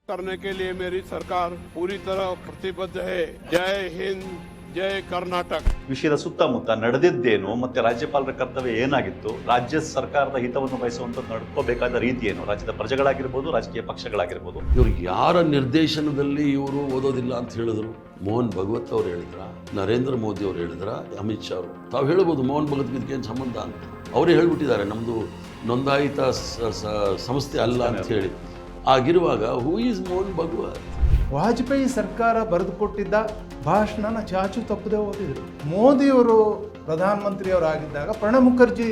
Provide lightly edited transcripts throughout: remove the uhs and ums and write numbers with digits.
करने के लिए मेरी सरकार पूरी तरह प्रतिबद्ध है। जय हिंद, जय कर्नाटक। ವಿಷಯದ ಸುತ್ತಮುತ್ತ ನಡೆದಿದ್ದೇನು ಮತ್ತೆ ರಾಜ್ಯಪಾಲರ ಕರ್ತವ್ಯ ಏನಾಗಿತ್ತು, ರಾಜ್ಯ ಸರ್ಕಾರದ ಹಿತವನ್ನು ಬಯಸುವಂತ ನಡ್ಕೋಬೇಕಾದ ರೀತಿ ಏನು, ರಾಜ್ಯದ ಪ್ರಜೆಗಳಾಗಿರ್ಬೋದು, ರಾಜಕೀಯ ಪಕ್ಷಗಳಾಗಿರ್ಬೋದು. ಇವರು ಯಾರ ನಿರ್ದೇಶನದಲ್ಲಿ ಇವರು ಓದೋದಿಲ್ಲ ಅಂತ ಹೇಳಿದ್ರು? ಮೋಹನ್ ಭಗವತ್ ಅವ್ರು ಹೇಳಿದ್ರ, ನರೇಂದ್ರ ಮೋದಿ ಅವರು ಹೇಳಿದ್ರ, ಅಮಿತ್ ಶಾ ಅವರು? ತಾವು ಹೇಳ್ಬೋದು ಮೋಹನ್ ಭಗವತ್ ಇದಕ್ಕೇನು ಸಂಬಂಧ ಅಂತ. ಅವರೇ ಹೇಳ್ಬಿಟ್ಟಿದ್ದಾರೆ ನಮ್ಮದು ನೋಂದಾಯಿತ ಸಂಸ್ಥೆ ಅಲ್ಲ ಅಂತ ಹೇಳಿ. ಆಗಿರುವಾಗ ಹೂ ಈಸ್ ಮೋಹನ್ ಭಗವತ್? ವಾಜಪೇಯಿ ಸರ್ಕಾರ ಬರೆದುಕೊಟ್ಟಿದ್ದ ಭಾಷಣನ ಚಾಚು ತಪ್ಪದೆ ಓದಿದರು. ಮೋದಿಯವರು ಪ್ರಧಾನಮಂತ್ರಿಯವರಾಗಿದ್ದಾಗ ಪ್ರಣಬ್ ಮುಖರ್ಜಿ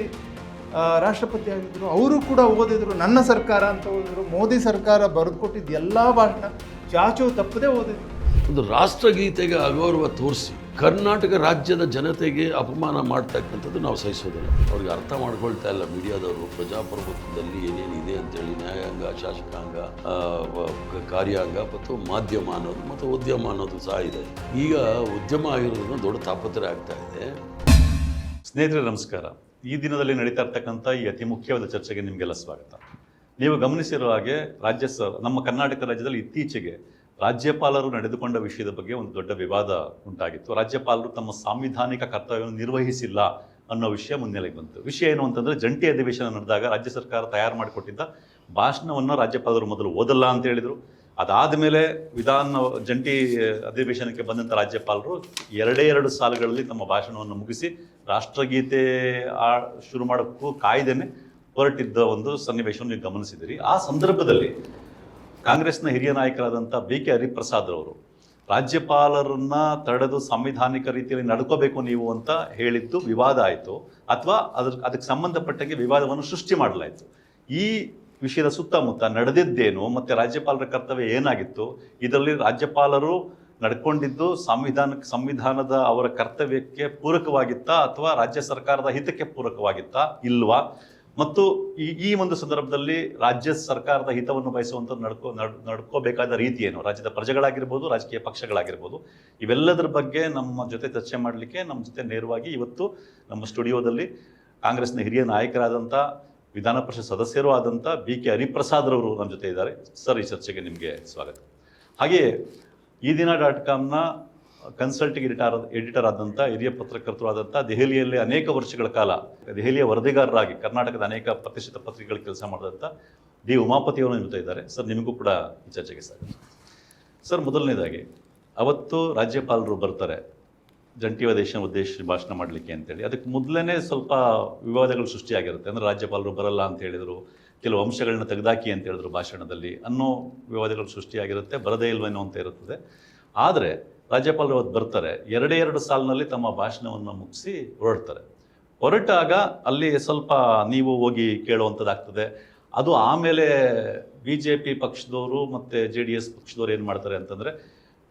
ರಾಷ್ಟ್ರಪತಿ ಆಗಿದ್ದರು, ಅವರು ಕೂಡ ಓದಿದರು. ನನ್ನ ಸರ್ಕಾರ ಅಂತ ಓದಿದ್ರು. ಮೋದಿ ಸರ್ಕಾರ ಬರೆದುಕೊಟ್ಟಿದ್ದ ಎಲ್ಲ ಭಾಷಣ ಚಾಚು ತಪ್ಪದೆ ಓದಿದರು. ಒಂದು ರಾಷ್ಟ್ರಗೀತೆಗೆ ಅಗೌರವ ತೋರಿಸಿ ಕರ್ನಾಟಕ ರಾಜ್ಯದ ಜನತೆಗೆ ಅಪಮಾನ ಮಾಡ್ತಕ್ಕಂಥದ್ದು ನಾವು ಸಹಿಸೋದಿಲ್ಲ. ಅವ್ರಿಗೆ ಅರ್ಥ ಮಾಡ್ಕೊಳ್ತಾ ಇಲ್ಲ ಮೀಡಿಯಾದವರು. ಪ್ರಜಾಪ್ರಭುತ್ವದಲ್ಲಿ ಏನೇನಿದೆ ಅಂತೇಳಿ ನ್ಯಾಯಾಂಗ, ಶಾಸಕಾಂಗ, ಕಾರ್ಯಾಂಗ ಮತ್ತು ಮಾಧ್ಯಮ ಅನ್ನೋದು ಮತ್ತು ಉದ್ಯಮ ಅನ್ನೋದು ಸಹ ಇದೆ. ಈಗ ಉದ್ಯಮ ಆಗಿರೋದ್ರಿಂದ ದೊಡ್ಡ ತಾಪತ್ರೆ ಆಗ್ತಾ ಇದೆ. ಸ್ನೇಹಿತರೆ ನಮಸ್ಕಾರ. ಈ ದಿನದಲ್ಲಿ ನಡೀತಾ ಇರ್ತಕ್ಕಂಥ ಈ ಅತಿ ಮುಖ್ಯವಾದ ಚರ್ಚೆಗೆ ನಿಮಗೆಲ್ಲ ಸ್ವಾಗತ. ನೀವು ಗಮನಿಸಿರೋ ಹಾಗೆ ನಮ್ಮ ಕರ್ನಾಟಕ ರಾಜ್ಯದಲ್ಲಿ ಇತ್ತೀಚೆಗೆ ರಾಜ್ಯಪಾಲರು ನಡೆದುಕೊಂಡ ವಿಷಯದ ಬಗ್ಗೆ ಒಂದು ದೊಡ್ಡ ವಿವಾದ ಉಂಟಾಗಿತ್ತು. ರಾಜ್ಯಪಾಲರು ತಮ್ಮ ಸಾಂವಿಧಾನಿಕ ಕರ್ತವ್ಯವನ್ನು ನಿರ್ವಹಿಸಿಲ್ಲ ಅನ್ನೋ ವಿಷಯ ಮುನ್ನೆಲೆಗೆ ಬಂತು. ವಿಷಯ ಏನು ಅಂತಂದರೆ, ಜಂಟಿ ಅಧಿವೇಶನ ನಡೆದಾಗ ರಾಜ್ಯ ಸರ್ಕಾರ ತಯಾರು ಮಾಡಿಕೊಟ್ಟಿದ್ದ ಭಾಷಣವನ್ನು ರಾಜ್ಯಪಾಲರು ಮೊದಲು ಓದಲ್ಲ ಅಂತ ಹೇಳಿದರು. ಅದಾದ ಮೇಲೆ ಜಂಟಿ ಅಧಿವೇಶನಕ್ಕೆ ಬಂದಂಥ ರಾಜ್ಯಪಾಲರು ಎರಡು ಸಾಲುಗಳಲ್ಲಿ ತಮ್ಮ ಭಾಷಣವನ್ನು ಮುಗಿಸಿ ರಾಷ್ಟ್ರಗೀತೆ ಶುರು ಮಾಡೋಕ್ಕೂ ಕಾಯ್ದೇನೆ ಹೊರಟಿದ್ದ ಒಂದು ಸನ್ನಿವೇಶವನ್ನು ನೀವು ಗಮನಿಸಿದಿರಿ. ಆ ಸಂದರ್ಭದಲ್ಲಿ ಕಾಂಗ್ರೆಸ್ನ ಹಿರಿಯ ನಾಯಕರಾದಂಥ BK ಹರಿಪ್ರಸಾದ್ ಅವರು ರಾಜ್ಯಪಾಲರನ್ನ ತಡೆದು ಸಂವಿಧಾನಿಕ ರೀತಿಯಲ್ಲಿ ನಡ್ಕೋಬೇಕು ನೀವು ಅಂತ ಹೇಳಿದ್ದು ವಿವಾದ ಆಯಿತು, ಅಥವಾ ಅದಕ್ಕೆ ಸಂಬಂಧಪಟ್ಟಾಗೆ ವಿವಾದವನ್ನು ಸೃಷ್ಟಿ ಮಾಡಲಾಯಿತು. ಈ ವಿಷಯದ ಸುತ್ತಮುತ್ತ ನಡೆದಿದ್ದೇನು ಮತ್ತು ರಾಜ್ಯಪಾಲರ ಕರ್ತವ್ಯ ಏನಾಗಿತ್ತು, ಇದರಲ್ಲಿ ರಾಜ್ಯಪಾಲರು ನಡ್ಕೊಂಡಿದ್ದು ಸಂವಿಧಾನದ ಅವರ ಕರ್ತವ್ಯಕ್ಕೆ ಪೂರಕವಾಗಿತ್ತಾ ಅಥವಾ ರಾಜ್ಯ ಸರ್ಕಾರದ ಹಿತಕ್ಕೆ ಪೂರಕವಾಗಿತ್ತಾ ಇಲ್ವಾ, ಮತ್ತು ಈ ಒಂದು ಸಂದರ್ಭದಲ್ಲಿ ರಾಜ್ಯ ಸರ್ಕಾರದ ಹಿತವನ್ನು ಬಯಸುವಂಥ ನಡ್ಕೋಬೇಕಾದ ರೀತಿ ಏನು, ರಾಜ್ಯದ ಪ್ರಜೆಗಳಾಗಿರ್ಬೋದು, ರಾಜಕೀಯ ಪಕ್ಷಗಳಾಗಿರ್ಬೋದು, ಇವೆಲ್ಲದರ ಬಗ್ಗೆ ನಮ್ಮ ಜೊತೆ ಚರ್ಚೆ ಮಾಡಲಿಕ್ಕೆ ನಮ್ಮ ಜೊತೆ ನೇರವಾಗಿ ಇವತ್ತು ನಮ್ಮ ಸ್ಟುಡಿಯೋದಲ್ಲಿ ಕಾಂಗ್ರೆಸ್ನ ಹಿರಿಯ ನಾಯಕರಾದಂಥ ವಿಧಾನ ಪರಿಷತ್ ಸದಸ್ಯರೂ ಆದಂಥ BK ಹರಿಪ್ರಸಾದ್ ಅವರು ನಮ್ಮ ಜೊತೆ ಇದ್ದಾರೆ. ಸರ್, ಈ ಚರ್ಚೆಗೆ ನಿಮಗೆ ಸ್ವಾಗತ. ಹಾಗೆಯೇ ಈ ದಿನ .comನ ಕನ್ಸಲ್ಟಿಂಗ್ ಎಡಿಟರ್ ಆದಂಥ ಹಿರಿಯ ಪತ್ರಕರ್ತರು ಆದಂಥ ದೆಹಲಿಯಲ್ಲಿ ಅನೇಕ ವರ್ಷಗಳ ಕಾಲ ದೆಹಲಿಯ ವರದಿಗಾರರಾಗಿ ಕರ್ನಾಟಕದ ಅನೇಕ ಪ್ರತಿಷ್ಠಿತ ಪತ್ರಿಕೆಗಳಲ್ಲಿ ಕೆಲಸ ಮಾಡಿದಂಥ D ಉಮಾಪತಿ ಅವರು ಜೊತೆ ಇದ್ದಾರೆ. ಸರ್, ನಿಮಗೂ ಕೂಡ ಈ ಚರ್ಚೆಗೆ ಸ್ವಾಗತ. ಸರ್, ಮೊದಲನೇದಾಗಿ ಅವತ್ತು ರಾಜ್ಯಪಾಲರು ಬರ್ತಾರೆ ಜಂಟಿ ಅಧಿವೇಶನ ಉದ್ದೇಶಿಸಿ ಭಾಷಣ ಮಾಡಲಿಕ್ಕೆ ಅಂತೇಳಿ. ಅದಕ್ಕೆ ಮೊದಲೇ ಸ್ವಲ್ಪ ವಿವಾದಗಳು ಸೃಷ್ಟಿಯಾಗಿರುತ್ತೆ. ಅಂದರೆ ರಾಜ್ಯಪಾಲರು ಬರಲ್ಲ ಅಂತ ಹೇಳಿದರು, ಕೆಲವು ಅಂಶಗಳನ್ನ ತೆಗೆದಾಕಿ ಅಂತ ಹೇಳಿದ್ರು ಭಾಷಣದಲ್ಲಿ ಅನ್ನೋ ವಿವಾದಗಳು ಸೃಷ್ಟಿಯಾಗಿರುತ್ತೆ. ಬರದೇ ಇಲ್ವೇನೋ ಅಂತ ಇರುತ್ತದೆ. ಆದರೆ ರಾಜ್ಯಪಾಲರು ಅವತ್ತು ಬರ್ತಾರೆ, ಎರಡು ಸಾಲಿನಲ್ಲಿ ತಮ್ಮ ಭಾಷಣವನ್ನು ಮುಗಿಸಿ ಹೊರಟಾಗ ಅಲ್ಲಿ ಸ್ವಲ್ಪ ನೀವು ಹೋಗಿ ಕೇಳುವಂಥದ್ದಾಗ್ತದೆ. ಅದು ಆಮೇಲೆ BJP ಪಕ್ಷದವರು ಮತ್ತು JDS ಪಕ್ಷದವರು ಏನು ಮಾಡ್ತಾರೆ ಅಂತಂದರೆ,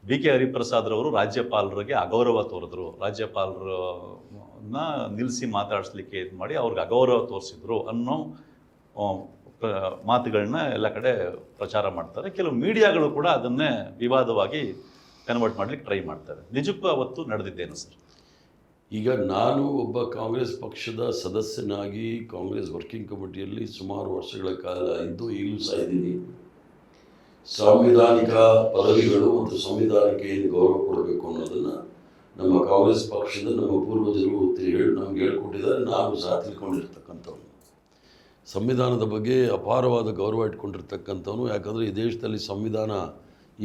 BK ಹರಿಪ್ರಸಾದ್ ಅವರು ರಾಜ್ಯಪಾಲರಿಗೆ ಅಗೌರವ ತೋರಿದ್ರು, ರಾಜ್ಯಪಾಲರನ್ನ ನಿಲ್ಲಿಸಿ ಮಾತಾಡಿಸ್ಲಿಕ್ಕೆ ಇದು ಮಾಡಿ ಅವ್ರಿಗೆ ಅಗೌರವ ತೋರಿಸಿದ್ರು ಅನ್ನೋ ಮಾತುಗಳನ್ನ ಎಲ್ಲ ಕಡೆ ಪ್ರಚಾರ ಮಾಡ್ತಾರೆ. ಕೆಲವು ಮೀಡಿಯಾಗಳು ಕೂಡ ಅದನ್ನೇ ವಿವಾದವಾಗಿ ಕನ್ವರ್ಟ್ ಮಾಡ್ಲಿಕ್ಕೆ ಟ್ರೈ ಮಾಡ್ತಾರೆ. ನಿಜಕ್ಕೂ ಅವತ್ತು ನಡೆದಿದ್ದೇನು ಸರ್? ಈಗ ನಾನು ಒಬ್ಬ ಕಾಂಗ್ರೆಸ್ ಪಕ್ಷದ ಸದಸ್ಯನಾಗಿ ಕಾಂಗ್ರೆಸ್ ವರ್ಕಿಂಗ್ ಕಮಿಟಿಯಲ್ಲಿ ಸುಮಾರು ವರ್ಷಗಳ ಕಾಲ ಇದ್ದು ಈಗಲೂ ಸಹ ಇದ್ದೀನಿ. ಸಾಂವಿಧಾನಿಕ ಪದವಿಗಳು ಮತ್ತು ಸಂವಿಧಾನಕ್ಕೆ ಏನು ಗೌರವ ಕೊಡಬೇಕು ಅನ್ನೋದನ್ನು ನಮ್ಮ ಕಾಂಗ್ರೆಸ್ ಪಕ್ಷದ ನಮ್ಮ ಪೂರ್ವಜರು ನಮ್ಗೆ ಹೇಳ್ಕೊಟ್ಟಿದ್ದಾರೆ. ನಾವು ಸಹ ತಿಳ್ಕೊಂಡಿರ್ತಕ್ಕಂಥವ್ನು, ಸಂವಿಧಾನದ ಬಗ್ಗೆ ಅಪಾರವಾದ ಗೌರವ ಇಟ್ಕೊಂಡಿರ್ತಕ್ಕಂಥವನು. ಯಾಕಂದರೆ ಈ ದೇಶದಲ್ಲಿ ಸಂವಿಧಾನ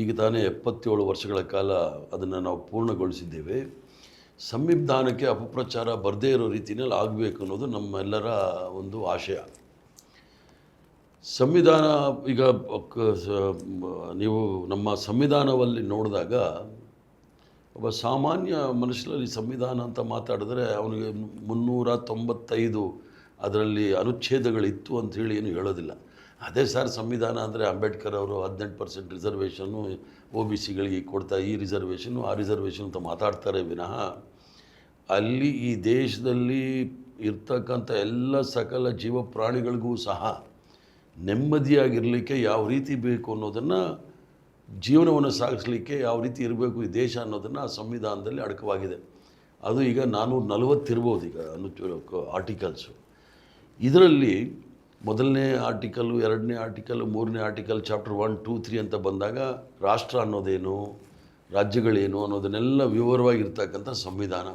ಈಗ ತಾನೇ 77 ವರ್ಷಗಳ ಕಾಲ ಅದನ್ನು ನಾವು ಪೂರ್ಣಗೊಳಿಸಿದ್ದೇವೆ. ಸಂವಿಧಾನಕ್ಕೆ ಅಪಪ್ರಚಾರ ಬರದೇ ಇರೋ ರೀತಿಯಲ್ಲಿ ಆಗಬೇಕು ಅನ್ನೋದು ನಮ್ಮೆಲ್ಲರ ಒಂದು ಆಶಯ. ಸಂವಿಧಾನ ಈಗ ನೀವು ನಮ್ಮ ಸಂವಿಧಾನದಲ್ಲಿ ನೋಡಿದಾಗ ಒಬ್ಬ ಸಾಮಾನ್ಯ ಮನುಷ್ಯರಲ್ಲಿ ಸಂವಿಧಾನ ಅಂತ ಮಾತಾಡಿದ್ರೆ ಅವನಿಗೆ 395 ಅದರಲ್ಲಿ ಅನುಚ್ಛೇದಗಳಿತ್ತು ಅಂಥೇಳಿ ಏನು ಹೇಳೋದಿಲ್ಲ. ಅದೇ ಸರ್ ಸಂವಿಧಾನ ಅಂದರೆ ಅಂಬೇಡ್ಕರ್ ಅವರು 18% ರಿಸರ್ವೇಷನ್ನು OBCಗಳಿಗೆ ಕೊಡ್ತಾ ಈ ರಿಸರ್ವೇಷನ್ನು ಆ ರಿಸರ್ವೇಷನ್ ಅಂತ ಮಾತಾಡ್ತಾರೆ ವಿನಃ ಅಲ್ಲಿ ಈ ದೇಶದಲ್ಲಿ ಇರ್ತಕ್ಕಂಥ ಎಲ್ಲ ಸಕಲ ಜೀವ ಪ್ರಾಣಿಗಳಿಗೂ ಸಹ ನೆಮ್ಮದಿಯಾಗಿರಲಿಕ್ಕೆ ಯಾವ ರೀತಿ ಬೇಕು ಅನ್ನೋದನ್ನು, ಜೀವನವನ್ನು ಸಾಗಿಸಲಿಕ್ಕೆ ಯಾವ ರೀತಿ ಇರಬೇಕು ಈ ದೇಶ ಅನ್ನೋದನ್ನು ಆ ಸಂವಿಧಾನದಲ್ಲಿ ಅಡಕವಾಗಿದೆ. ಅದು ಈಗ 440 ಇರ್ಬೋದು ಈಗ ಆರ್ಟಿಕಲ್ಸು. ಇದರಲ್ಲಿ ಮೊದಲನೇ ಆರ್ಟಿಕಲ್ಲು, 2ನೇ ಆರ್ಟಿಕಲ್, 3ನೇ ಆರ್ಟಿಕಲ್, ಚಾಪ್ಟರ್ 1, 2, 3 ಅಂತ ಬಂದಾಗ ರಾಷ್ಟ್ರ ಅನ್ನೋದೇನು, ರಾಜ್ಯಗಳೇನು ಅನ್ನೋದನ್ನೆಲ್ಲ ವಿವರವಾಗಿರ್ತಕ್ಕಂಥ ಸಂವಿಧಾನ.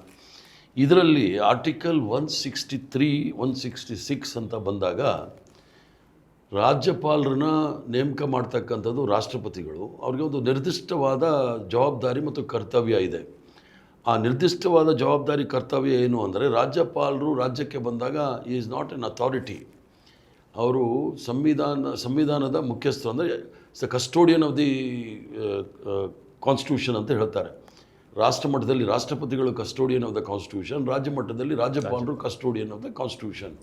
ಇದರಲ್ಲಿ ಆರ್ಟಿಕಲ್ 163, 166 ಅಂತ ಬಂದಾಗ ರಾಜ್ಯಪಾಲರನ್ನ ನೇಮಕ ಮಾಡ್ತಕ್ಕಂಥದ್ದು ರಾಷ್ಟ್ರಪತಿಗಳು. ಅವ್ರಿಗೆ ಒಂದು ನಿರ್ದಿಷ್ಟವಾದ ಜವಾಬ್ದಾರಿ ಮತ್ತು ಕರ್ತವ್ಯ ಇದೆ. ಆ ನಿರ್ದಿಷ್ಟವಾದ ಜವಾಬ್ದಾರಿ ಕರ್ತವ್ಯ ಏನು ಅಂದರೆ, ರಾಜ್ಯಪಾಲರು ರಾಜ್ಯಕ್ಕೆ ಬಂದಾಗ ಈಸ್ ನಾಟ್ ಎನ್ ಅಥಾರಿಟಿ. ಅವರು ಸಂವಿಧಾನದ ಮುಖ್ಯಸ್ಥರು, ಅಂದರೆ ಕಸ್ಟೋಡಿಯನ್ ಆಫ್ ದಿ ಕಾನ್ಸ್ಟಿಟ್ಯೂಷನ್ ಅಂತ ಹೇಳ್ತಾರೆ. ರಾಷ್ಟ್ರ ಮಟ್ಟದಲ್ಲಿ ರಾಷ್ಟ್ರಪತಿಗಳು ಕಸ್ಟೋಡಿಯನ್ ಆಫ್ ದ ಕಾನ್ಸ್ಟಿಟ್ಯೂಷನ್, ರಾಜ್ಯ ಮಟ್ಟದಲ್ಲಿ ರಾಜ್ಯಪಾಲರು ಕಸ್ಟೋಡಿಯನ್ ಆಫ್ ದ ಕಾನ್ಸ್ಟಿಟ್ಯೂಷನ್.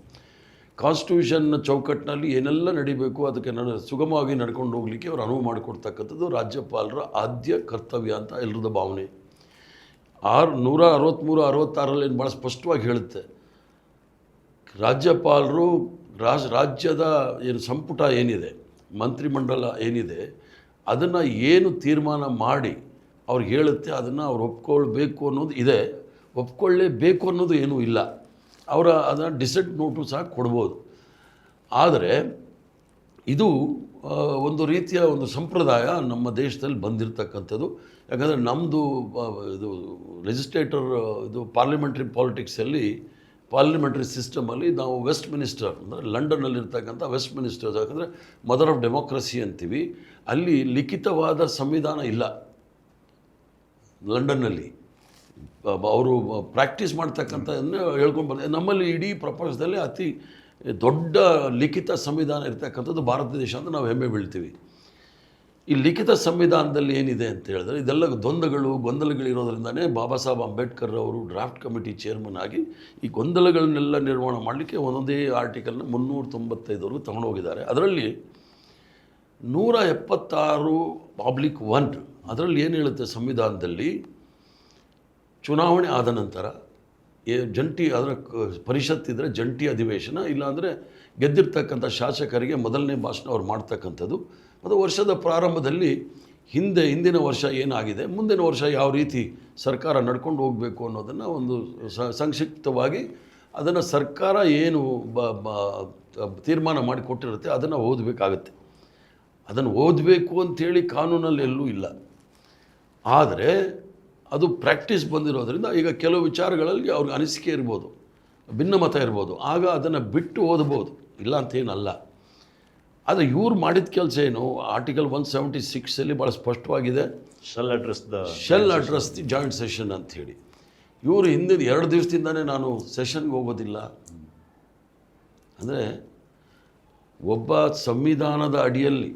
ಕಾನ್ಸ್ಟಿಟ್ಯೂಷನ್ನ ಚೌಕಟ್ಟಿನಲ್ಲಿ ಏನೆಲ್ಲ ನಡಿಬೇಕು ಅದಕ್ಕೆ ಸುಗಮವಾಗಿ ನಡ್ಕೊಂಡು ಹೋಗಲಿಕ್ಕೆ ಅವರು ಅನುವು ಮಾಡಿಕೊಡ್ತಕ್ಕಂಥದ್ದು ರಾಜ್ಯಪಾಲರ ಆದ್ಯ ಕರ್ತವ್ಯ ಅಂತ ಎಲ್ಲರದ ಭಾವನೆ. 163, 66ರಲ್ಲಿ ಏನು ಭಾಳ ಸ್ಪಷ್ಟವಾಗಿ ಹೇಳುತ್ತೆ, ರಾಜ್ಯಪಾಲರು ರಾಜ್ಯದ ಏನು ಸಂಪುಟ ಏನಿದೆ, ಮಂತ್ರಿಮಂಡಲ ಏನಿದೆ, ಅದನ್ನು ಏನು ತೀರ್ಮಾನ ಮಾಡಿ ಅವ್ರಿಗೆ ಹೇಳುತ್ತೆ ಅದನ್ನು ಅವ್ರು ಒಪ್ಕೊಳ್ಬೇಕು ಅನ್ನೋದು ಇದೆ. ಒಪ್ಕೊಳ್ಳೇಬೇಕು ಅನ್ನೋದು ಏನೂ ಇಲ್ಲ. ಅದನ್ನು ಡಿಸೆಂಟ್ ನೋಟು ಸಹ ಕೊಡ್ಬೋದು. ಆದರೆ ಇದು ಒಂದು ರೀತಿಯ ಒಂದು ಸಂಪ್ರದಾಯ ನಮ್ಮ ದೇಶದಲ್ಲಿ ಬಂದಿರತಕ್ಕಂಥದ್ದು. ಯಾಕಂದರೆ ನಮ್ಮದು ಇದು ಲೆಜಿಸ್ಲೇಟರ್ ಇದು ಪಾರ್ಲಿಮೆಂಟ್ರಿ ಸಿಸ್ಟಮಲ್ಲಿ ನಾವು ವೆಸ್ಟ್ ಮಿನಿಸ್ಟರ್ ಅಂದರೆ ಲಂಡನ್ನಲ್ಲಿರ್ತಕ್ಕಂಥ ವೆಸ್ಟ್ ಮಿನಿಸ್ಟರ್, ಯಾಕಂದರೆ ಮದರ್ ಆಫ್ ಡೆಮೋಕ್ರಸಿ ಅಂತೀವಿ. ಅಲ್ಲಿ ಲಿಖಿತವಾದ ಸಂವಿಧಾನ ಇಲ್ಲ. ಲಂಡನ್ನಲ್ಲಿ ಅವರು ಪ್ರಾಕ್ಟೀಸ್ ಮಾಡ್ತಕ್ಕಂಥದ್ದನ್ನು ಹೇಳ್ಕೊಂಡು ಬರ್ತಾರೆ. ನಮ್ಮಲ್ಲಿ ಇಡೀ ಪ್ರಪಂಚದಲ್ಲಿ ಅತಿ ದೊಡ್ಡ ಲಿಖಿತ ಸಂವಿಧಾನ ಇರ್ತಕ್ಕಂಥದ್ದು ಭಾರತ ದೇಶ ಅಂತ ನಾವು ಹೆಮ್ಮೆ ಬೀಳ್ತೀವಿ. ಈ ಲಿಖಿತ ಸಂವಿಧಾನದಲ್ಲಿ ಏನಿದೆ ಅಂತ ಹೇಳಿದ್ರೆ, ಇದೆಲ್ಲ ಗೊಂದಲಗಳಿರೋದ್ರಿಂದನೇ ಬಾಬಾ ಸಾಹೇಬ್ ಅಂಬೇಡ್ಕರ್ ಅವರು ಡ್ರಾಫ್ಟ್ ಕಮಿಟಿ ಚೇರ್ಮನ್ ಆಗಿ ಈ ಗೊಂದಲಗಳನ್ನೆಲ್ಲ ನಿರ್ವಹಣೆ ಮಾಡಲಿಕ್ಕೆ ಒಂದೊಂದೇ ಆರ್ಟಿಕಲ್ನ 395ವರೆಗೂ ತಗೊಂಡೋಗಿದ್ದಾರೆ. ಅದರಲ್ಲಿ 176(1) ಅದರಲ್ಲಿ ಏನು ಹೇಳುತ್ತೆ ಸಂವಿಧಾನದಲ್ಲಿ, ಚುನಾವಣೆ ಆದ ನಂತರ ಜಂಟಿ ಅದರ ಪರಿಷತ್ತಿದ್ದರೆ ಜಂಟಿ ಅಧಿವೇಶನ, ಇಲ್ಲಾಂದರೆ ಗೆದ್ದಿರ್ತಕ್ಕಂಥ ಶಾಸಕರಿಗೆ ಮೊದಲನೇ ಭಾಷಣ ಅವ್ರು ಮಾಡ್ತಕ್ಕಂಥದ್ದು. ಅದು ವರ್ಷದ ಪ್ರಾರಂಭದಲ್ಲಿ ಹಿಂದಿನ ವರ್ಷ ಏನಾಗಿದೆ, ಮುಂದಿನ ವರ್ಷ ಯಾವ ರೀತಿ ಸರ್ಕಾರ ನಡ್ಕೊಂಡು ಹೋಗಬೇಕು ಅನ್ನೋದನ್ನು ಒಂದು ಸಂಕ್ಷಿಪ್ತವಾಗಿ ಅದನ್ನು ಸರ್ಕಾರ ಏನು ತೀರ್ಮಾನ ಮಾಡಿಕೊಟ್ಟಿರುತ್ತೆ ಅದನ್ನು ಓದಬೇಕಾಗತ್ತೆ. ಅದನ್ನು ಓದಬೇಕು ಅಂಥೇಳಿ ಕಾನೂನಲ್ಲಿ ಎಲ್ಲೂ ಇಲ್ಲ. ಆದರೆ ಅದು ಪ್ರಾಕ್ಟೀಸ್ ಬಂದಿರೋದ್ರಿಂದ ಈಗ ಕೆಲವು ವಿಚಾರಗಳಲ್ಲಿ ಅವ್ರಿಗೆ ಅನಿಸಿಕೆ ಇರ್ಬೋದು, ಭಿನ್ನಮತ ಇರ್ಬೋದು, ಆಗ ಅದನ್ನು ಬಿಟ್ಟು ಓದ್ಬೋದು, ಇಲ್ಲ ಅಂತೇನಲ್ಲ. ಆದರೆ ಇವ್ರು ಮಾಡಿದ ಕೆಲಸ ಏನು, ಆರ್ಟಿಕಲ್ 176 ಭಾಳ ಸ್ಪಷ್ಟವಾಗಿದೆ, shell address the joint session ಅಂಥೇಳಿ. ಇವರು ಹಿಂದಿನ 2 ದಿವಸದಿಂದನೇ ನಾನು ಸೆಷನ್ಗೆ ಹೋಗೋದಿಲ್ಲ ಅಂದರೆ, ಒಬ್ಬ ಸಂವಿಧಾನದ ಅಡಿಯಲ್ಲಿ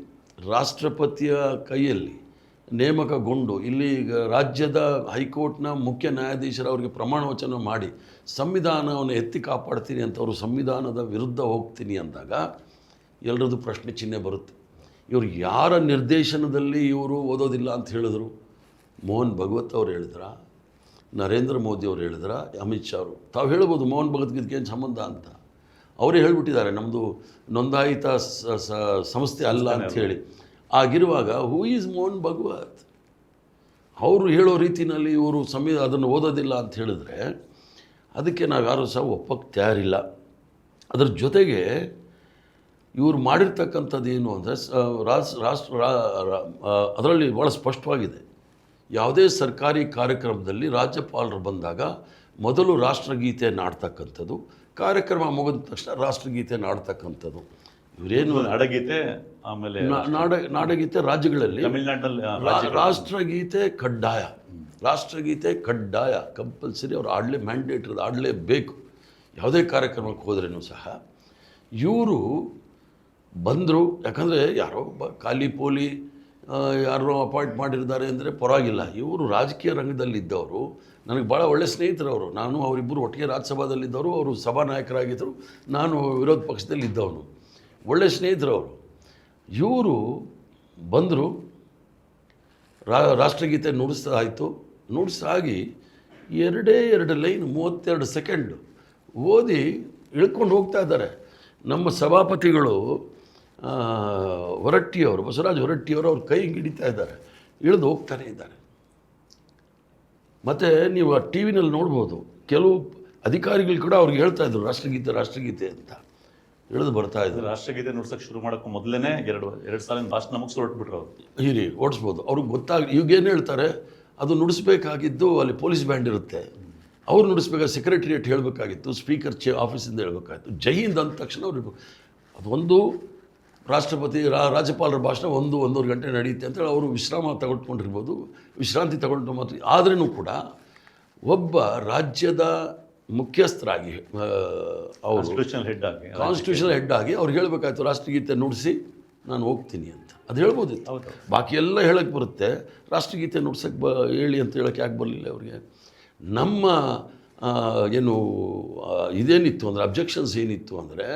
ರಾಷ್ಟ್ರಪತಿಯ ಕೈಯಲ್ಲಿ ನೇಮಕಗೊಂಡು ಇಲ್ಲಿ ರಾಜ್ಯದ ಹೈಕೋರ್ಟ್ನ ಮುಖ್ಯ ನ್ಯಾಯಾಧೀಶರವರಿಗೆ ಪ್ರಮಾಣ ವಚನ ಮಾಡಿ ಸಂವಿಧಾನವನ್ನು ಎತ್ತಿ ಕಾಪಾಡ್ತೀನಿ ಅಂತ ಅವರು ಸಂವಿಧಾನದ ವಿರುದ್ಧ ಹೋಗ್ತೀನಿ ಅಂದಾಗ ಎಲ್ಲರದ್ದು ಪ್ರಶ್ನೆ ಚಿಹ್ನೆ ಬರುತ್ತೆ. ಇವರು ಯಾರ ನಿರ್ದೇಶನದಲ್ಲಿ ಇವರು ಓದೋದಿಲ್ಲ ಅಂತ ಹೇಳಿದ್ರು? ಮೋಹನ್ ಭಗವತ್ ಅವರು ಹೇಳಿದ್ರ, ನರೇಂದ್ರ ಮೋದಿ ಅವರು ಹೇಳಿದ್ರ, ಅಮಿತ್ ಶಾ ಅವರು? ತಾವು ಹೇಳ್ಬೋದು ಮೋಹನ್ ಭಗವತ್ಗೆ ಏನು ಸಂಬಂಧ ಅಂತ. ಅವರೇ ಹೇಳಿಬಿಟ್ಟಿದ್ದಾರೆ ನಮ್ಮದು ನೋಂದಾಯಿತ ಸಂಸ್ಥೆ ಅಲ್ಲ ಅಂಥೇಳಿ. ಆಗಿರುವಾಗ ಹೂ ಈಸ್ ಮೋಹನ್ ಭಗವತ್? ಅವರು ಹೇಳೋ ರೀತಿಯಲ್ಲಿ ಇವರು ಅದನ್ನು ಓದೋದಿಲ್ಲ ಅಂತ ಹೇಳಿದ್ರೆ ಅದಕ್ಕೆ ನಾವು ಯಾರೂ ಸಹ ಒಪ್ಪಕ್ಕೆ ತಯಾರಿಲ್ಲ. ಅದರ ಜೊತೆಗೆ ಇವರು ಮಾಡಿರ್ತಕ್ಕಂಥದ್ದು ಏನು ಅಂದರೆ, ಅದರಲ್ಲಿ ಭಾಳ ಸ್ಪಷ್ಟವಾಗಿದೆ, ಯಾವುದೇ ಸರ್ಕಾರಿ ಕಾರ್ಯಕ್ರಮದಲ್ಲಿ ರಾಜ್ಯಪಾಲರು ಬಂದಾಗ ಮೊದಲು ರಾಷ್ಟ್ರಗೀತೆಯನ್ನು ಆಡ್ತಕ್ಕಂಥದ್ದು, ಕಾರ್ಯಕ್ರಮ ಮುಗಿದ ತಕ್ಷಣ ರಾಷ್ಟ್ರಗೀತೆಯನ್ನು ಆಡ್ತಕ್ಕಂಥದ್ದು. ಇವರೇನು ನಾಡಗೀತೆ, ಆಮೇಲೆ ನಾಡಗೀತೆ ರಾಜ್ಯಗಳಲ್ಲಿ ತಮಿಳುನಾಡಿನಲ್ಲಿ ರಾಷ್ಟ್ರಗೀತೆ ಕಡ್ಡಾಯ ಕಂಪಲ್ಸರಿ ಅವ್ರು ಮ್ಯಾಂಡೇಟ್ರಿ ಆಡಲೇಬೇಕು ಯಾವುದೇ ಕಾರ್ಯಕ್ರಮಕ್ಕೆ ಹೋದ್ರೂ ಸಹ. ಇವರು ಬಂದರು, ಯಾಕಂದರೆ ಯಾರೋ ಖಾಲಿ ಪೋಲಿ ಯಾರೋ ಅಪಾಯಿಂಟ್ ಮಾಡಿರ್ತಾರೆ ಅಂದರೆ ಪರವಾಗಿಲ್ಲ. ಇವರು ರಾಜಕೀಯ ರಂಗದಲ್ಲಿದ್ದವರು, ನನಗೆ ಭಾಳ ಒಳ್ಳೆಯ ಸ್ನೇಹಿತರವರು. ನಾನು ಅವರಿಬ್ಬರು ಒಟ್ಟಿಗೆ ರಾಜ್ಯಸಭಾದಲ್ಲಿದ್ದವರು, ಅವರು ಸಭಾನಾಯಕರಾಗಿದ್ದರು, ನಾನು ವಿರೋಧ ಪಕ್ಷದಲ್ಲಿದ್ದವನು, ಒಳ್ಳೆಯ ಸ್ನೇಹಿತರವರು. ಇವರು ಬಂದರು, ರಾಷ್ಟ್ರಗೀತೆ ನುಡಿಸಾಗಿ 2 ಲೈನ್ 32 ಸೆಕೆಂಡ್ ಓದಿ ಇಳ್ಕೊಂಡು ಹೋಗ್ತಾ ಇದ್ದಾರೆ. ನಮ್ಮ ಸಭಾಪತಿಗಳು ಬಸವರಾಜ ಹೊರಟ್ಟಿಯವರು ಅವ್ರ ಕೈ ಹಿಡಿತಾ ಇದ್ದಾರೆ, ಇಳಿದು ಹೋಗ್ತಾನೆ ಇದ್ದಾರೆ. ಮತ್ತು ನೀವು ಆ ಟಿ ವಿನಲ್ಲಿ ನೋಡ್ಬೋದು, ಕೆಲವು ಅಧಿಕಾರಿಗಳು ಕೂಡ ಅವ್ರಿಗೆ ಹೇಳ್ತಾ ಇದ್ರು ರಾಷ್ಟ್ರಗೀತೆ ಅಂತ. ಇಳಿದು ಬರ್ತಾ ಇದ್ದಾರೆ. ರಾಷ್ಟ್ರಗೀತೆ ನುಡ್ಸಕ್ಕೆ ಶುರು ಮಾಡೋಕ್ಕೂ ಮೊದಲೇ ಎರಡು ಸಾಲಿನ ಭಾಷಣ ಮುಗಿಸಿ ಹೊರಟ್ಬಿಟ್ರು ಅವರು. ಹೀರಿ ಓಡಿಸ್ಬೋದು. ಅವ್ರಿಗೆ ಈಗ ಏನು ಹೇಳ್ತಾರೆ, ಅದು ನುಡಿಸ್ಬೇಕಾಗಿದ್ದು ಅಲ್ಲಿ ಪೊಲೀಸ್ ಬ್ಯಾಂಡ್ ಇರುತ್ತೆ, ಅವ್ರು ನುಡಿಸ್ಬೇಕಾದ್ರೆ ಸೆಕ್ರೆಟರಿಯೇಟ್ ಹೇಳಬೇಕಾಗಿತ್ತು, ಸ್ಪೀಕರ್ ಆಫೀಸಿಂದ ಹೇಳಬೇಕಾಗಿತ್ತು. ಜೈ ಹಿಂದ್ ಅಂದ ತಕ್ಷಣ ಅವ್ರು ಅದೊಂದು ರಾಷ್ಟ್ರಪತಿ ರಾಜ್ಯಪಾಲರ ಭಾಷಣ 1-1.5 ಗಂಟೆ ನಡೆಯುತ್ತೆ ಅಂತೇಳಿ ಅವರು ತಗೊಳ್ಕೊಂಡಿರ್ಬೋದು, ವಿಶ್ರಾಂತಿ ತಗೊಂಡು ಮಾತ್ರ. ಆದ್ರೂ ಕೂಡ ಒಬ್ಬ ರಾಜ್ಯದ ಮುಖ್ಯಸ್ಥರಾಗಿ ಅವರು ಕಾನ್ಸ್ಟಿಟ್ಯೂಷನಲ್ ಹೆಡ್ ಆಗಿ ಅವ್ರು ಹೇಳಬೇಕಾಯ್ತು ರಾಷ್ಟ್ರಗೀತೆ ನುಡಿಸಿ ನಾನು ಹೋಗ್ತೀನಿ ಅಂತ. ಅದು ಹೇಳ್ಬೋದಿತ್ತು. ಬಾಕಿ ಎಲ್ಲ ಹೇಳಕ್ಕೆ ಬರುತ್ತೆ, ರಾಷ್ಟ್ರಗೀತೆ ನುಡ್ಸಕ್ಕೆ ಹೇಳಿ ಅಂತ ಹೇಳೋಕ್ಕೆ ಯಾಕೆ ಬರಲಿಲ್ಲ ಅವ್ರಿಗೆ? ನಮ್ಮ ಏನು ಇದೇನಿತ್ತು ಅಂದರೆ ಅಬ್ಜೆಕ್ಷನ್ಸ್ ಏನಿತ್ತು ಅಂದರೆ,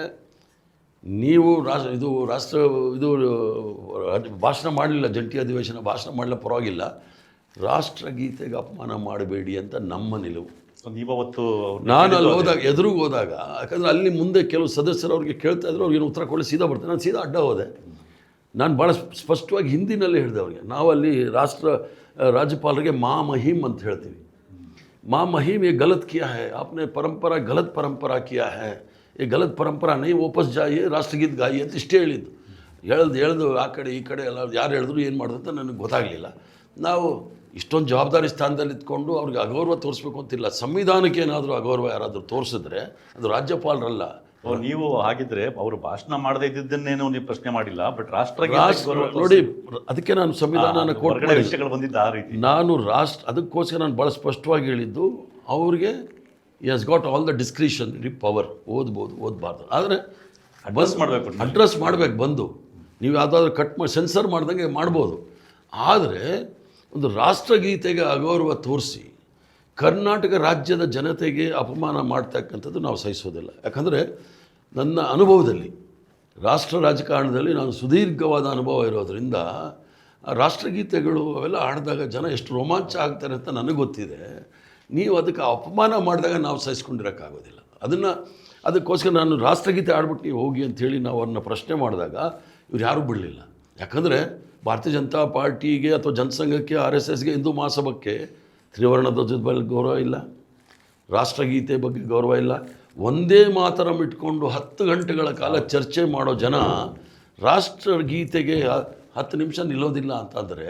ನೀವು ಭಾಷಣ ಮಾಡಲಿಲ್ಲ, ಜಂಟಿ ಅಧಿವೇಶನ ಭಾಷಣ ಮಾಡಲಿಲ್ಲ, ಪರವಾಗಿಲ್ಲ, ರಾಷ್ಟ್ರಗೀತೆಗೆ ಅಪಮಾನ ಮಾಡಬೇಡಿ ಅಂತ ನಮ್ಮ ನಿಲುವು. ನೀವತ್ತು ನಾನು ಅಲ್ಲಿ ಎದುರಿಗೆ ಹೋದಾಗ, ಯಾಕಂದರೆ ಅಲ್ಲಿ ಮುಂದೆ ಕೆಲವು ಸದಸ್ಯರು ಅವ್ರಿಗೆ ಕೇಳ್ತಾ ಇದ್ರು, ಅವ್ರಿಗೆ ಉತ್ತರ ಕೊಡಲಿ ಸೀದಾ ಬರ್ತಾರೆ. ನಾನು ಸೀದಾ ಅಡ್ಡ ಹೋದೆ. ನಾನು ಭಾಳ ಸ್ಪಷ್ಟವಾಗಿ ಹಿಂದಿನಲ್ಲೇ ಹೇಳಿದೆ ಅವ್ರಿಗೆ, ನಾವಲ್ಲಿ ರಾಜ್ಯಪಾಲರಿಗೆ ಮಾ ಮಹಿಮ್ ಅಂತ ಹೇಳ್ತೀವಿ. ಮಾ ಮಹಿಮ್ ये गलत किया है, आपने परंपरा गलत परंपरा किया है, ये गलत परंपरा नहीं, ವಾಪಸ್ ಜಾಯಿಯೇ, ರಾಷ್ಟ್ರಗೀತೆ ಗಾಯಿ ಅಂತ ಇಷ್ಟೇ ಹೇಳಿದ್ದು. ಹೇಳ್ದು ಆ ಕಡೆ ಈ ಕಡೆ ಎಲ್ಲ ಯಾರು ಹೇಳಿದ್ರು ಏನು ಮಾಡೋದು ಅಂತ ನನಗೆ ಗೊತ್ತಾಗಲಿಲ್ಲ. ನಾವು ಇಷ್ಟೊಂದು ಜವಾಬ್ದಾರಿ ಸ್ಥಾನದಲ್ಲಿ ಇದ್ಕೊಂಡು ಅವ್ರಿಗೆ ಅಗೌರವ ತೋರಿಸ್ಬೇಕು ಅಂತಿಲ್ಲ. ಸಂವಿಧಾನಕ್ಕೆ ಏನಾದರೂ ಅಗೌರವ ಯಾರಾದರೂ ತೋರಿಸಿದ್ರೆ ಅದು ರಾಜ್ಯಪಾಲರಲ್ಲ. ನೀವು ಹಾಗಿದ್ರೆ ಅವರು ಭಾಷಣ ಮಾಡದೇ ಇದ್ದನ್ನೇನು ನೀವು ಪ್ರಶ್ನೆ ಮಾಡಿಲ್ಲ, ಬಟ್ ನೋಡಿ, ಅದಕ್ಕೆ ನಾನು ಸಂವಿಧಾನ ಕೋಟ್ ವಿಷಯಗಳು ಬಂದಿದ್ದ ಆ ರೀತಿ ನಾನು ಅದಕ್ಕೋಸ್ಕರ ನಾನು ಭಾಳ ಸ್ಪಷ್ಟವಾಗಿ ಹೇಳಿದ್ದು, ಅವ್ರಿಗೆ has got all the discretionary power, ಓದಬಾರ್ದು, ಆದರೆ ಅಡ್ರೆಸ್ ಮಾಡಬೇಕು. ಬಂದು ನೀವು ಯಾವುದಾದ್ರೂ ಕಟ್ ಮಾಡಿ ಸೆನ್ಸರ್ ಮಾಡ್ದಂಗೆ ಮಾಡ್ಬೋದು. ಆದರೆ ಒಂದು ರಾಷ್ಟ್ರಗೀತೆಗೆ ಅಗೌರವ ತೋರಿಸಿ ಕರ್ನಾಟಕ ರಾಜ್ಯದ ಜನತೆಗೆ ಅಪಮಾನ ಮಾಡ್ತಕ್ಕಂಥದ್ದು ನಾವು ಸಹಿಸೋದಿಲ್ಲ. ಯಾಕಂದರೆ ನನ್ನ ಅನುಭವದಲ್ಲಿ, ರಾಷ್ಟ್ರ ರಾಜಕಾರಣದಲ್ಲಿ ನಾನು ಸುದೀರ್ಘವಾದ ಅನುಭವ ಇರೋದರಿಂದ, ರಾಷ್ಟ್ರಗೀತೆಗಳು ಅವೆಲ್ಲ ಹಾಡಿದಾಗ ಜನ ಎಷ್ಟು ರೋಮಾಂಚ ಆಗ್ತಾರೆ ಅಂತ ನನಗೆ ಗೊತ್ತಿದೆ. ನೀವು ಅದಕ್ಕೆ ಅಪಮಾನ ಮಾಡಿದಾಗ ನಾವು ಸಹಿಸ್ಕೊಂಡಿರೋಕ್ಕಾಗೋದಿಲ್ಲ. ಅದಕ್ಕೋಸ್ಕರ ನಾನು ರಾಷ್ಟ್ರಗೀತೆ ಆಡ್ಬಿಟ್ಟು ನೀವು ಹೋಗಿ ಅಂಥೇಳಿ ನಾವು ಅವ್ರನ್ನ ಪ್ರಶ್ನೆ ಮಾಡಿದಾಗ ಇವ್ರು ಯಾರೂ ಬಿಡಲಿಲ್ಲ. ಯಾಕಂದರೆ ಭಾರತೀಯ ಜನತಾ ಪಾರ್ಟಿಗೆ ಅಥವಾ ಜನಸಂಘಕ್ಕೆ, RSSಗೆ, ಹಿಂದೂ ಮಹಾಸಭಕ್ಕೆ ತ್ರಿವರ್ಣ ಧ್ವಜದ ಬಗ್ಗೆ ಗೌರವ ಇಲ್ಲ, ರಾಷ್ಟ್ರಗೀತೆ ಬಗ್ಗೆ ಗೌರವ ಇಲ್ಲ. ಒಂದೇ ಮಾತರಂ ಇಟ್ಕೊಂಡು 10 ಗಂಟೆಗಳ ಕಾಲ ಚರ್ಚೆ ಮಾಡೋ ಜನ ರಾಷ್ಟ್ರಗೀತೆಗೆ 10 ನಿಮಿಷ ನಿಲ್ಲೋದಿಲ್ಲ ಅಂತಂದರೆ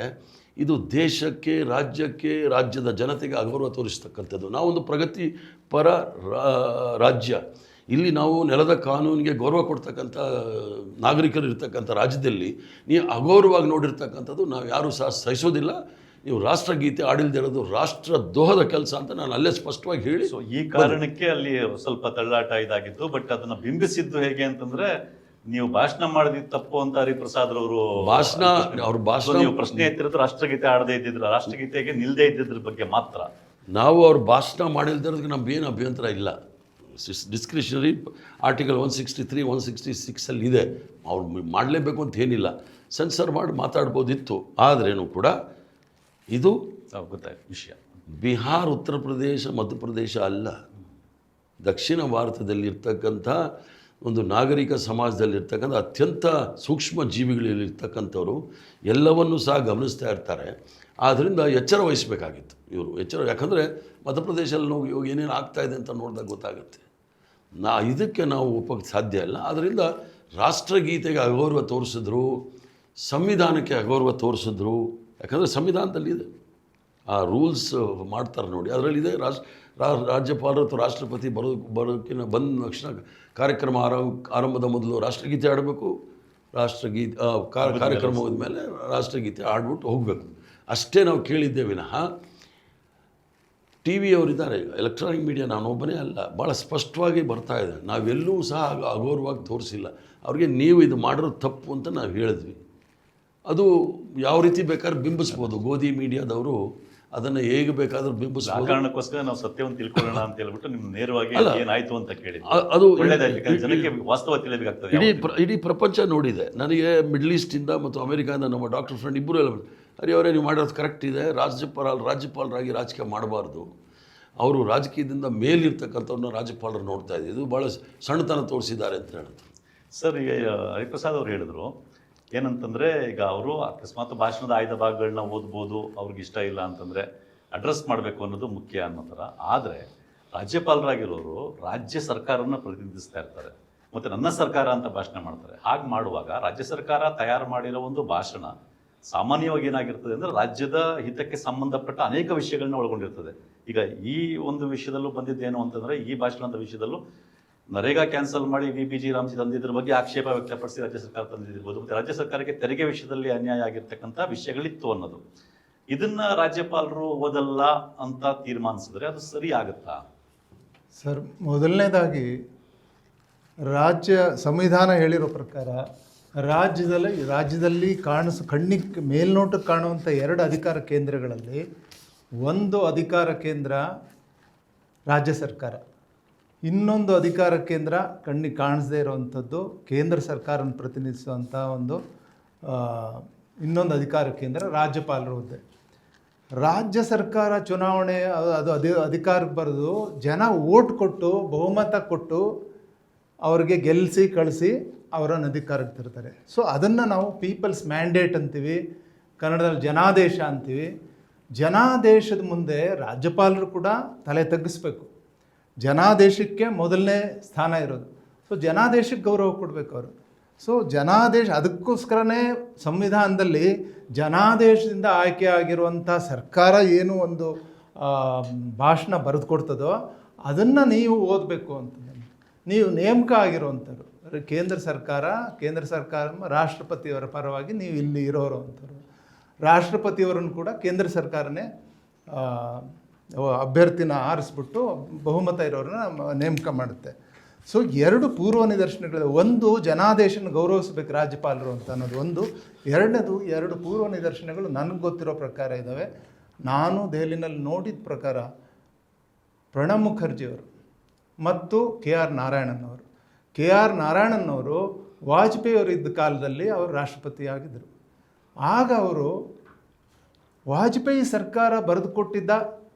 ಇದು ದೇಶಕ್ಕೆ, ರಾಜ್ಯಕ್ಕೆ, ರಾಜ್ಯದ ಜನತೆಗೆ ಅಗೌರವ ತೋರಿಸ್ತಕ್ಕಂಥದ್ದು. ನಾವೊಂದು ಪ್ರಗತಿಪರ ರಾಜ್ಯ, ಇಲ್ಲಿ ನಾವು ನೆಲದ ಕಾನೂನಿಗೆ ಗೌರವ ಕೊಡ್ತಕ್ಕಂಥ ನಾಗರಿಕರು ಇರ್ತಕ್ಕಂಥ ರಾಜ್ಯದಲ್ಲಿ ನೀವು ಅಗೌರವವಾಗಿ ನೋಡಿರ್ತಕ್ಕಂಥದ್ದು ನಾವು ಯಾರೂ ಸಹ ಸಹಿಸೋದಿಲ್ಲ. ನೀವು ರಾಷ್ಟ್ರಗೀತೆ ಆಡಿಲ್ದಿರೋದು ರಾಷ್ಟ್ರ ದ್ರೋಹದ ಕೆಲಸ ಅಂತ ನಾನು ಅಲ್ಲೇ ಸ್ಪಷ್ಟವಾಗಿ ಹೇಳಿ. ಸೊ ಈ ಕಾರಣಕ್ಕೆ ಅಲ್ಲಿ ಸ್ವಲ್ಪ ತಳ್ಳಾಟ ಇದಾಗಿತ್ತು. ಬಟ್ ಅದನ್ನ ಬಿಂಬಿಸಿದ್ದು ಹೇಗೆ ಅಂತಂದ್ರೆ, ನೀವು ಭಾಷಣ ಮಾಡಿದ ತಪ್ಪು ಅಂತ ಹರಿಪ್ರಸಾದ್ ಅವರು ನೀವು ಪ್ರಶ್ನೆ ಎತ್ತಿರೋದು ರಾಷ್ಟ್ರಗೀತೆ ಆಡದೇ ಇದ್ದಿದ್ರ, ರಾಷ್ಟ್ರಗೀತೆಗೆ ನಿಲ್ದೇ ಇದ್ದಿದ್ರ ಬಗ್ಗೆ ಮಾತ್ರ. ನಾವು ಅವ್ರು ಭಾಷಣ ಮಾಡಿಲ್ದಿರೋದಕ್ಕೆ ನಮ್ಗೇನು ಅಭ್ಯಂತರ ಇಲ್ಲ. ಡಿಸ್ಕ್ರಿಷನರಿ ಆರ್ಟಿಕಲ್ 163, 166 ಇದೆ, ಅವ್ರು ಮಾಡಲೇಬೇಕು ಅಂತ ಏನಿಲ್ಲ, ಸೆನ್ಸರ್ ಮಾಡಿ ಮಾತಾಡ್ಬೋದಿತ್ತು. ಆದ್ರೇನು ಕೂಡ ಇದು ಗೊತ್ತಾಯ್ತು ವಿಷಯ. ಬಿಹಾರ, ಉತ್ತರ ಪ್ರದೇಶ, ಮಧ್ಯಪ್ರದೇಶ ಅಲ್ಲ, ದಕ್ಷಿಣ ಭಾರತದಲ್ಲಿರ್ತಕ್ಕಂಥ ಒಂದು ನಾಗರಿಕ ಸಮಾಜದಲ್ಲಿರ್ತಕ್ಕಂಥ ಅತ್ಯಂತ ಸೂಕ್ಷ್ಮ ಜೀವಿಗಳಲ್ಲಿರ್ತಕ್ಕಂಥವ್ರು ಎಲ್ಲವನ್ನೂ ಸಹ ಗಮನಿಸ್ತಾ ಇರ್ತಾರೆ. ಆದ್ದರಿಂದ ಎಚ್ಚರ ವಹಿಸಬೇಕಾಗಿತ್ತು ಇವರು. ಯಾಕಂದರೆ ಮಧ್ಯಪ್ರದೇಶದಲ್ಲಿ ನಾವು ಏನೇನು ಆಗ್ತಾಯಿದೆ ಅಂತ ನೋಡಿದಾಗ ಗೊತ್ತಾಗುತ್ತೆ. ಇದಕ್ಕೆ ನಾವು ಒಪ್ಪೋಕ್ಕೆ ಸಾಧ್ಯ ಇಲ್ಲ. ಆದ್ದರಿಂದ ರಾಷ್ಟ್ರಗೀತೆಗೆ ಅಗೌರವ ತೋರಿಸಿದ್ರು, ಸಂವಿಧಾನಕ್ಕೆ ಅಗೌರವ ತೋರಿಸಿದ್ರು. ಯಾಕಂದರೆ ಸಂವಿಧಾನದಲ್ಲಿದೆ, ಆ ರೂಲ್ಸ್ ಮಾಡ್ತಾರೆ ನೋಡಿ, ಅದರಲ್ಲಿದೆ ರಾಜ್ಯಪಾಲರು ಅಥವಾ ರಾಷ್ಟ್ರಪತಿ ಬರೋಕ್ಕಿಂತ ಬಂದ ತಕ್ಷಣ ಕಾರ್ಯಕ್ರಮ ಆರಂಭದ ಮೊದಲು ರಾಷ್ಟ್ರಗೀತೆ ಆಡಬೇಕು, ಕಾರ್ಯಕ್ರಮ ಹೋದ್ಮೇಲೆ ರಾಷ್ಟ್ರಗೀತೆ ಆಡ್ಬಿಟ್ಟು ಹೋಗಬೇಕು. ಅಷ್ಟೇ ನಾವು ಕೇಳಿದ್ದೇ ವಿನಃ TV ಅವರಿದ್ದಾರೆ, ಎಲೆಕ್ಟ್ರಾನಿಕ್ ಮೀಡಿಯಾ, ನಾನೊಬ್ಬನೇ ಅಲ್ಲ, ಭಾಳ ಸ್ಪಷ್ಟವಾಗಿ ಬರ್ತಾ ಇದೆ. ನಾವೆಲ್ಲೂ ಸಹ ಅಗೌರವಾಗಿ ತೋರಿಸಿಲ್ಲ ಅವ್ರಿಗೆ. ನೀವು ಇದು ಮಾಡಿರೋದು ತಪ್ಪು ಅಂತ ನಾವು ಹೇಳಿದ್ವಿ. ಅದು ಯಾವ ರೀತಿ ಬೇಕಾದ್ರೂ ಬಿಂಬಿಸ್ಬೋದು. ಗೋಧಿ ಮೀಡಿಯಾದವರು ಅದನ್ನು ಹೇಗೆ ಬೇಕಾದ್ರೂ ಬಿಂಬಿಸ್ಬೋದು. ಕಾರಣಕ್ಕೋಸ್ಕರ ನಾವು ಸತ್ಯವನ್ನು ತಿಳ್ಕೊಳ್ಳೋಣ ಅಂತ ಹೇಳ್ಬಿಟ್ಟು ನಿಮ್ಮ ನೇರವಾಗಿ ಏನಾಯಿತು ಅಂತ ಕೇಳಿ, ಅದು ಜನಕ್ಕೆ ವಾಸ್ತವ ತಿಳಿಯಬೇಕಾಗ್ತದೆ. ಇಡೀ ಪ್ರಪಂಚ ನೋಡಿದೆ. ನನಗೆ ಮಿಡ್ಲ್ ಈಸ್ಟಿಂದ ಮತ್ತು ಅಮೆರಿಕಾದಿಂದ ನಮ್ಮ ಡಾಕ್ಟರ್ ಫ್ರೆಂಡ್ ಇಬ್ಬರು ಎಲ್ಲ, ಅವರೇ ನೀವು ಮಾಡೋದು ಕರೆಕ್ಟ್ ಇದೆ, ರಾಜ್ಯಪಾಲರಾಗಿ ರಾಜಕೀಯ ಮಾಡಬಾರ್ದು, ಅವರು ರಾಜಕೀಯದಿಂದ ಮೇಲಿರ್ತಕ್ಕಂಥವ್ರನ್ನ ರಾಜ್ಯಪಾಲರು ನೋಡ್ತಾ ಇದ್ದೀವಿ, ಇದು ಭಾಳ ಸಣ್ಣತನ ತೋರಿಸಿದ್ದಾರೆ ಅಂತ ಹೇಳಿದ್ರು. ಸರ್, ಈಗ ಹರಿಪ್ರಸಾದ್ ಅವರು ಹೇಳಿದ್ರು ಏನಂತಂದರೆ, ಈಗ ಅವರು ಅಕಸ್ಮಾತ್ ಭಾಷಣದ ಆಯ್ದ ಭಾಗಗಳನ್ನ ಓದ್ಬೋದು, ಅವ್ರಿಗೆ ಇಷ್ಟ ಇಲ್ಲ ಅಂತಂದರೆ ಅಡ್ರೆಸ್ ಮಾಡಬೇಕು ಅನ್ನೋದು ಮುಖ್ಯ ಅನ್ನೋ ಥರ. ಆದರೆ ರಾಜ್ಯಪಾಲರಾಗಿರೋರು ರಾಜ್ಯ ಸರ್ಕಾರನ ಪ್ರತಿನಿಧಿಸ್ತಾ ಇರ್ತಾರೆ. ಮತ್ತು ನನ್ನ ಸರ್ಕಾರ ಅಂತ ಭಾಷಣ ಮಾಡ್ತಾರೆ. ಹಾಗೆ ಮಾಡುವಾಗ ರಾಜ್ಯ ಸರ್ಕಾರ ತಯಾರು ಮಾಡಿರೋ ಒಂದು ಭಾಷಣ ಸಾಮಾನ್ಯವಾಗಿ ಏನಾಗಿರ್ತದೆ ಅಂದರೆ ರಾಜ್ಯದ ಹಿತಕ್ಕೆ ಸಂಬಂಧಪಟ್ಟ ಅನೇಕ ವಿಷಯಗಳನ್ನ ಒಳಗೊಂಡಿರ್ತದೆ. ಈಗ ಈ ಒಂದು ವಿಷಯದಲ್ಲೂ ಬಂದಿದ್ದೇನು ಅಂತಂದರೆ, ಈ ಭಾಷಣದ ವಿಷಯದಲ್ಲೂ ನರೇಗಾ ಕ್ಯಾನ್ಸಲ್ ಮಾಡಿ VPG ರಾಮ್ಜಿ ತಂದಿದ್ರ ಬಗ್ಗೆ ಆಕ್ಷೇಪ ವ್ಯಕ್ತಪಡಿಸಿ ರಾಜ್ಯ ಸರ್ಕಾರ ತಂದಿರ್ಬೋದು, ಮತ್ತು ರಾಜ್ಯ ಸರ್ಕಾರಕ್ಕೆ ತೆರಿಗೆ ವಿಷಯದಲ್ಲಿ ಅನ್ಯಾಯ ಆಗಿರ್ತಕ್ಕಂಥ ವಿಷಯಗಳಿತ್ತು ಅನ್ನೋದು. ಇದನ್ನ ರಾಜ್ಯಪಾಲರು ಓದಲ್ಲ ಅಂತ ತೀರ್ಮಾನಿಸಿದ್ರೆ ಅದು ಸರಿ ಆಗುತ್ತಾ ಸರ್? ಮೊದಲನೇದಾಗಿ ರಾಜ್ಯ ಸಂವಿಧಾನ ಹೇಳಿರೋ ಪ್ರಕಾರ ರಾಜ್ಯದಲ್ಲಿ ಕಣ್ಣಿಗೆ ಮೇಲ್ನೋಟಕ್ಕೆ ಕಾಣುವಂಥ 2 ಅಧಿಕಾರ ಕೇಂದ್ರಗಳಲ್ಲಿ ಒಂದು ಅಧಿಕಾರ ಕೇಂದ್ರ ರಾಜ್ಯ ಸರ್ಕಾರ, ಇನ್ನೊಂದು ಅಧಿಕಾರ ಕೇಂದ್ರ ಕಣ್ಣಿಗೆ ಕಾಣಿಸದೇ ಇರುವಂಥದ್ದು ಕೇಂದ್ರ ಸರ್ಕಾರನ ಪ್ರತಿನಿಧಿಸುವಂಥ ಒಂದು ಇನ್ನೊಂದು ಅಧಿಕಾರ ಕೇಂದ್ರ ರಾಜ್ಯಪಾಲರ ಹುದ್ದೆ. ರಾಜ್ಯ ಸರ್ಕಾರ ಚುನಾವಣೆ ಅದು ಅಧಿಕಾರಕ್ಕೆ ಬರೆದು ಜನ ಓಟ್ ಕೊಟ್ಟು ಬಹುಮತ ಕೊಟ್ಟು ಅವ್ರಿಗೆ ಗೆಲ್ಲಿಸಿ ಕಳಿಸಿ ಅವರನ್ನು ಅಧಿಕಾರಕ್ಕೆ ತರ್ತಾರೆ. ಸೊ ಅದನ್ನು ನಾವು ಪೀಪಲ್ಸ್ ಮ್ಯಾಂಡೇಟ್ ಅಂತೀವಿ, ಕನ್ನಡದಲ್ಲಿ ಜನಾದೇಶ ಅಂತೀವಿ. ಜನಾದೇಶದ ಮುಂದೆ ರಾಜ್ಯಪಾಲರು ಕೂಡ ತಲೆ ತಗ್ಗಿಸ್ಬೇಕು. ಜನಾದೇಶಕ್ಕೆ ಮೊದಲನೇ ಸ್ಥಾನ ಇರೋದು. ಸೊ ಜನಾದೇಶಕ್ಕೆ ಗೌರವ ಕೊಡಬೇಕು ಅವರು. ಸೊ ಜನಾದೇಶ, ಅದಕ್ಕೋಸ್ಕರನೇ ಸಂವಿಧಾನದಲ್ಲಿ ಜನಾದೇಶದಿಂದ ಆಯ್ಕೆ ಆಗಿರುವಂಥ ಸರ್ಕಾರ ಏನು ಒಂದು ಭಾಷಣ ಬರೆದು ಕೊಡ್ತದೋ ಅದನ್ನು ನೀವು ಓದಬೇಕು ಅಂತ. ನೀವು ನೇಮಕ ಆಗಿರುವಂಥವ್ರು ಕೇಂದ್ರ ಸರ್ಕಾರ ರಾಷ್ಟ್ರಪತಿಯವರ ಪರವಾಗಿ ನೀವು ಇಲ್ಲಿ ಇರೋರು ಅಂಥವ್ರು. ರಾಷ್ಟ್ರಪತಿಯವರನ್ನು ಕೂಡ ಕೇಂದ್ರ ಸರ್ಕಾರನೇ ಅಭ್ಯರ್ಥಿನ ಆರಿಸ್ಬಿಟ್ಟು ಬಹುಮತ ಇರೋರನ್ನ ನೇಮಕ ಮಾಡುತ್ತೆ. ಸೊ 2 ಪೂರ್ವ ನಿದರ್ಶನಗಳಿವೆ. ಒಂದು, ಜನಾದೇಶನ ಗೌರವಿಸಬೇಕು ರಾಜ್ಯಪಾಲರು ಅಂತ ಅನ್ನೋದು ಒಂದು. ಎರಡನೇದು, 2 ಪೂರ್ವ ನಿದರ್ಶನಗಳು ನನಗೆ ಗೊತ್ತಿರೋ ಪ್ರಕಾರ ಇದ್ದಾವೆ. ನಾನು ದೆಹಲಿನಲ್ಲಿ ನೋಡಿದ ಪ್ರಕಾರ ಪ್ರಣಬ್ ಮುಖರ್ಜಿಯವರು ಮತ್ತು KR ನಾರಾಯಣನ್ ಅವರು. KR ನಾರಾಯಣನ್ ಅವರು ವಾಜಪೇಯಿ ಅವರು ಇದ್ದ ಕಾಲದಲ್ಲಿ ಅವರು ರಾಷ್ಟ್ರಪತಿ ಆಗಿದ್ದರು. ಆಗ ಅವರು ವಾಜಪೇಯಿ ಸರ್ಕಾರ ಬರೆದುಕೊಟ್ಟಿದ್ದ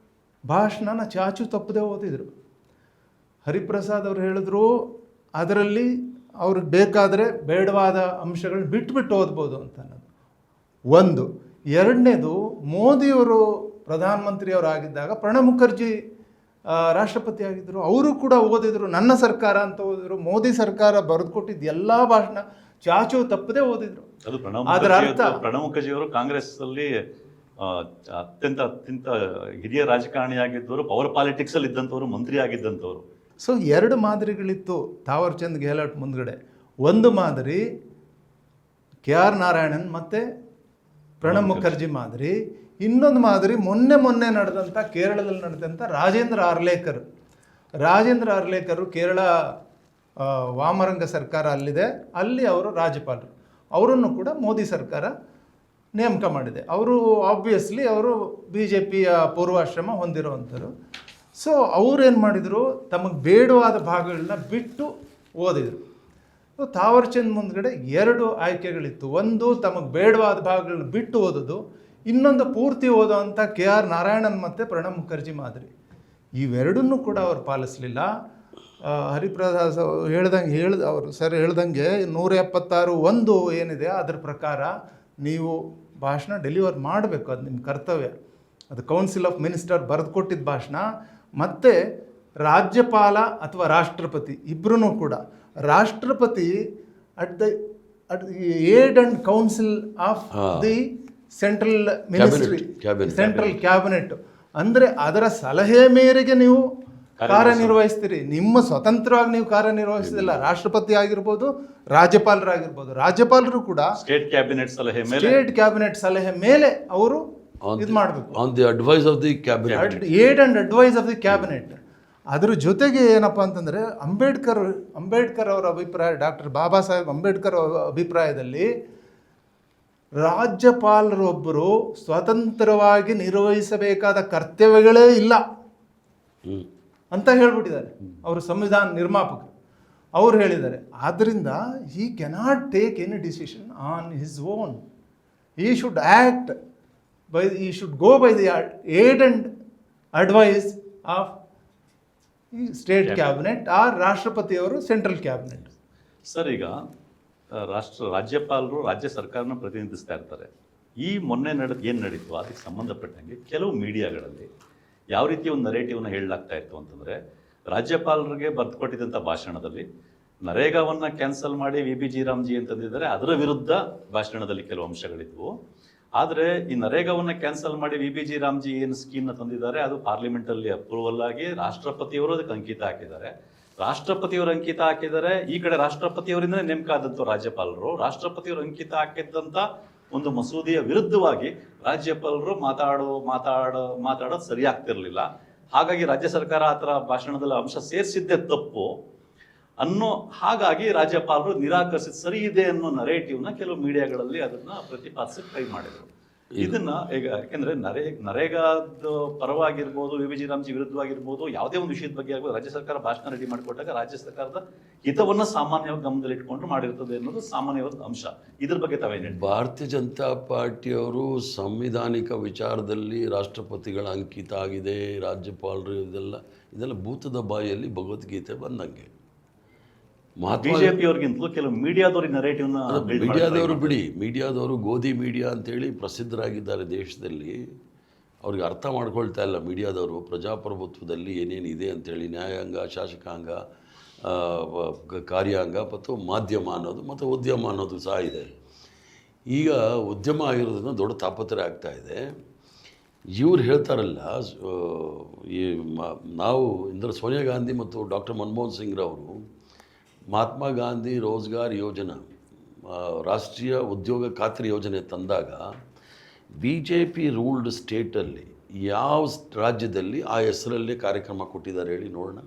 ಭಾಷಣನ ಚಾಚು ತಪ್ಪದೆ ಓದಿದರು. ಹರಿಪ್ರಸಾದ್ ಅವರು ಹೇಳಿದ್ರು ಅದರಲ್ಲಿ ಅವ್ರಿಗೆ ಬೇಕಾದರೆ ಬೇಡವಾದ ಅಂಶಗಳನ್ನ ಬಿಟ್ಟು ಓದ್ಬೋದು ಅಂತ ಅನ್ನೋದು ಒಂದು. ಎರಡನೇದು, ಮೋದಿಯವರು ಪ್ರಧಾನಮಂತ್ರಿಯವರಾಗಿದ್ದಾಗ ಪ್ರಣಬ್ ಮುಖರ್ಜಿ ರಾಷ್ಟ್ರಪತಿ ಆಗಿದ್ದರು, ಅವರು ಕೂಡ ಓದಿದರು. ನನ್ನ ಸರ್ಕಾರ ಅಂತ ಓದಿದ್ರು. ಮೋದಿ ಸರ್ಕಾರ ಬರೆದುಕೊಟ್ಟಿದ್ದು ಎಲ್ಲ ಭಾಷಣ ಚಾಚು ತಪ್ಪದೆ ಓದಿದ್ರು. ಅದು ಅದರ ಅರ್ಥ ಪ್ರಣಬ್ ಮುಖರ್ಜಿಯವರು ಕಾಂಗ್ರೆಸ್ ಅಲ್ಲಿ ಅತ್ಯಂತ ಹಿರಿಯ ರಾಜಕಾರಣಿಯಾಗಿದ್ದವರು, ಪವರ್ ಪಾಲಿಟಿಕ್ಸ್ ಅಲ್ಲಿ ಇದ್ದಂಥವ್ರು, ಮಂತ್ರಿ ಆಗಿದ್ದಂಥವ್ರು. ಸೊ 2 ಮಾದರಿಗಳಿತ್ತು ತಾವರ್ ಚಂದ್ ಗೆಹ್ಲೋಟ್ ಮುಂದ್ಗಡೆ. ಒಂದು ಮಾದರಿ KR ನಾರಾಯಣನ್ ಮತ್ತು ಪ್ರಣಬ್ ಮುಖರ್ಜಿ ಮಾದರಿ. ಇನ್ನೊಂದು ಮಾದರಿ ಮೊನ್ನೆ ನಡೆದಂಥ ಕೇರಳದಲ್ಲಿ ನಡೆದಂಥ ರಾಜೇಂದ್ರ ಅರ್ಲೇಕರ್ ಕೇರಳ ವಾಮರಂಗ ಸರ್ಕಾರ ಅಲ್ಲಿದೆ, ಅಲ್ಲಿ ಅವರು ರಾಜ್ಯಪಾಲರು. ಅವರನ್ನು ಕೂಡ ಮೋದಿ ಸರ್ಕಾರ ನೇಮಕ ಮಾಡಿದೆ. ಅವರು ಆಬ್ವಿಯಸ್ಲಿ ಅವರು BJPಯ ಪೂರ್ವಾಶ್ರಮ ಹೊಂದಿರುವಂಥರು. ಸೊ ಅವರೇನು ಮಾಡಿದರು, ತಮಗೆ ಬೇಡವಾದ ಭಾಗಗಳನ್ನ ಬಿಟ್ಟು ಓದಿದರು. ತಾವರ್ ಚಂದ್ ಮುಂದ್ಗಡೆ 2 ಆಯ್ಕೆಗಳಿತ್ತು. ಒಂದು, ತಮಗೆ ಬೇಡವಾದ ಭಾಗಗಳನ್ನ ಬಿಟ್ಟು ಓದೋದು. ಇನ್ನೊಂದು, ಪೂರ್ತಿ ಓದೋವಂಥ KR ನಾರಾಯಣನ್ ಮತ್ತು ಪ್ರಣಬ್ ಮುಖರ್ಜಿ ಮಾದರಿ. ಇವೆರಡನ್ನೂ ಕೂಡ ಅವರು ಪಾಲಿಸಲಿಲ್ಲ. ಹರಿಪ್ರಸಾದ್ ಅವರು ಹೇಳ್ದಂಗೆ 176(1) ಏನಿದೆ ಅದರ ಪ್ರಕಾರ ನೀವು ಭಾಷಣ ಡೆಲಿವರ್ ಮಾಡಬೇಕು. ಅದು ನಿಮ್ಮ ಕರ್ತವ್ಯ. ಅದು ಕೌನ್ಸಿಲ್ ಆಫ್ ಮಿನಿಸ್ಟರ್ ಬರೆದುಕೊಟ್ಟಿದ್ದ ಭಾಷಣ. ಮತ್ತು ರಾಜ್ಯಪಾಲ ಅಥವಾ ರಾಷ್ಟ್ರಪತಿ ಇಬ್ಬರೂ ಕೂಡ, ರಾಷ್ಟ್ರಪತಿ at the aid and council of the central ministry, central cabinet. ಅಂದರೆ ಅದರ ಸಲಹೆ ಮೇರೆಗೆ ನೀವು ಕಾರ್ಯನಿರ್ವಹಿಸ್ತೀರಿ. ನಿಮ್ಮ ಸ್ವತಂತ್ರವಾಗಿ ನೀವು ಕಾರ್ಯನಿರ್ವಹಿಸೋದಿಲ್ಲ. ರಾಷ್ಟ್ರಪತಿ ಆಗಿರ್ಬೋದು, ರಾಜ್ಯಪಾಲರಾಗಿರ್ಬೋದು. ರಾಜ್ಯಪಾಲರು ಕೂಡ ಸ್ಟೇಟ್ ಕ್ಯಾಬಿನೆಟ್ ಸಲಹೆ ಮೇಲೆ ಅವರು ಇದು ಮಾಡಬೇಕು. On the advice of the cabinet, aid and advice of the cabinet. ಅದ್ರ ಜೊತೆಗೆ ಏನಪ್ಪ ಅಂತಂದರೆ ಅಂಬೇಡ್ಕರ್ ಅವರ ಅಭಿಪ್ರಾಯ, ಡಾಕ್ಟರ್ ಬಾಬಾ ಸಾಹೇಬ್ ಅಂಬೇಡ್ಕರ್ ಅವರ ಅಭಿಪ್ರಾಯದಲ್ಲಿ ರಾಜ್ಯಪಾಲರೊಬ್ಬರು ಸ್ವತಂತ್ರವಾಗಿ ನಿರ್ವಹಿಸಬೇಕಾದ ಕರ್ತವ್ಯಗಳೇ ಇಲ್ಲ ಅಂತ ಹೇಳ್ಬಿಟ್ಟಿದ್ದಾರೆ ಅವರು, ಸಂವಿಧಾನ ನಿರ್ಮಾಪಕರು. ಅವರು ಹೇಳಿದ್ದಾರೆ. ಆದ್ದರಿಂದ he cannot take any decision on his own. he should go by the aid and advice of state cabinet or ರಾಷ್ಟ್ರಪತಿಯವರು ಸೆಂಟ್ರಲ್ ಕ್ಯಾಬಿನೆಟ್. ಸರ್, ಈಗ ರಾಜ್ಯಪಾಲರು ರಾಜ್ಯ ಸರ್ಕಾರನ ಪ್ರತಿನಿಧಿಸ್ತಾ ಇರ್ತಾರೆ. ಈ ಮೊನ್ನೆ ಏನು ನಡೀತು ಅದಕ್ಕೆ ಸಂಬಂಧಪಟ್ಟಂಗೆ ಕೆಲವು ಮೀಡಿಯಾಗಳಲ್ಲಿ ಯಾವ ರೀತಿ ಒಂದು ನರೇಟಿವ್ನ ಹೇಳಲಾಗ್ತಾ ಇತ್ತು ಅಂತಂದರೆ, ರಾಜ್ಯಪಾಲರಿಗೆ ಬರೆದುಕೊಟ್ಟಿದ್ದಂಥ ಭಾಷಣದಲ್ಲಿ ನರೇಗಾವನ್ನ ಕ್ಯಾನ್ಸಲ್ ಮಾಡಿ VBG ರಾಮ್ಜಿ ಅಂತಂದಿದ್ದಾರೆ, ಅದರ ವಿರುದ್ಧ ಭಾಷಣದಲ್ಲಿ ಕೆಲವು ಅಂಶಗಳಿದ್ವು. ಆದರೆ ಈ ನರೇಗಾವನ್ನ ಕ್ಯಾನ್ಸಲ್ ಮಾಡಿ VBG ರಾಮ್ಜಿ ಏನು ಸ್ಕೀಮ್ನ ತಂದಿದ್ದಾರೆ ಅದು ಪಾರ್ಲಿಮೆಂಟಲ್ಲಿ ಅಪ್ರೂವಲ್ ಆಗಿ ರಾಷ್ಟ್ರಪತಿಯವರು ಅದಕ್ಕೆ ಅಂಕಿತ ಹಾಕಿದ್ದಾರೆ. ರಾಷ್ಟ್ರಪತಿಯವರು ಅಂಕಿತ ಹಾಕಿದ್ದಾರೆ. ಈ ಕಡೆ ರಾಷ್ಟ್ರಪತಿಯವರಿಂದಲೇ ನೇಮಕ ಆದಂಥ ರಾಜ್ಯಪಾಲರು ರಾಷ್ಟ್ರಪತಿಯವರು ಅಂಕಿತ ಹಾಕಿದ್ದಂಥ ಒಂದು ಮಸೂದೆಯ ವಿರುದ್ಧವಾಗಿ ರಾಜ್ಯಪಾಲರು ಮಾತಾಡೋದು ಸರಿ ಆಗ್ತಿರ್ಲಿಲ್ಲ. ಹಾಗಾಗಿ ರಾಜ್ಯ ಸರ್ಕಾರ ಆ ಥರ ಭಾಷಣದಲ್ಲಿ ಅಂಶ ಸೇರಿಸಿದ್ದೇ ತಪ್ಪು ಹಾಗಾಗಿ ರಾಜ್ಯಪಾಲರು ನಿರಾಕರಿಸಿದ ಸರಿ ಇದೆ ಅನ್ನೋ ನರೇಟಿವ್ನ ಕೆಲವು ಮೀಡಿಯಾಗಳಲ್ಲಿ ಅದನ್ನ ಪ್ರತಿಪಾದಿಸಿ ಟ್ರೈ ಮಾಡಿದ್ರು. ಇದನ್ನ ಈಗ ಯಾಕೆಂದ್ರೆ ನರೇಗಾದ ಪರವಾಗಿರ್ಬೋದು, VBG ರಾಮ್ಜಿ ವಿರುದ್ಧವಾಗಿರ್ಬೋದು, ಯಾವುದೇ ಒಂದು ವಿಷಯದ ಬಗ್ಗೆ ಆಗ್ಬೋದು, ರಾಜ್ಯ ಸರ್ಕಾರ ಭಾಷಣ ರೆಡಿ ಮಾಡಿಕೊಟ್ಟಾಗ ರಾಜ್ಯ ಸರ್ಕಾರದ ಹಿತವನ್ನ ಸಾಮಾನ್ಯವಾಗಿ ಗಮನದಲ್ಲಿ ಇಟ್ಕೊಂಡು ಮಾಡಿರ್ತದೆ ಅನ್ನೋದು ಸಾಮಾನ್ಯವಾದ ಅಂಶ. ಇದ್ರ ಬಗ್ಗೆ ತಾವೇನು? ಭಾರತೀಯ ಜನತಾ ಪಾರ್ಟಿಯವರು ಸಂವಿಧಾನಿಕ ವಿಚಾರದಲ್ಲಿ ರಾಷ್ಟ್ರಪತಿಗಳ ಅಂಕಿತ ಆಗಿದೆ, ರಾಜ್ಯಪಾಲರು ಇದೆಲ್ಲ ಭೂತದ ಬಾಯಲ್ಲಿ ಭಗವದ್ಗೀತೆ ಬಂದಂಗೆ. ಬಿಜೆಪಿಯವ್ರಿಗಿಂತಲೂ ಕೆಲವು ಮೀಡಿಯಾದವ್ರಿಗೆ ನರೇಟಿವ್ನ ಮೀಡಿಯಾದವರು ಬಿಡಿ, ಮೀಡಿಯಾದವರು ಗೋಧಿ ಮೀಡಿಯಾ ಅಂತೇಳಿ ಪ್ರಸಿದ್ಧರಾಗಿದ್ದಾರೆ ದೇಶದಲ್ಲಿ. ಅವ್ರಿಗೆ ಅರ್ಥ ಮಾಡ್ಕೊಳ್ತಾ ಇಲ್ಲ ಮೀಡಿಯಾದವರು ಪ್ರಜಾಪ್ರಭುತ್ವದಲ್ಲಿ ಏನೇನಿದೆ ಅಂತೇಳಿ. ನ್ಯಾಯಾಂಗ, ಶಾಸಕಾಂಗ, ಕಾರ್ಯಾಂಗ ಮತ್ತು ಮಾಧ್ಯಮ ಅನ್ನೋದು ಮತ್ತು ಉದ್ಯಮ ಅನ್ನೋದು ಸಹ ಇದೆ. ಈಗ ಉದ್ಯಮ ಆಗಿರೋದನ್ನ ದೊಡ್ಡ ತಾಪತ್ರೆ ಆಗ್ತಾ ಇದೆ. ಇವ್ರು ಹೇಳ್ತಾರಲ್ಲ, ನಾವು ಇಂದ್ರೆ ಸೋನಿಯಾ ಗಾಂಧಿ ಮತ್ತು ಡಾಕ್ಟರ್ ಮನಮೋಹನ್ ಸಿಂಗ್ರವರು ಮಹಾತ್ಮ ಗಾಂಧಿ ರೋಜ್ಗಾರ್ ಯೋಜನಾ, ರಾಷ್ಟ್ರೀಯ ಉದ್ಯೋಗ ಖಾತ್ರಿ ಯೋಜನೆ ತಂದಾಗ BJP ರೂಲ್ಡ್ ಸ್ಟೇಟಲ್ಲಿ ಯಾವ ರಾಜ್ಯದಲ್ಲಿ ಆ ಹೆಸರಲ್ಲಿ ಕಾರ್ಯಕ್ರಮ ಕೊಟ್ಟಿದ್ದಾರೆ ಹೇಳಿ ನೋಡೋಣ.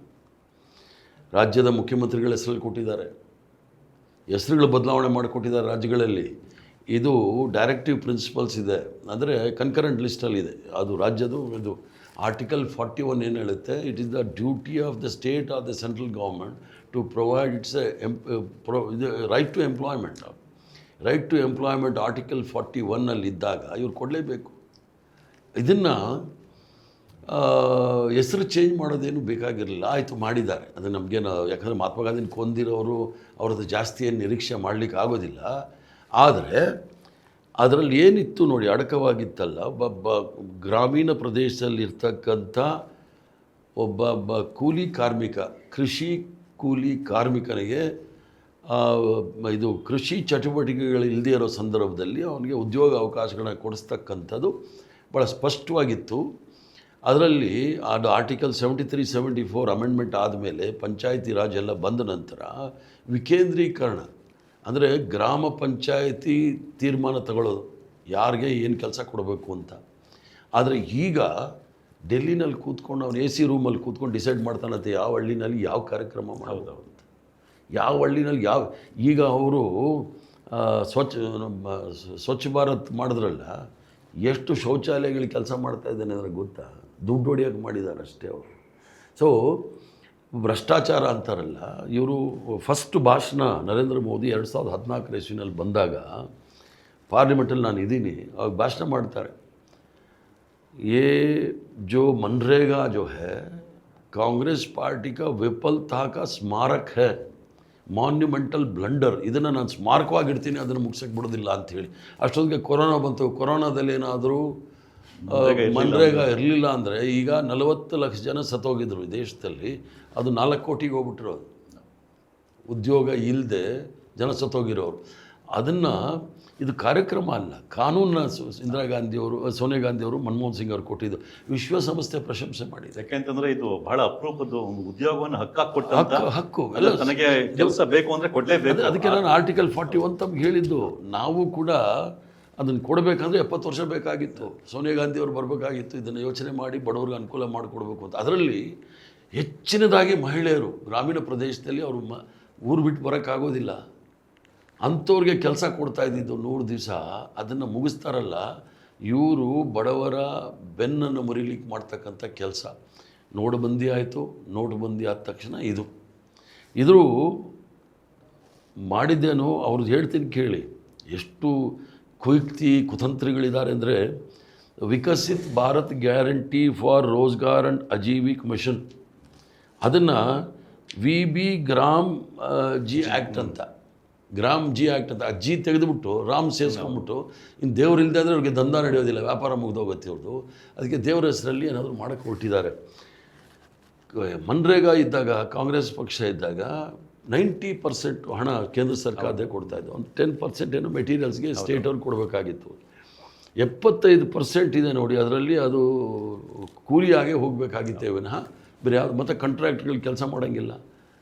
ರಾಜ್ಯದ ಮುಖ್ಯಮಂತ್ರಿಗಳ ಹೆಸರಲ್ಲಿ ಕೊಟ್ಟಿದ್ದಾರೆ, ಹೆಸರುಗಳು ಬದಲಾವಣೆ ಮಾಡಿಕೊಟ್ಟಿದ್ದಾರೆ ರಾಜ್ಯಗಳಲ್ಲಿ. ಇದು ಡೈರೆಕ್ಟಿವ್ ಪ್ರಿನ್ಸಿಪಲ್ಸ್ ಇದೆ, ಅಂದರೆ ಕನ್ಕರೆಂಟ್ ಲಿಸ್ಟಲ್ಲಿದೆ ಅದು ರಾಜ್ಯದು. ಇದು ಆರ್ಟಿಕಲ್ 41 ಏನು ಹೇಳುತ್ತೆ, it is the duty of the state or the central government to provide its right to employment. Right to employment article 41 ಇದ್ದಾಗ ಇವ್ರು ಕೊಡಲೇಬೇಕು. ಇದನ್ನು ಹೆಸರು ಚೇಂಜ್ ಮಾಡೋದೇನು ಬೇಕಾಗಿರಲಿಲ್ಲ, ಆಯಿತು ಮಾಡಿದ್ದಾರೆ. ಅದು ನಮಗೇನು, ಯಾಕಂದರೆ ಮಹಾತ್ಮ ಗಾಂಧಿನ ಕೊಂದಿರೋರು ಅವ್ರದ್ದು ಜಾಸ್ತಿ ಏನು ನಿರೀಕ್ಷೆ ಮಾಡಲಿಕ್ಕೆ ಆಗೋದಿಲ್ಲ. ಆದರೆ ಅದರಲ್ಲಿ ಏನಿತ್ತು ನೋಡಿ, ಅಡಕವಾಗಿತ್ತಲ್ಲ, ಒಬ್ಬ ಗ್ರಾಮೀಣ ಪ್ರದೇಶದಲ್ಲಿರ್ತಕ್ಕಂಥ ಒಬ್ಬ ಕೂಲಿ ಕಾರ್ಮಿಕ, ಕೃಷಿ ಕೂಲಿ ಕಾರ್ಮಿಕನಿಗೆ ಇದು ಕೃಷಿ ಚಟುವಟಿಕೆಗಳು ಇಲ್ಲದೇ ಇರೋ ಸಂದರ್ಭದಲ್ಲಿ ಅವನಿಗೆ ಉದ್ಯೋಗ ಅವಕಾಶಗಳನ್ನ ಕೊಡಿಸ್ತಕ್ಕಂಥದ್ದು ಭಾಳ ಸ್ಪಷ್ಟವಾಗಿತ್ತು. ಅದರಲ್ಲಿ ಅದು ಆರ್ಟಿಕಲ್ 73, 74 ಅಮೆಂಡ್ಮೆಂಟ್ ಆದಮೇಲೆ ಪಂಚಾಯತಿ ರಾಜ್ ಎಲ್ಲ ಬಂದ ನಂತರ ವಿಕೇಂದ್ರೀಕರಣ, ಅಂದರೆ ಗ್ರಾಮ ಪಂಚಾಯತಿ ತೀರ್ಮಾನ ತಗೊಳ್ಳೋದು ಯಾರಿಗೆ ಏನು ಕೆಲಸ ಕೊಡಬೇಕು ಅಂತ. ಆದರೆ ಈಗ ಡೆಲ್ಲಿನಲ್ಲಿ ಕೂತ್ಕೊಂಡು ಅವನು AC ರೂಮಲ್ಲಿ ಕೂತ್ಕೊಂಡು ಡಿಸೈಡ್ ಮಾಡ್ತಾನಂತೆ ಯಾವ ಹಳ್ಳಿನಲ್ಲಿ ಯಾವ ಕಾರ್ಯಕ್ರಮ ಮಾಡೋದು ಅಂತ, ಯಾವ ಹಳ್ಳಿನಲ್ಲಿ ಯಾವ. ಈಗ ಅವರು ಸ್ವಚ್ಛ ಭಾರತ್ ಮಾಡಿದ್ರಲ್ಲ, ಎಷ್ಟು ಶೌಚಾಲಯಗಳಿಗೆ ಕೆಲಸ ಮಾಡ್ತಾ ಇದ್ದಾನೆ ಅಂದರೆ ಗೊತ್ತಾ? ದುಡ್ಡು ಹೊಡಿಯೋಕೆ ಮಾಡಿದ್ದಾರೆ ಅಷ್ಟೇ ಅವರು. ಸೊ ಭ್ರಷ್ಟಾಚಾರ ಅಂತಾರಲ್ಲ, ಇವರು ಫಸ್ಟ್ ಭಾಷಣ ನರೇಂದ್ರ ಮೋದಿ 2014 ಇಸ್ವಿನಲ್ಲಿ ಬಂದಾಗ ಪಾರ್ಲಿಮೆಂಟಲ್ಲಿ ನಾನು ಇದ್ದೀನಿ, ಅವಾಗ ಭಾಷಣ ಮಾಡ್ತಾರೆ. ये जो मनरेगा जो है कांग्रेस पार्टी का विफलता का स्मारक है, ಮಾನ್ಯುಮೆಂಟಲ್ ಬ್ಲಂಡರ್, ಇದನ್ನು ನಾನು ಸ್ಮಾರಕವಾಗಿಡ್ತೀನಿ, ಅದನ್ನು ಮುಗಿಸೋಕ್ಕೆ ಬಿಡೋದಿಲ್ಲ ಅಂಥೇಳಿ. ಅಷ್ಟೊತ್ತಿಗೆ ಕೊರೋನಾ ಬಂತು. ಕೊರೋನಾದಲ್ಲಿ ಏನಾದರೂ ಮನ್ರೇಗಾ ಇರಲಿಲ್ಲ ಅಂದರೆ ಈಗ 40 ಲಕ್ಷ ಜನ ಸತ್ತೋಗಿದ್ರು ಈ ದೇಶದಲ್ಲಿ. ಅದು 4 ಕೋಟಿಗೆ ಹೋಗ್ಬಿಟ್ರು, ಉದ್ಯೋಗ ಇಲ್ಲದೆ ಜನ ಸತ್ತೋಗಿರೋರು. ಅದನ್ನು ಇದು ಕಾರ್ಯಕ್ರಮ ಅಲ್ಲ, ಕಾನೂನನ್ನ ಇಂದಿರಾ ಗಾಂಧಿಯವರು, ಸೋನಿಯಾ ಗಾಂಧಿಯವರು, ಮನಮೋಹನ್ ಸಿಂಗ್ ಅವರು ಕೊಟ್ಟಿದ್ದು ವಿಶ್ವಸಂಸ್ಥೆ ಪ್ರಶಂಸೆ ಮಾಡಿದೆ. ಯಾಕೆಂತಂದ್ರೆ ಇದು ಬಹಳ ಅಪರೂಪದ ಒಂದು ಉದ್ಯೋಗವನ್ನು ಹಕ್ಕು ನನಗೆ ಕೆಲಸ ಬೇಕು ಅಂದರೆ ಕೊಡಲೇಬೇಕು. ಅದಕ್ಕೆ ನಾನು ಆರ್ಟಿಕಲ್ 41 ತಮ್ಗೆ ಹೇಳಿದ್ದು. ನಾವು ಕೂಡ ಅದನ್ನು ಕೊಡಬೇಕಂದ್ರೆ 70 ವರ್ಷ ಬೇಕಾಗಿತ್ತು. ಸೋನಿಯಾ ಗಾಂಧಿಯವರು ಬರಬೇಕಾಗಿತ್ತು, ಇದನ್ನು ಯೋಚನೆ ಮಾಡಿ ಬಡವ್ರಿಗೆ ಅನುಕೂಲ ಮಾಡಿಕೊಡ್ಬೇಕು ಅಂತ. ಅದರಲ್ಲಿ ಹೆಚ್ಚಿನದಾಗಿ ಮಹಿಳೆಯರು ಗ್ರಾಮೀಣ ಪ್ರದೇಶದಲ್ಲಿ ಅವರು ಊರು ಬಿಟ್ಟು ಬರೋಕ್ಕಾಗೋದಿಲ್ಲ, ಅಂಥವ್ರಿಗೆ ಕೆಲಸ ಕೊಡ್ತಾ ಇದ್ದಿದ್ದು 100 ದಿವಸ. ಅದನ್ನು ಮುಗಿಸ್ತಾರಲ್ಲ ಇವರು, ಬಡವರ ಬೆನ್ನನ್ನು ಮುರಿಲಿಕ್ಕೆ ಮಾಡ್ತಕ್ಕಂಥ ಕೆಲಸ. ನೋಟುಬಂದಿ ಆಯಿತು, ನೋಟುಬಂದಿ ಆದ ತಕ್ಷಣ ಇದು ಮಾಡಿದ್ದೇನೋ ಅವ್ರದ್ದು ಹೇಳ್ತೀನಿ ಕೇಳಿ. ಎಷ್ಟು ಕುತಂತ್ರಿಗಳಿದ್ದಾರೆ ಅಂದರೆ, Viksit Bharat guarantee for Rozgar and Ajeevika mission, ಅದನ್ನು VB ಗ್ರಾಮ್ ಜಿ ಆ್ಯಕ್ಟ್ ಅಂತ, ಗ್ರಾಮ್ ಜಿ ಆ್ಯಕ್ಟ್ ಅಂತ ಜಿ ತೆಗೆದುಬಿಟ್ಟು ರಾಮ್ ಸೇರಿಸ್ಕೊಂಡ್ಬಿಟ್ಟು, ಇನ್ನು ದೇವ್ರು ಇಲ್ಲದೆ ಅಂದರೆ ಅವ್ರಿಗೆ ದಂಧ ನಡೆಯೋದಿಲ್ಲ, ವ್ಯಾಪಾರ ಮುಗಿದೋಗುತ್ತೆ ಅವ್ರದ್ದು. ಅದಕ್ಕೆ ದೇವರ ಹೆಸರಲ್ಲಿ ಏನಾದರೂ ಮಾಡೋಕ್ಕೆ ಹೊರಟಿದ್ದಾರೆ. ಮನ್ರೇಗಾ ಇದ್ದಾಗ, ಕಾಂಗ್ರೆಸ್ ಪಕ್ಷ ಇದ್ದಾಗ 90% ಹಣ ಕೇಂದ್ರ ಸರ್ಕಾರದೇ ಕೊಡ್ತಾ ಇದ್ದು. ಒಂದು 10% ಏನೋ ಮೆಟೀರಿಯಲ್ಸ್ಗೆ ಸ್ಟೇಟ್ ಅವ್ರು ಕೊಡಬೇಕಾಗಿತ್ತು. 75% ಇದೆ ನೋಡಿ, ಅದರಲ್ಲಿ ಅದು ಕೂಲಿಯಾಗೆ ಹೋಗಬೇಕಾಗಿತ್ತೇ ವಿನಃ ಬೇರೆ ಯಾವುದು ಮತ್ತು ಕಾಂಟ್ರಾಕ್ಟ್ಗಳು ಕೆಲಸ ಮಾಡೋಂಗಿಲ್ಲ.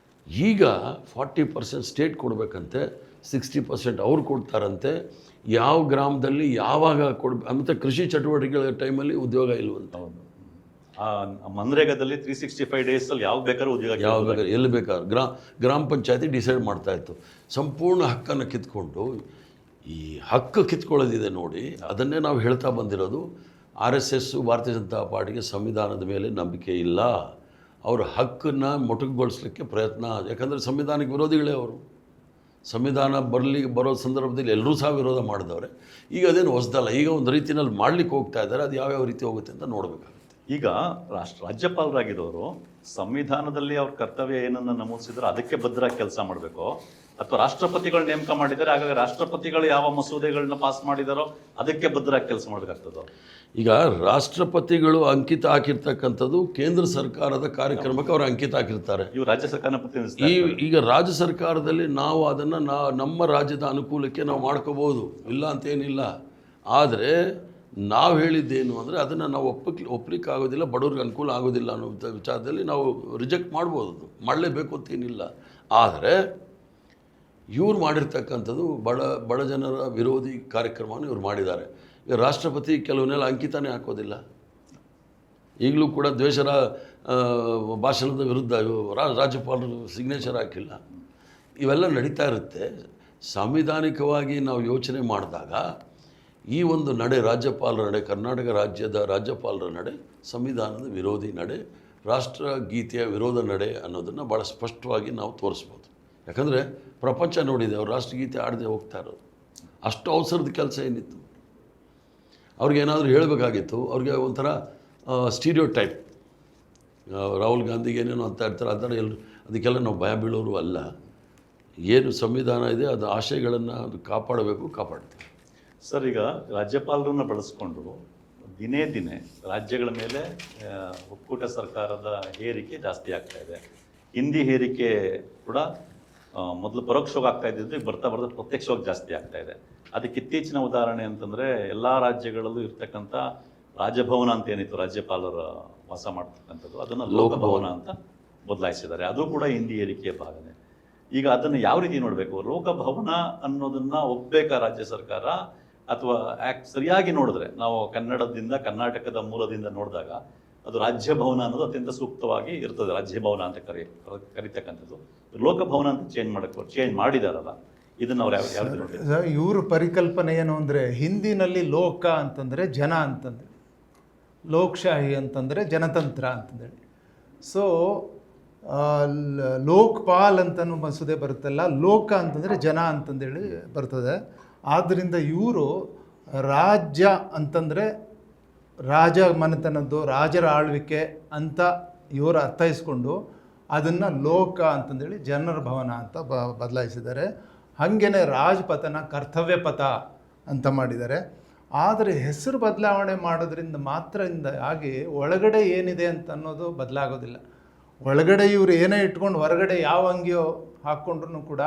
ಈಗ 40% ಸ್ಟೇಟ್ ಕೊಡಬೇಕಂತೆ, 60% ಅವ್ರು ಕೊಡ್ತಾರಂತೆ. ಯಾವ ಗ್ರಾಮದಲ್ಲಿ ಯಾವಾಗ ಮತ್ತು ಕೃಷಿ ಚಟುವಟಿಕೆಗಳ ಟೈಮಲ್ಲಿ ಉದ್ಯೋಗ ಇಲ್ವಂತ. ಮನ್ರೇಗಾದಲ್ಲಿ 365 ಡೇಸಲ್ಲಿ ಯಾವ ಬೇಕಾದ್ರೂ ಉದ್ಯೋಗ, ಯಾವ ಬೇಕಾದ್ರೆ ಎಲ್ಲಿ ಬೇಕಾದ್ರೆ ಗ್ರಾಮ ಪಂಚಾಯತಿ ಡಿಸೈಡ್ ಮಾಡ್ತಾಯಿತ್ತು. ಸಂಪೂರ್ಣ ಹಕ್ಕನ್ನು ಕಿತ್ಕೊಂಡು, ಈ ಹಕ್ಕು ಕಿತ್ಕೊಳ್ಳೋದಿದೆ ನೋಡಿ, ಅದನ್ನೇ ನಾವು ಹೇಳ್ತಾ ಬಂದಿರೋದು. RSS ಭಾರತೀಯ ಜನತಾ ಪಾರ್ಟಿಗೆ ಸಂವಿಧಾನದ ಮೇಲೆ ನಂಬಿಕೆ ಇಲ್ಲ. ಅವರ ಹಕ್ಕನ್ನು ಮೊಟಕುಗೊಳಿಸ್ಲಿಕ್ಕೆ ಪ್ರಯತ್ನ, ಯಾಕಂದರೆ ಸಂವಿಧಾನಕ್ಕೆ ವಿರೋಧಿಗಳೇ ಅವರು. ಸಂವಿಧಾನ ಬರೋ ಸಂದರ್ಭದಲ್ಲಿ ಎಲ್ಲರೂ ಸಹ ವಿರೋಧ ಮಾಡಿದವ್ರೆ. ಈಗ ಅದೇನು ಹೊಸದಲ್ಲ, ಈಗ ಒಂದು ರೀತಿಯಲ್ಲಿ ಮಾಡಲಿಕ್ಕೆ ಹೋಗ್ತಾ ಇದ್ದಾರೆ. ಅದು ಯಾವ್ಯಾವ ರೀತಿ ಹೋಗುತ್ತೆ ಅಂತ ನೋಡಬೇಕಾಗುತ್ತೆ. ಈಗ ರಾಜ್ಯಪಾಲರಾಗಿದ್ದವರು ಸಂವಿಧಾನದಲ್ಲಿ ಅವ್ರ ಕರ್ತವ್ಯ ಏನನ್ನ ನಮೂದಿಸಿದ್ರೆ ಅದಕ್ಕೆ ಬದ್ಧರಾಗಿ ಕೆಲಸ ಮಾಡಬೇಕು, ಅಥವಾ ರಾಷ್ಟ್ರಪತಿಗಳು ನೇಮಕ ಮಾಡಿದ್ದಾರೆ ಹಾಗಾಗಿ ರಾಷ್ಟ್ರಪತಿಗಳು ಯಾವ ಮಸೂದೆಗಳನ್ನ ಪಾಸ್ ಮಾಡಿದಾರೋ ಅದಕ್ಕೆ ಬದ್ಧರಾಗಿ ಕೆಲಸ ಮಾಡಬೇಕಾಗ್ತದೆ. ಈಗ ರಾಷ್ಟ್ರಪತಿಗಳು ಅಂಕಿತ ಹಾಕಿರ್ತಕ್ಕಂಥದ್ದು ಕೇಂದ್ರ ಸರ್ಕಾರದ ಕಾರ್ಯಕ್ರಮಕ್ಕೆ ಅವರು ಅಂಕಿತ ಹಾಕಿರ್ತಾರೆ. ಇವು ರಾಜ್ಯ ಸರ್ಕಾರನ ಪ್ರತಿನಿಧಿಸ್ತಾರೆ. ಈಗ ರಾಜ್ಯ ಸರ್ಕಾರದಲ್ಲಿ ನಾವು ಅದನ್ನು ನಮ್ಮ ರಾಜ್ಯದ ಅನುಕೂಲಕ್ಕೆ ನಾವು ಮಾಡ್ಕೋಬೋದು, ಇಲ್ಲ ಅಂತೇನಿಲ್ಲ. ಆದರೆ ನಾವು ಹೇಳಿದ್ದೇನು ಅಂದರೆ ಅದನ್ನು ನಾವು ಒಪ್ಪಲಿಕ್ಕೆ ಆಗೋದಿಲ್ಲ, ಬಡವ್ರಿಗೆ ಅನುಕೂಲ ಆಗೋದಿಲ್ಲ ಅನ್ನೋ ವಿಚಾರದಲ್ಲಿ ನಾವು ರಿಜೆಕ್ಟ್ ಮಾಡ್ಬೋದು, ಮಾಡಲೇಬೇಕು ಅಂತೇನಿಲ್ಲ. ಆದರೆ ಇವ್ರು ಮಾಡಿರ್ತಕ್ಕಂಥದ್ದು ಬಡ ಜನರ ವಿರೋಧಿ ಕಾರ್ಯಕ್ರಮವನ್ನು ಇವ್ರು ಮಾಡಿದ್ದಾರೆ. ಈಗ ರಾಷ್ಟ್ರಪತಿ ಕೆಲವನ್ನೆಲ್ಲ ಅಂಕಿತನೇ ಹಾಕೋದಿಲ್ಲ. ಈಗಲೂ ಕೂಡ ದ್ವೇಷರ ಭಾಷಣದ ವಿರುದ್ಧ ರಾಜ್ಯಪಾಲರು ಸಿಗ್ನೇಚರ್ ಹಾಕಿಲ್ಲ. ಇವೆಲ್ಲ ನಡೀತಾ ಇರುತ್ತೆ. ಸಾಂವಿಧಾನಿಕವಾಗಿ ನಾವು ಯೋಚನೆ ಮಾಡಿದಾಗ ಈ ಒಂದು ನಡೆ, ರಾಜ್ಯಪಾಲರ ನಡೆ, ಕರ್ನಾಟಕ ರಾಜ್ಯದ ರಾಜ್ಯಪಾಲರ ನಡೆ ಸಂವಿಧಾನದ ವಿರೋಧಿ ನಡೆ, ರಾಷ್ಟ್ರಗೀತೆಯ ವಿರೋಧ ನಡೆ ಅನ್ನೋದನ್ನು ಭಾಳ ಸ್ಪಷ್ಟವಾಗಿ ನಾವು ತೋರಿಸ್ಬೋದು. ಯಾಕಂದರೆ ಪ್ರಪಂಚ ನೋಡಿದೆ, ಅವ್ರು ರಾಷ್ಟ್ರಗೀತೆ ಆಡದೆ ಹೋಗ್ತಾ ಇರೋದು. ಅಷ್ಟು ಅವಸರದ ಕೆಲಸ ಏನಿತ್ತು? ಅವ್ರಿಗೇನಾದರೂ ಹೇಳಬೇಕಾಗಿತ್ತು. ಅವ್ರಿಗೆ ಒಂಥರ ಸ್ಟೀರಿಯೋ ಟೈಪ್, ರಾಹುಲ್ ಗಾಂಧಿಗೆ ಏನೇನೋ ಅಂತ ಇರ್ತಾರೆ, ಅದಕ್ಕೆಲ್ಲ ನಾವು ಭಯ ಬೀಳೋರು ಅಲ್ಲ. ಏನು ಸಂವಿಧಾನ ಇದೆ ಅದು ಆಶಯಗಳನ್ನು ಅದು ಕಾಪಾಡ್ತೀವಿ. ಸರ್, ಈಗ ರಾಜ್ಯಪಾಲರನ್ನು ಬಳಸ್ಕೊಂಡು ದಿನೇ ದಿನೇ ರಾಜ್ಯಗಳ ಮೇಲೆ ಒಕ್ಕೂಟ ಸರ್ಕಾರದ ಹೇರಿಕೆ ಜಾಸ್ತಿ ಆಗ್ತಾ ಇದೆ. ಹಿಂದಿ ಹೇರಿಕೆ ಕೂಡ ಮೊದಲು ಪರೋಕ್ಷವಾಗಿ ಆಗ್ತಾ ಇದ್ದಿದ್ದು ಈಗ ಬರ್ತಾ ಪ್ರತ್ಯಕ್ಷವಾಗಿ ಜಾಸ್ತಿ ಆಗ್ತಾ ಇದೆ. ಅದಕ್ಕೆ ಇತ್ತೀಚಿನ ಉದಾಹರಣೆ ಅಂತಂದರೆ ಎಲ್ಲ ರಾಜ್ಯಗಳಲ್ಲೂ ಇರ್ತಕ್ಕಂಥ ರಾಜಭವನ ಅಂತ ಏನಿತ್ತು ರಾಜ್ಯಪಾಲರ ವಾಸ ಮಾಡ್ತಕ್ಕಂಥದ್ದು, ಅದನ್ನು ಲೋಕಭವನ ಅಂತ ಬದಲಾಯಿಸಿದ್ದಾರೆ. ಅದು ಕೂಡ ಹಿಂದಿ ಹೇರಿಕೆಯ ಭಾಗನೇ. ಈಗ ಅದನ್ನು ಯಾವ ರೀತಿ ನೋಡಬೇಕು? ಲೋಕಭವನ ಅನ್ನೋದನ್ನ ಒಪ್ಪಬೇಕಾ ರಾಜ್ಯ ಸರ್ಕಾರ, ಅಥವಾ ಸರಿಯಾಗಿ ನೋಡಿದ್ರೆ ನಾವು ಕರ್ನಾಟಕದ ಮೂಲದಿಂದ ನೋಡಿದಾಗ ಅದು ರಾಜ್ಯಭವನ ಅನ್ನೋದು ಅತ್ಯಂತ ಸೂಕ್ತವಾಗಿ ಇರ್ತದೆ. ರಾಜ್ಯಭವನ ಅಂತ ಕರಿತಕ್ಕಂಥದ್ದು ಲೋಕಭವನ ಅಂತ ಚೇಂಜ್ ಮಾಡಿದಾರಲ್ಲ, ಇದನ್ನು ಅವ್ರು ಯಾವ ನೋಡಿದ್ದಾರೆ? ಇವರು ಪರಿಕಲ್ಪನೆ ಏನು ಅಂದರೆ, ಹಿಂದಿನಲ್ಲಿ ಲೋಕ ಅಂತಂದರೆ ಜನ ಅಂತಂದೇಳಿ, ಲೋಕಶಾಹಿ ಅಂತಂದರೆ ಜನತಂತ್ರ ಅಂತಂದೇಳಿ. ಸೊ ಲೋಕಪಾಲ್ ಅಂತನೂ ಮಸೂದೆ ಬರುತ್ತಲ್ಲ, ಲೋಕ ಅಂತಂದರೆ ಜನ ಅಂತಂದೇಳಿ ಬರ್ತದೆ. ಆದ್ದರಿಂದ ಇವರು ರಾಜ್ಯ ಅಂತಂದರೆ ರಾಜ ಮನೆತನದ್ದು, ರಾಜರ ಆಳ್ವಿಕೆ ಅಂತ ಇವರು ಅರ್ಥೈಸ್ಕೊಂಡು ಅದನ್ನು ಲೋಕ ಅಂತಂದೇಳಿ ಜನರ ಭವನ ಅಂತ ಬದಲಾಯಿಸಿದ್ದಾರೆ. ಹಾಗೇನೆ ರಾಜಪಥನ ಕರ್ತವ್ಯ ಪಥ ಅಂತ ಮಾಡಿದ್ದಾರೆ. ಆದರೆ ಹೆಸರು ಬದಲಾವಣೆ ಮಾಡೋದ್ರಿಂದ ಮಾತ್ರದಿಂದ ಆಗಿ ಒಳಗಡೆ ಏನಿದೆ ಅಂತ ಅನ್ನೋದು ಬದಲಾಗೋದಿಲ್ಲ. ಒಳಗಡೆ ಇವರು ಏನೇ ಇಟ್ಕೊಂಡು ಹೊರಗಡೆ ಯಾವ ಅಂಗಿಯೋ ಹಾಕ್ಕೊಂಡ್ರೂ ಕೂಡ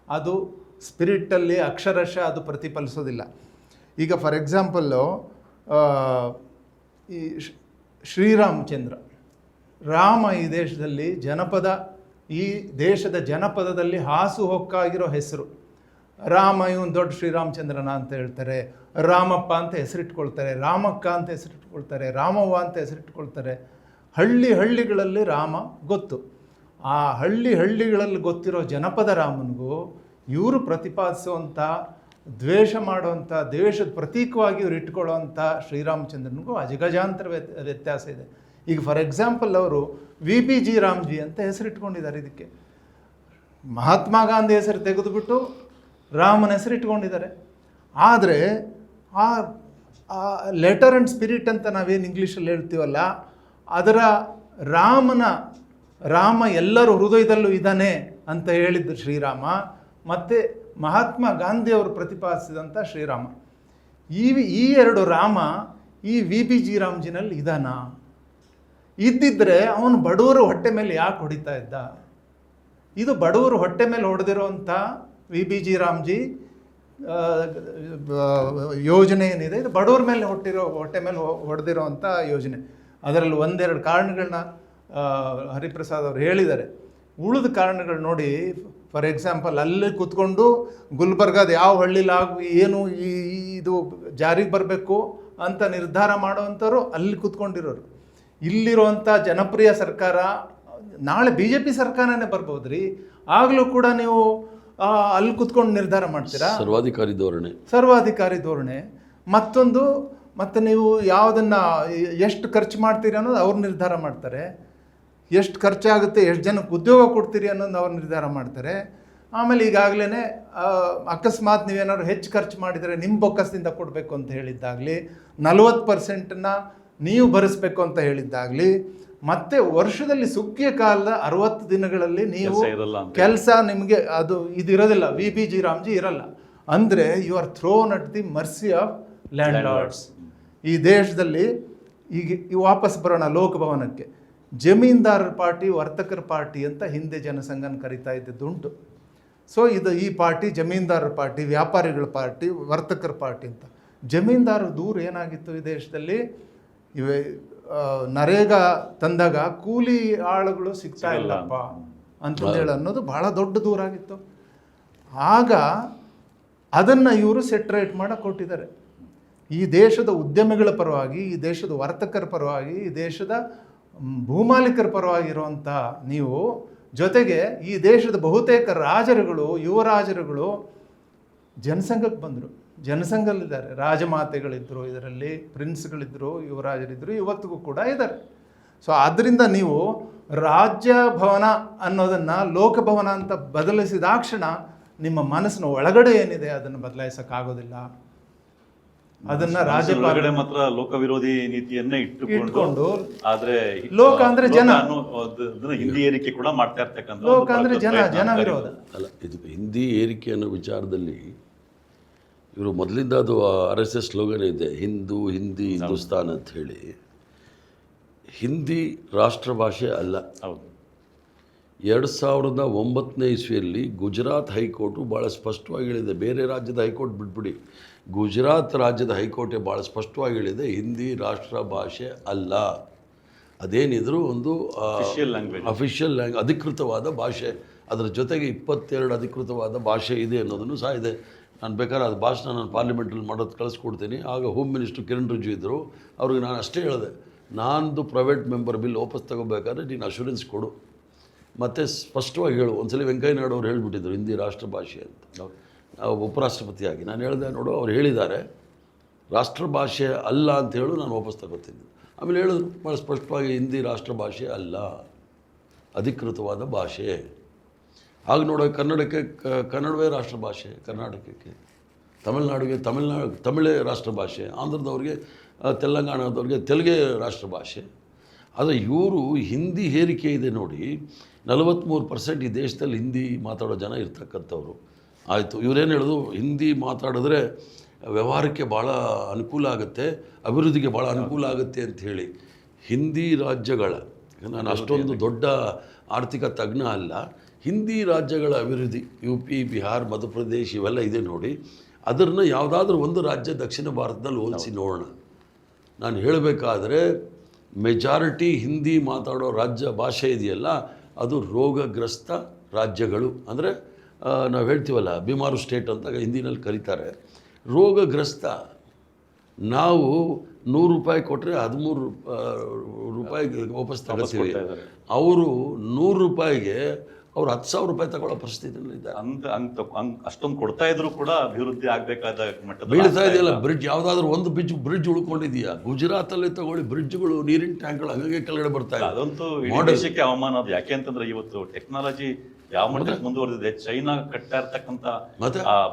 ಅದು ಸ್ಪಿರಿಟಲ್ಲಿ ಅಕ್ಷರಶಃ ಅದು ಪ್ರತಿಫಲಿಸೋದಿಲ್ಲ. ಈಗ ಫಾರ್ ಎಕ್ಸಾಂಪಲ್ಲು ಈ ಶ್ರೀರಾಮಚಂದ್ರ, ರಾಮ ಈ ದೇಶದ ಜನಪದದಲ್ಲಿ ಹಾಸುಹೊಕ್ಕಾಗಿರೋ ಹೆಸರು. ರಾಮ ಇವನು ದೊಡ್ಡ ಶ್ರೀರಾಮಚಂದ್ರನ ಅಂತ ಹೇಳ್ತಾರೆ, ರಾಮಪ್ಪ ಅಂತ ಹೆಸರಿಟ್ಕೊಳ್ತಾರೆ, ರಾಮಕ್ಕ ಅಂತ ಹೆಸರಿಟ್ಕೊಳ್ತಾರೆ, ರಾಮವ್ವ ಅಂತ ಹೆಸರಿಟ್ಕೊಳ್ತಾರೆ. ಹಳ್ಳಿಗಳಲ್ಲಿ ರಾಮ ಗೊತ್ತು. ಆ ಹಳ್ಳಿಗಳಲ್ಲಿ ಗೊತ್ತಿರೋ ಜನಪದ ರಾಮನಿಗೂ ಇವರು ಪ್ರತಿಪಾದಿಸುವಂಥ ದ್ವೇಷ ಮಾಡುವಂಥ ದ್ವೇಷದ ಪ್ರತೀಕವಾಗಿ ಇವರು ಇಟ್ಕೊಳ್ಳುವಂಥ ಶ್ರೀರಾಮಚಂದ್ರನಿಗೂ ಅಜಗಜಾಂತರ ವ್ಯತ್ಯಾಸ ಇದೆ. ಈಗ ಫಾರ್ ಎಕ್ಸಾಂಪಲ್ ಅವರು VPG ರಾಮ್ಜಿ ಅಂತ ಹೆಸರಿಟ್ಕೊಂಡಿದ್ದಾರೆ. ಇದಕ್ಕೆ ಮಹಾತ್ಮ ಗಾಂಧಿ ಹೆಸರು ತೆಗೆದುಬಿಟ್ಟು ರಾಮನ ಹೆಸರಿಟ್ಕೊಂಡಿದ್ದಾರೆ. ಆದರೆ ಆ ಲೆಟರ್ ಆ್ಯಂಡ್ ಸ್ಪಿರಿಟ್ ಅಂತ ನಾವೇನು ಇಂಗ್ಲೀಷಲ್ಲಿ ಹೇಳ್ತೀವಲ್ಲ, ಅದರ ರಾಮ ಎಲ್ಲರ ಹೃದಯದಲ್ಲೂ ಇದ್ದಾನೆ ಅಂತ ಹೇಳಿದ್ದು ಶ್ರೀರಾಮ, ಮತ್ತು ಮಹಾತ್ಮ ಗಾಂಧಿಯವರು ಪ್ರತಿಪಾದಿಸಿದಂಥ ಶ್ರೀರಾಮ. ಈ ಎರಡು ರಾಮ ಈ VPG ರಾಮ್ಜಿನಲ್ಲಿ ಇದ್ದಾನ? ಇದ್ದಿದ್ದರೆ ಅವನು ಬಡವರ ಹೊಟ್ಟೆ ಮೇಲೆ ಯಾಕೆ ಹೊಡಿತಾ ಇದ್ದ? ಇದು ಬಡವರು ಹೊಟ್ಟೆ ಮೇಲೆ ಹೊಡೆದಿರುವಂಥ VBG ರಾಮ್ಜಿ ಯೋಜನೆ ಏನಿದೆ, ಇದು ಬಡವ್ರ ಮೇಲೆ ಹೊಟ್ಟೆ ಮೇಲೆ ಹೊಡೆದಿರೋವಂಥ ಯೋಜನೆ. ಅದರಲ್ಲಿ ಒಂದೆರಡು ಕಾರಣಗಳನ್ನ ಹರಿಪ್ರಸಾದ್ ಅವರು ಹೇಳಿದ್ದಾರೆ. ಉಳಿದ ಕಾರಣಗಳು ನೋಡಿ, ಫಾರ್ ಎಕ್ಸಾಂಪಲ್ ಅಲ್ಲಿ ಕೂತ್ಕೊಂಡು ಗುಲ್ಬರ್ಗಾದ ಯಾವ ಹಳ್ಳಿಲಾಗ ಏನು ಇದು ಜಾರಿಗೆ ಬರಬೇಕು ಅಂತ ನಿರ್ಧಾರ ಮಾಡೋವಂಥವ್ರು ಅಲ್ಲಿ ಕೂತ್ಕೊಂಡಿರೋರು. ಇಲ್ಲಿರುವಂಥ ಜನಪ್ರಿಯ ಸರ್ಕಾರ ನಾಳೆ BJP ಸರ್ಕಾರನೇ ಬರ್ಬೋದು ರೀ, ಆಗಲೂ ಕೂಡ ನೀವು ಅಲ್ಲಿ ಕೂತ್ಕೊಂಡು ನಿರ್ಧಾರ ಮಾಡ್ತೀರಾ? ಸರ್ವಾಧಿಕಾರಿ ಧೋರಣೆ. ಮತ್ತೊಂದು, ಮತ್ತು ನೀವು ಯಾವುದನ್ನು ಎಷ್ಟು ಖರ್ಚು ಮಾಡ್ತೀರಿ ಅನ್ನೋದು ಅವ್ರು ನಿರ್ಧಾರ ಮಾಡ್ತಾರೆ. ಎಷ್ಟು ಖರ್ಚಾಗುತ್ತೆ, ಎಷ್ಟು ಜನಕ್ಕೆ ಉದ್ಯೋಗ ಕೊಡ್ತೀರಿ ಅನ್ನೋದು ಅವ್ರು ನಿರ್ಧಾರ ಮಾಡ್ತಾರೆ. ಆಮೇಲೆ ಈಗಾಗಲೇ ಅಕಸ್ಮಾತ್ ನೀವೇನಾದ್ರು ಹೆಚ್ಚು ಖರ್ಚು ಮಾಡಿದರೆ ನಿಮ್ಮ ಬೊಕ್ಕಸದಿಂದ ಕೊಡಬೇಕು ಅಂತ ಹೇಳಿದ್ದಾಗಲಿ, 40% ನೀವು ಭರಿಸ್ಬೇಕು ಅಂತ ಹೇಳಿದ್ದಾಗಲಿ, ಮತ್ತು ವರ್ಷದಲ್ಲಿ ಸುಗ್ಗಿಯ ಕಾಲದ 60 ದಿನಗಳಲ್ಲಿ ನೀವು ಕೆಲಸ ನಿಮಗೆ ಅದು ಇದಿರೋದಿಲ್ಲ, VBG ರಾಮ್ಜಿ ಇರಲ್ಲ. ಅಂದರೆ you are thrown at the mercy of landlords. ಈ ದೇಶದಲ್ಲಿ ಈಗ ವಾಪಸ್ ಬರೋಣ ಲೋಕಭವನಕ್ಕೆ. ಜಮೀನ್ದಾರರ ಪಾರ್ಟಿ, ವರ್ತಕರ ಪಾರ್ಟಿ ಅಂತ ಹಿಂದೆ ಜನಸಂಘನ ಕರಿತಾ ಇದ್ದಿದ್ದುಂಟು. ಸೊ ಈ ಪಾರ್ಟಿ ಜಮೀನ್ದಾರರ ಪಾರ್ಟಿ, ವ್ಯಾಪಾರಿಗಳ ಪಾರ್ಟಿ, ವರ್ತಕರ ಪಾರ್ಟಿ ಅಂತ. ಜಮೀನ್ದಾರರ ದೂರ ಏನಾಗಿತ್ತು ಈ ದೇಶದಲ್ಲಿ? ಇವೆ ನರೇಗಾ ತಂದಾಗ ಕೂಲಿ ಆಳುಗಳು ಸಿಗ್ತಾ ಇಲ್ಲಪ್ಪ ಅಂತಂದೇಳಿ ಅನ್ನೋದು ಬಹಳ ದೊಡ್ಡ ದೂರ ಆಗಿತ್ತು. ಆಗ ಅದನ್ನು ಇವರು ಸೆಟ್ರೇಟ್ ಮಾಡಕ್ಕೆ ಕೊಟ್ಟಿದ್ದಾರೆ. ಈ ದೇಶದ ಉದ್ಯಮಿಗಳ ಪರವಾಗಿ, ಈ ದೇಶದ ವರ್ತಕರ ಪರವಾಗಿ, ಈ ದೇಶದ ಭೂಮಾಲೀಕರ ಪರವಾಗಿರುವಂಥ ನೀವು, ಜೊತೆಗೆ ಈ ದೇಶದ ಬಹುತೇಕ ರಾಜರುಗಳು, ಯುವರಾಜರುಗಳು ಜನಸಂಘಕ್ಕೆ ಬಂದರು. ಜನಸಂಘದಲ್ಲಿದ್ದಾರೆ. ರಾಜಮಾತೆಗಳಿದ್ದರು, ಇದರಲ್ಲಿ ಪ್ರಿನ್ಸ್ಗಳಿದ್ದರು, ಯುವರಾಜರಿದ್ದರು, ಇವತ್ತಿಗೂ ಕೂಡ ಇದ್ದಾರೆ. ಸೊ ಆದ್ದರಿಂದ ನೀವು ರಾಜ್ಯ ಭವನ ಅನ್ನೋದನ್ನು ಲೋಕಭವನ ಅಂತ ಬದಲಿಸಿದಾಕ್ಷಣ ನಿಮ್ಮ ಮನಸ್ಸಿನ ಒಳಗಡೆ ಏನಿದೆ ಅದನ್ನು ಬದಲಾಯಿಸೋಕ್ಕಾಗೋದಿಲ್ಲ. ಅದನ್ನ ರಾಜ್ಯಪಾಲ ಮಾತ್ರ ಲೋಕ ವಿರೋಧಿ ನೀತಿಯನ್ನೇ ಇಟ್ಟುಕೊಂಡು, ಆದ್ರೆ ಲೋಕ ಅಂದ್ರೆ ಜನ, ಹಿಂದಿ ಏರಿಕೆ ಕೂಡ ಮಾಡ್ತಾ ಇರ್ತಕ್ಕಂಥ ಲೋಕ ಅಂದ್ರೆ ಜನ ವಿರೋಧ ಅಲ್ಲ. ಇದು ಹಿಂದಿ ಏರಿಕೆ ಅನ್ನೋ ವಿಚಾರದಲ್ಲಿ ಇವರು ಮೊದಲಿಂದ ಅದು RSS ಸ್ಲೋಗನ್ ಇದೆ, ಹಿಂದಿ ಹಿಂದೂಸ್ತಾನ್ ಅಂತ ಹೇಳಿ. ಹಿಂದಿ ರಾಷ್ಟ್ರ ಭಾಷೆ ಅಲ್ಲ. ಹೌದು. 2009ನೇ ಇಸ್ವಿಯಲ್ಲಿ ಗುಜರಾತ್ ಹೈಕೋರ್ಟು ಭಾಳ ಸ್ಪಷ್ಟವಾಗಿ ಹೇಳಿದೆ, ಬೇರೆ ರಾಜ್ಯದ ಹೈಕೋರ್ಟ್ ಬಿಟ್ಬಿಡಿ, ಗುಜರಾತ್ ರಾಜ್ಯದ ಹೈಕೋರ್ಟೇ ಭಾಳ ಸ್ಪಷ್ಟವಾಗಿ ಹೇಳಿದೆ, ಹಿಂದಿ ರಾಷ್ಟ್ರ ಭಾಷೆ ಅಲ್ಲ. ಅದೇನಿದ್ರು ಒಂದು ಅಫಿಷಿಯಲ್ ಲ್ಯಾಂಗ್ವೇಜ್, ಅಧಿಕೃತವಾದ ಭಾಷೆ. ಅದರ ಜೊತೆಗೆ 22 ಅಧಿಕೃತವಾದ ಭಾಷೆ ಇದೆ ಅನ್ನೋದನ್ನು ಸಹ ಇದೆ. ನಾನು ಬೇಕಾದ್ರೆ ಅದು ಭಾಷಣ ನಾನು ಪಾರ್ಲಿಮೆಂಟಲ್ಲಿ ಮಾಡೋದು ಕಳಿಸ್ಕೊಡ್ತೀನಿ. ಆಗ ಹೋಮ್ ಮಿನಿಸ್ಟರ್ ಕಿರಣ್ ರಿಜಿಜು ಇದ್ದರು. ಅವ್ರಿಗೆ ನಾನು ಅಷ್ಟೇ ಹೇಳಿದೆ, ನಾನದು ಪ್ರೈವೇಟ್ ಮೆಂಬರ್ ಬಿಲ್ ವಾಪಸ್ ತಗೋಬೇಕಾದ್ರೆ ನೀನು ಅಶ್ಯೂರೆನ್ಸ್ ಕೊಡು, ಮತ್ತು ಸ್ಪಷ್ಟವಾಗಿ ಹೇಳು. ಒಂದ್ಸಲ ವೆಂಕಯ್ಯ ನಾಯ್ಡು ಅವ್ರು ಹೇಳಿಬಿಟ್ಟಿದ್ರು ಹಿಂದಿ ರಾಷ್ಟ್ರ ಭಾಷೆ ಅಂತ, ಉಪರಾಷ್ಟ್ರಪತಿಯಾಗಿ. ನಾನು ಹೇಳಿದೆ, ನೋಡು ಅವ್ರು ಹೇಳಿದ್ದಾರೆ ರಾಷ್ಟ್ರ ಭಾಷೆ ಅಲ್ಲ ಅಂತ ಹೇಳು, ನಾನು ವಾಪಸ್ ತಗೋತೀನಿ. ಆಮೇಲೆ ಹೇಳಿದ್ರು ಭಾಳ ಸ್ಪಷ್ಟವಾಗಿ, ಹಿಂದಿ ರಾಷ್ಟ್ರ ಭಾಷೆ ಅಲ್ಲ, ಅಧಿಕೃತವಾದ ಭಾಷೆ. ಹಾಗೆ ನೋಡೋ ಕನ್ನಡಕ್ಕೆ ಕನ್ನಡವೇ ರಾಷ್ಟ್ರ ಭಾಷೆ, ಕರ್ನಾಟಕಕ್ಕೆ, ತಮಿಳ್ನಾಡಿಗೆ ತಮಿಳೇ ರಾಷ್ಟ್ರ ಭಾಷೆ, ಆಂಧ್ರದವ್ರಿಗೆ, ತೆಲಂಗಾಣದವ್ರಿಗೆ ತೆಲುಗೇ ರಾಷ್ಟ್ರ ಭಾಷೆ. ಆದರೆ ಇವರು ಹಿಂದಿ ಹೇರಿಕೆ ಇದೆ ನೋಡಿ, 43% ಈ ದೇಶದಲ್ಲಿ ಹಿಂದಿ ಮಾತಾಡೋ ಜನ ಇರ್ತಕ್ಕಂಥವ್ರು. ಆಯಿತು, ಇವರೇನು ಹೇಳೋದು, ಹಿಂದಿ ಮಾತಾಡಿದ್ರೆ ವ್ಯವಹಾರಕ್ಕೆ ಭಾಳ ಅನುಕೂಲ ಆಗುತ್ತೆ, ಅಭಿವೃದ್ಧಿಗೆ ಭಾಳ ಅನುಕೂಲ ಆಗುತ್ತೆ ಅಂತ ಹೇಳಿ. ಹಿಂದಿ ರಾಜ್ಯಗಳ, ನಾನು ಅಷ್ಟೊಂದು ದೊಡ್ಡ ಆರ್ಥಿಕ ತಜ್ಞ ಅಲ್ಲ, ಹಿಂದಿ ರಾಜ್ಯಗಳ ಅಭಿವೃದ್ಧಿ, UP, ಬಿಹಾರ್, ಮಧ್ಯಪ್ರದೇಶ್ ಇವೆಲ್ಲ ಇದೆ ನೋಡಿ, ಅದನ್ನು ಯಾವುದಾದ್ರೂ ಒಂದು ರಾಜ್ಯ ದಕ್ಷಿಣ ಭಾರತದಲ್ಲಿ ಹೋಲಿಸಿ ನೋಡೋಣ. ನಾನು ಹೇಳಬೇಕಾದ್ರೆ ಮೆಜಾರಿಟಿ ಹಿಂದಿ ಮಾತಾಡೋ ರಾಜ್ಯ ಭಾಷೆ ಇದೆಯಲ್ಲ, ಅದು ರೋಗಗ್ರಸ್ತ ರಾಜ್ಯಗಳು. ಅಂದರೆ ನಾವು ಹೇಳ್ತೀವಲ್ಲ, ಬಿಮಾರು ಸ್ಟೇಟ್ ಅಂತ ಹಿಂದಿನಲ್ಲಿ ಕರೀತಾರೆ. ರೋಗಗ್ರಸ್ತ. ನಾವು 100 ರೂಪಾಯಿ ಕೊಟ್ಟರೆ 13 ರೂಪಾಯಿಗೆ ವಾಪಸ್ ತಗೋತೀವಿ. ಅವರು 100 ರೂಪಾಯಿಗೆ ಅವ್ರು 10,000 ರೂಪಾಯಿ ತಗೊಳ್ಳೋ ಪರಿಸ್ಥಿತಿಯಲ್ಲಿ ಇದ್ದಾರೆ. ಅಷ್ಟೊಂದು ಕೊಡ್ತಾ ಇದ್ರು ಕೂಡ ಅಭಿವೃದ್ಧಿ ಆಗಬೇಕಾದ ಮಟ್ಟ ಬೀಳ್ತಾ ಇದೆಯಲ್ಲ. ಬ್ರಿಡ್ಜ್ ಯಾವುದಾದ್ರೂ ಒಂದು ಬ್ರಿಡ್ಜ್ ಉಳ್ಕೊಂಡಿದೆಯಾ? ಗುಜರಾತಲ್ಲಿ ತಗೊಳ್ಳಿ, ಬ್ರಿಡ್ಜ್ಗಳು, ನೀರಿನ ಟ್ಯಾಂಕ್ಗಳು ಹಂಗೆ ಕೆಳಗಡೆ ಬರ್ತಾ ಇದೆ. ಅದಂತೂ ದೇಶಕ್ಕೆ ಅವಮಾನ. ಅದು ಯಾಕೆ ಅಂತಂದ್ರೆ ಇವತ್ತು ಟೆಕ್ನಾಲಜಿ ಯಾವ ಮಟ್ಟಕ್ಕೆ ಮುಂದುವರೆದಿದೆ. ಚೈನಾ ಕಟ್ತಾ ಇರ್ತಕ್ಕಂಥ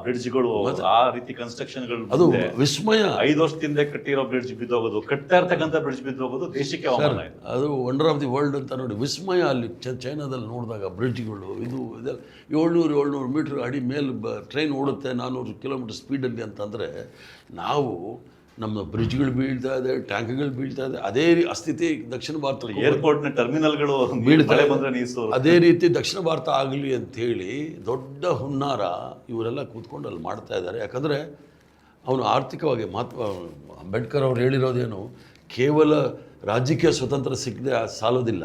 ಬ್ರಿಡ್ಜ್ಗಳು, ಆ ರೀತಿ ಕನ್ಸ್ಟ್ರಕ್ಷನ್ಗಳು, ಅದು ವಿಸ್ಮಯ. 5 ವರ್ಷದಿಂದ ಕಟ್ಟಿರೋ ಬ್ರಿಡ್ಜ್ ಬಿದ್ದೋಗೋದು, ಕಟ್ತಾ ಇರ್ತಕ್ಕಂಥ ಬ್ರಿಡ್ಜ್ ಬಿದ್ದೋಗೋದು ದೇಶಕ್ಕೆ ಅವಮಾನ. ಅದು ವಂಡರ್ ಆಫ್ ದಿ ವರ್ಲ್ಡ್ ಅಂತ ನೋಡಿ, ವಿಸ್ಮಯ. ಅಲ್ಲಿ ಚೈನಾದಲ್ಲಿ ನೋಡಿದಾಗ ಬ್ರಿಡ್ಜ್ಗಳು, ಇದೆಲ್ಲ 700 ಮೀಟ್ರ್ ಅಡಿ ಮೇಲೆ ಟ್ರೈನ್ ಓಡುತ್ತೆ 400 ಕಿಲೋಮೀಟರ್ ಸ್ಪೀಡಲ್ಲಿ ಅಂತಂದರೆ, ನಾವು ನಮ್ಮ ಬ್ರಿಡ್ಜ್ಗಳು ಬೀಳ್ತಾ ಇದೆ, ಟ್ಯಾಂಕ್ಗಳು ಬೀಳ್ತಾ ಇದೆ. ಅದೇ ಸ್ಥಿತಿ ದಕ್ಷಿಣ ಭಾರತ ಏರ್ಪೋರ್ಟ್ನ ಟರ್ಮಿನಲ್ಗಳು ಬೀಳ್ತಾ ಬಂದ್ರೆ ನೀರು ಅದೇ ರೀತಿ ದಕ್ಷಿಣ ಭಾರತ ಆಗಲಿ ಅಂಥೇಳಿ ದೊಡ್ಡ ಹುನ್ನಾರ ಇವರೆಲ್ಲ ಕೂತ್ಕೊಂಡು ಅಲ್ಲಿ ಮಾಡ್ತಾ ಇದ್ದಾರೆ. ಯಾಕಂದರೆ ಅವನು ಆರ್ಥಿಕವಾಗಿ ಅಂಬೇಡ್ಕರ್ ಅವ್ರು ಹೇಳಿರೋದೇನು, ಕೇವಲ ರಾಜಕೀಯ ಸ್ವತಂತ್ರ ಸಿಗದೆ ಸಾಲೋದಿಲ್ಲ,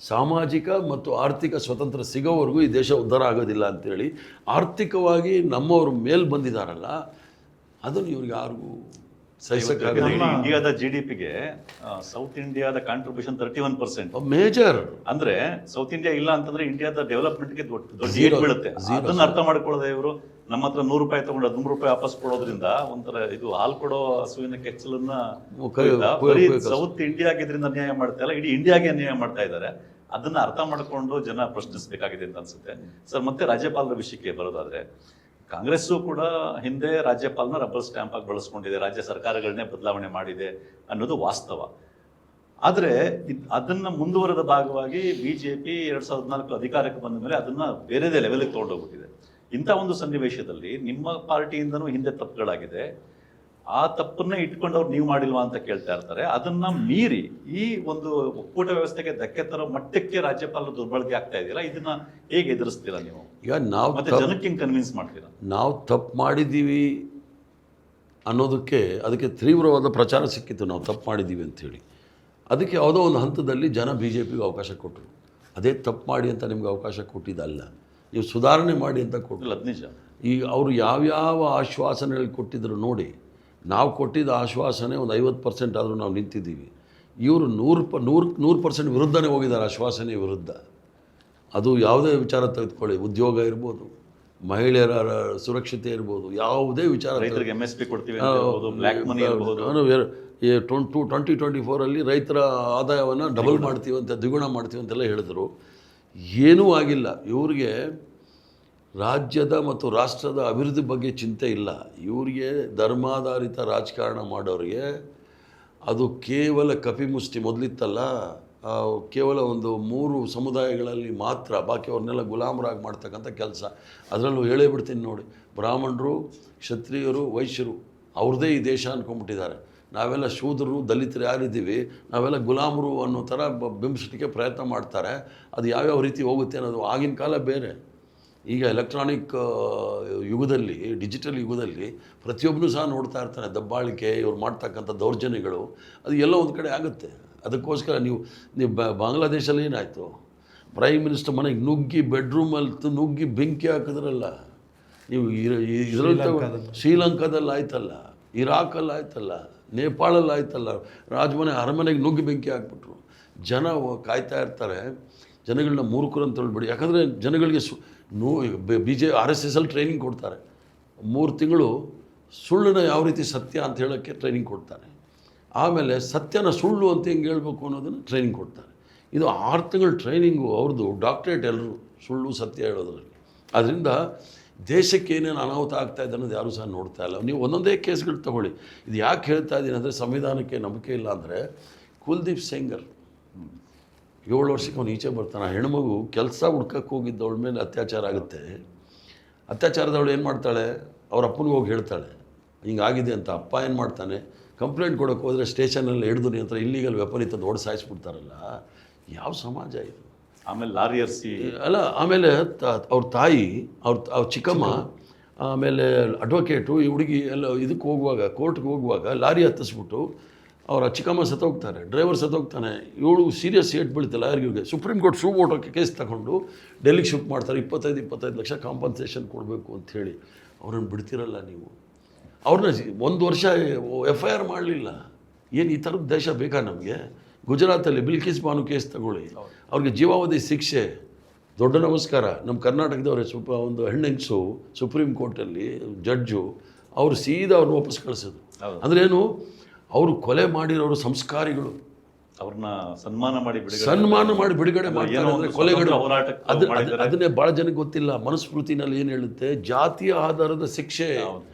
ಸಾಮಾಜಿಕ ಮತ್ತು ಆರ್ಥಿಕ ಸ್ವತಂತ್ರ ಸಿಗೋವರೆಗೂ ಈ ದೇಶ ಉದ್ಧಾರ ಆಗೋದಿಲ್ಲ ಅಂತೇಳಿ ಆರ್ಥಿಕವಾಗಿ ನಮ್ಮವರು ಮೇಲ್ ಬಂದಿದ್ದಾರಲ್ಲ, ಅದನ್ನು ಇವ್ರಿಗೆ ಯಾರಿಗೂ ಇಂಡಿಯಾದ GDP-ಗೆ ಸೌತ್ ಇಂಡಿಯಾದ ಕಾಂಟ್ರಿಬ್ಯೂಷನ್ 31%. ಮೇಜರ್. ಅಂದ್ರೆ ಸೌತ್ ಇಂಡಿಯಾ ಇಲ್ಲ ಅಂತಂದ್ರೆ ಇಂಡಿಯಾದ ಡೆವಲಪ್ಮೆಂಟ್ಗೆ ದೊಡ್ಡ ಏಟ್ ಬೀಳುತ್ತೆ. ಅದನ್ನ ಅರ್ಥ ಮಾಡ್ಕೊಳ್ಳದೆ ಇವರು ನಮ್ಮ ಹತ್ರ ₹100 ತಗೊಂಡು ₹100 ವಾಪಸ್ ಕೊಡೋದ್ರಿಂದ ಒಂಥರ ಇದು ಹಾಲು ಕೊಡೋ ಹಸುವಿನ ಕೆಚ್ಚಲನ್ನ ಸೌತ್ ಇಂಡಿಯಾಗೆ ಇದರಿಂದ ಅನ್ಯಾಯ ಮಾಡ್ತಾ ಇಲ್ಲ, ಇಡೀ ಇಂಡಿಯಾಗೆ ಅನ್ಯಾಯ ಮಾಡ್ತಾ ಇದ್ದಾರೆ. ಅದನ್ನ ಅರ್ಥ ಮಾಡ್ಕೊಂಡು ಜನ ಪ್ರಶ್ನಿಸಬೇಕಾಗಿದೆ ಅಂತ ಅನ್ಸುತ್ತೆ ಸರ್. ಮತ್ತೆ ರಾಜ್ಯಪಾಲರ ವಿಷಯಕ್ಕೆ ಬರೋದಾದ್ರೆ, ಕಾಂಗ್ರೆಸ್ಸು ಕೂಡ ಹಿಂದೆ ರಾಜ್ಯಪಾಲನ ರಬ್ಬರ್ ಸ್ಟ್ಯಾಂಪ್ ಆಗಿ ಬಳಸ್ಕೊಂಡಿದೆ, ರಾಜ್ಯ ಸರ್ಕಾರಗಳನ್ನೇ ಬದಲಾವಣೆ ಮಾಡಿದೆ ಅನ್ನೋದು ವಾಸ್ತವ. ಆದರೆ ಅದನ್ನ ಮುಂದುವರೆದ ಭಾಗವಾಗಿ ಬಿಜೆಪಿ 2014 ಅಧಿಕಾರಕ್ಕೆ ಬಂದ ಮೇಲೆ ಅದನ್ನ ಬೇರೆದೇ ಲೆವೆಲ್ಗೆ ತಗೊಂಡೋಗ್ಬಿಟ್ಟಿದೆ. ಇಂಥ ಒಂದು ಸನ್ನಿವೇಶದಲ್ಲಿ ನಿಮ್ಮ ಪಾರ್ಟಿಯಿಂದನೂ ಹಿಂದೆ ತಪ್ಪುಗಳಾಗಿದೆ, ಆ ತಪ್ಪನ್ನ ಇಟ್ಕೊಂಡವ್ರು ನೀವು ಮಾಡಿಲ್ವಾ ಅಂತ ಕೇಳ್ತಾ ಇರ್ತಾರೆ. ಅದನ್ನ ಮೀರಿ ಈ ಒಂದು ಒಕ್ಕೂಟ ವ್ಯವಸ್ಥೆಗೆ ಧಕ್ಕೆ ತರೋ ಮಟ್ಟಕ್ಕೆ ರಾಜ್ಯಪಾಲರು ದುರ್ಬಳಕೆ ಆಗ್ತಾ ಇದೆಯಲ್ಲ, ಇದನ್ನ ಹೇಗೆ ಎದುರಿಸ್ತೀರಾ ನೀವು? ಈಗ ನಾವು ಮತ್ತೆ ಜನಕ್ಕೆ ಹಿಂಗೆ ಕನ್ವಿನ್ಸ್ ಮಾಡ್ತೀರಾ? ನಾವು ತಪ್ಪು ಮಾಡಿದ್ದೀವಿ ಅದಕ್ಕೆ ತೀವ್ರವಾದ ಪ್ರಚಾರ ಸಿಕ್ಕಿತ್ತು, ನಾವು ತಪ್ಪು ಮಾಡಿದ್ದೀವಿ ಅಂಥೇಳಿ. ಅದಕ್ಕೆ ಯಾವುದೋ ಒಂದು ಹಂತದಲ್ಲಿ ಜನ BJPಗೆ ಅವಕಾಶ ಕೊಟ್ಟರು. ಅದೇ ತಪ್ಪು ಮಾಡಿ ಅಂತ ನಿಮ್ಗೆ ಅವಕಾಶ ಕೊಟ್ಟಿದ್ದಲ್ಲ, ನೀವು ಸುಧಾರಣೆ ಮಾಡಿ ಅಂತ ಕೊಟ್ಟಿಲ್ಲ. ಅದು ನಿಜ. ಈಗ ಅವರು ಯಾವ್ಯಾವ ಆಶ್ವಾಸನೆಗಳು ಕೊಟ್ಟಿದ್ರು ನೋಡಿ, ನಾವು ಕೊಟ್ಟಿದ್ದ ಆಶ್ವಾಸನೆ ಒಂದು 50% ಆದರೂ ನಾವು ನಿಂತಿದ್ದೀವಿ. ಇವರು 100% ವಿರುದ್ಧನೇ ಹೋಗಿದ್ದಾರೆ, ಆಶ್ವಾಸನೆ ವಿರುದ್ಧ. ಅದು ಯಾವುದೇ ವಿಚಾರ ತೆಗೆದುಕೊಳ್ಳಿ, ಉದ್ಯೋಗ ಇರ್ಬೋದು, ಮಹಿಳೆಯರ ಸುರಕ್ಷತೆ ಇರ್ಬೋದು, ಯಾವುದೇ ವಿಚಾರ, ರೈತರಿಗೆ MSP ಕೊಡ್ತೀವಿ ಬ್ಲ್ಯಾಕ್ ಮನಿ ಇರ್ಬೋದು, 2024 ರೈತರ ಆದಾಯವನ್ನು ಡಬಲ್ ಮಾಡ್ತೀವಿ ಅಂತ, ದ್ವಿಗುಣ ಮಾಡ್ತೀವಿ ಅಂತೆಲ್ಲ ಹೇಳಿದ್ರು. ಏನೂ ಆಗಿಲ್ಲ. ಇವ್ರಿಗೆ ರಾಜ್ಯದ ಮತ್ತು ರಾಷ್ಟ್ರದ ಅಭಿವೃದ್ಧಿ ಬಗ್ಗೆ ಚಿಂತೆ ಇಲ್ಲ. ಇವರಿಗೆ ಧರ್ಮಾಧಾರಿತ ರಾಜಕಾರಣ ಮಾಡೋರಿಗೆ ಅದು ಕೇವಲ ಕಪಿಮುಷ್ಟಿ. ಮೊದಲಿತ್ತಲ್ಲ, ಕೇವಲ ಒಂದು 3 ಸಮುದಾಯಗಳಲ್ಲಿ ಮಾತ್ರ, ಬಾಕಿಯವ್ರನ್ನೆಲ್ಲ ಗುಲಾಮರಾಗಿ ಮಾಡ್ತಕ್ಕಂಥ ಕೆಲಸ. ಅದರಲ್ಲೂ ಹೇಳೇ ಬಿಡ್ತೀನಿ ನೋಡಿ, ಬ್ರಾಹ್ಮಣರು, ಕ್ಷತ್ರಿಯರು, ವೈಶ್ಯರು ಅವ್ರದ್ದೇ ಈ ದೇಶ ಅಂದ್ಕೊಂಡ್ಬಿಟ್ಟಿದ್ದಾರೆ. ನಾವೆಲ್ಲ ಶೂದ್ರರು, ದಲಿತರು ಯಾರಿದ್ದೀವಿ, ನಾವೆಲ್ಲ ಗುಲಾಮರು ಅನ್ನೋ ಥರ ಬಿಂಬಿಸಲಿಕ್ಕೆ ಪ್ರಯತ್ನ ಮಾಡ್ತಾರೆ. ಅದು ಯಾವ್ಯಾವ ರೀತಿ ಹೋಗುತ್ತೆ ಅನ್ನೋದು ಆಗಿನ ಕಾಲ ಬೇರೆ. ಈಗ ಎಲೆಕ್ಟ್ರಾನಿಕ್ ಯುಗದಲ್ಲಿ, ಡಿಜಿಟಲ್ ಯುಗದಲ್ಲಿ ಪ್ರತಿಯೊಬ್ಬನೂ ಸಹ ನೋಡ್ತಾ ಇರ್ತಾನೆ ದಬ್ಬಾಳಿಕೆ, ಇವ್ರು ಮಾಡ್ತಕ್ಕಂಥ ದೌರ್ಜನ್ಯಗಳು, ಅದು ಎಲ್ಲೋ ಒಂದು ಕಡೆ ಆಗುತ್ತೆ. ಅದಕ್ಕೋಸ್ಕರ ನೀವು ಬಾಂಗ್ಲಾದೇಶಲ್ಲಿ ಏನಾಯಿತು, ಪ್ರೈಮ್ ಮಿನಿಸ್ಟರ್ ಮನೆಗೆ ನುಗ್ಗಿ ಬೆಡ್ರೂಮಲ್ಲಿ ನುಗ್ಗಿ ಬೆಂಕಿ ಹಾಕಿದ್ರಲ್ಲ. ನೀವು ಇದರಲ್ಲಿ ಶ್ರೀಲಂಕಾದಲ್ಲಿ ಆಯ್ತಲ್ಲ, ಇರಾಕಲ್ಲಿ ಆಯ್ತಲ್ಲ, ನೇಪಾಳಲ್ಲಿ ಆಯ್ತಲ್ಲ, ರಾಜಮನೆ ಅರಮನೆಗೆ ನುಗ್ಗಿ ಬೆಂಕಿ ಹಾಕ್ಬಿಟ್ರು. ಜನ ಕಾಯ್ತಾ ಇರ್ತಾರೆ, ಜನಗಳನ್ನ ಮೂರ್ಖರು ಅಂತ ಹೇಳ್ಬಿಡಿ. ಯಾಕಂದರೆ ಜನಗಳಿಗೆ RSS ಟ್ರೈನಿಂಗ್ ಕೊಡ್ತಾರೆ. 3 ತಿಂಗಳು ಸುಳ್ಳನ್ನ ಯಾವ ರೀತಿ ಸತ್ಯ ಅಂತ ಹೇಳೋಕ್ಕೆ ಟ್ರೈನಿಂಗ್ ಕೊಡ್ತಾರೆ. ಆಮೇಲೆ ಸತ್ಯನ ಸುಳ್ಳು ಅಂತ ಹೆಂಗೆ ಹೇಳ್ಬೇಕು ಅನ್ನೋದನ್ನು ಟ್ರೈನಿಂಗ್ ಕೊಡ್ತಾರೆ. ಇದು 6 ತಿಂಗಳು ಟ್ರೈನಿಂಗು ಅವ್ರದ್ದು, ಡಾಕ್ಟ್ರೇಟ್ ಎಲ್ಲರೂ ಸುಳ್ಳು ಸತ್ಯ ಹೇಳೋದ್ರಲ್ಲಿ. ಅದರಿಂದ ದೇಶಕ್ಕೆ ಏನೇನು ಅನಾಹುತ ಆಗ್ತಾಯಿದೆ ಅನ್ನೋದು ಯಾರೂ ಸಹ ನೋಡ್ತಾ ಇಲ್ಲ. ನೀವು ಒಂದೊಂದೇ ಕೇಸ್ಗಳು ತಗೊಳ್ಳಿ. ಇದು ಯಾಕೆ ಹೇಳ್ತಾ ಇದ್ದೀನಿ ಅಂದರೆ, ಸಂವಿಧಾನಕ್ಕೆ ನಂಬಿಕೆ ಇಲ್ಲ ಅಂದರೆ, ಕುಲ್ದೀಪ್ ಸೆಂಗರ್ 7 ವರ್ಷಕ್ಕೆ ಅವನು ಈಚೆ ಬರ್ತಾನೆ. ಹೆಣ್ಮಗು ಕೆಲಸ ಹುಡ್ಕಕ್ಕೆ ಹೋಗಿದ್ದವಳ ಮೇಲೆ ಅತ್ಯಾಚಾರ ಆಗುತ್ತೆ. ಅತ್ಯಾಚಾರದವಳು ಏನು ಮಾಡ್ತಾಳೆ, ಅವ್ರ ಅಪ್ಪನಿಗೆ ಹೋಗಿ ಹೇಳ್ತಾಳೆ ಹಿಂಗಾಗಿದೆ ಅಂತ. ಅಪ್ಪ ಏನು ಮಾಡ್ತಾನೆ, ಕಂಪ್ಲೇಂಟ್ ಕೊಡೋಕ್ಕೆ ಹೋದರೆ ಸ್ಟೇಷನಲ್ಲಿ ಹಿಡಿದು ನಿಂತರ ಇಲ್ಲಿಗಲ್ ವೆಪನ್ ಇತ್ತದ್ದು ಓಡಿ ಸಾಯಿಸ್ಬಿಡ್ತಾರಲ್ಲ. ಯಾವ ಸಮಾಜ ಇದು? ಆಮೇಲೆ ಲಾರಿ ಹರಿಸಿ ಅಲ್ಲ, ಆಮೇಲೆ ಅವ್ರ ತಾಯಿ, ಅವ್ರ ಚಿಕ್ಕಮ್ಮ, ಆಮೇಲೆ ಅಡ್ವೊಕೇಟು, ಈ ಹುಡುಗಿ ಎಲ್ಲ ಇದಕ್ಕೆ ಹೋಗುವಾಗ, ಕೋರ್ಟ್ಗೆ ಹೋಗುವಾಗ ಲಾರಿ ಹತ್ತಿಸ್ಬಿಟ್ಟು ಅವರ ಚಿಕ್ಕಮ್ಮ ಸತ್ತೋಗ್ತಾರೆ, ಡ್ರೈವರ್ ಸತ್ತೋಗ್ತಾನೆ. ಇವಳು ಸೀರಿಯಸ್ ಏಟ್ ಬೀಳ್ತಿಲ್ಲ ಯಾರಿಗಿವ್ರಿಗೆ. ಸುಪ್ರೀಂ ಕೋರ್ಟ್ ಶೂ ಓಟೋಕ್ಕೆ ಕೇಸ್ ತಗೊಂಡು ಡೆಲ್ಲಿಗೆ ಶಿಫ್ಟ್ ಮಾಡ್ತಾರೆ. 25 ಲಕ್ಷ ಕಾಂಪನ್ಸೇಷನ್ ಕೊಡಬೇಕು ಅಂಥೇಳಿ. ಅವ್ರನ್ನ ಬಿಡ್ತಿರಲ್ಲ ನೀವು. ಅವ್ರನ್ನ 1 ವರ್ಷ FIR ಮಾಡಲಿಲ್ಲ. ಏನು ಈ ಥರದ ದೇಶ ಬೇಕಾ ನಮಗೆ? ಗುಜರಾತಲ್ಲಿ ಬಿಲ್ಕಿಸ್ ಬಾನು ಕೇಸ್ ತಗೊಳ್ಳಿ, ಅವ್ರಿಗೆ ಜೀವಾವಧಿ ಶಿಕ್ಷೆ. ದೊಡ್ಡ ನಮಸ್ಕಾರ. ನಮ್ಮ ಕರ್ನಾಟಕದವ್ರೆ ಒಂದು ಹೆಣ್ಣೆಂಗ್ಸು ಸುಪ್ರೀಂ ಕೋರ್ಟಲ್ಲಿ ಜಡ್ಜು, ಅವರು ಸೀದಾ ಅವ್ರನ್ನ ವಾಪಸ್ ಕಳಿಸೋದು. ಅಂದ್ರೇನು, ಅವರು ಕೊಲೆ ಮಾಡಿರೋರು ಸಂಸ್ಕಾರಿಗಳು, ಅವ್ರನ್ನ ಸನ್ಮಾನ ಮಾಡಿ ಬಿಡುಗಡೆ ಮಾಡ್ತಾರೆ. ಕೊಲೆಗಳು ಅದನ್ನೇ ಭಾಳ ಜನಕ್ಕೆ ಗೊತ್ತಿಲ್ಲ. ಮನುಸ್ಮೃತಿನಲ್ಲಿ ಏನು ಹೇಳುತ್ತೆ, ಜಾತಿಯ ಆಧಾರದ ಶಿಕ್ಷೆ.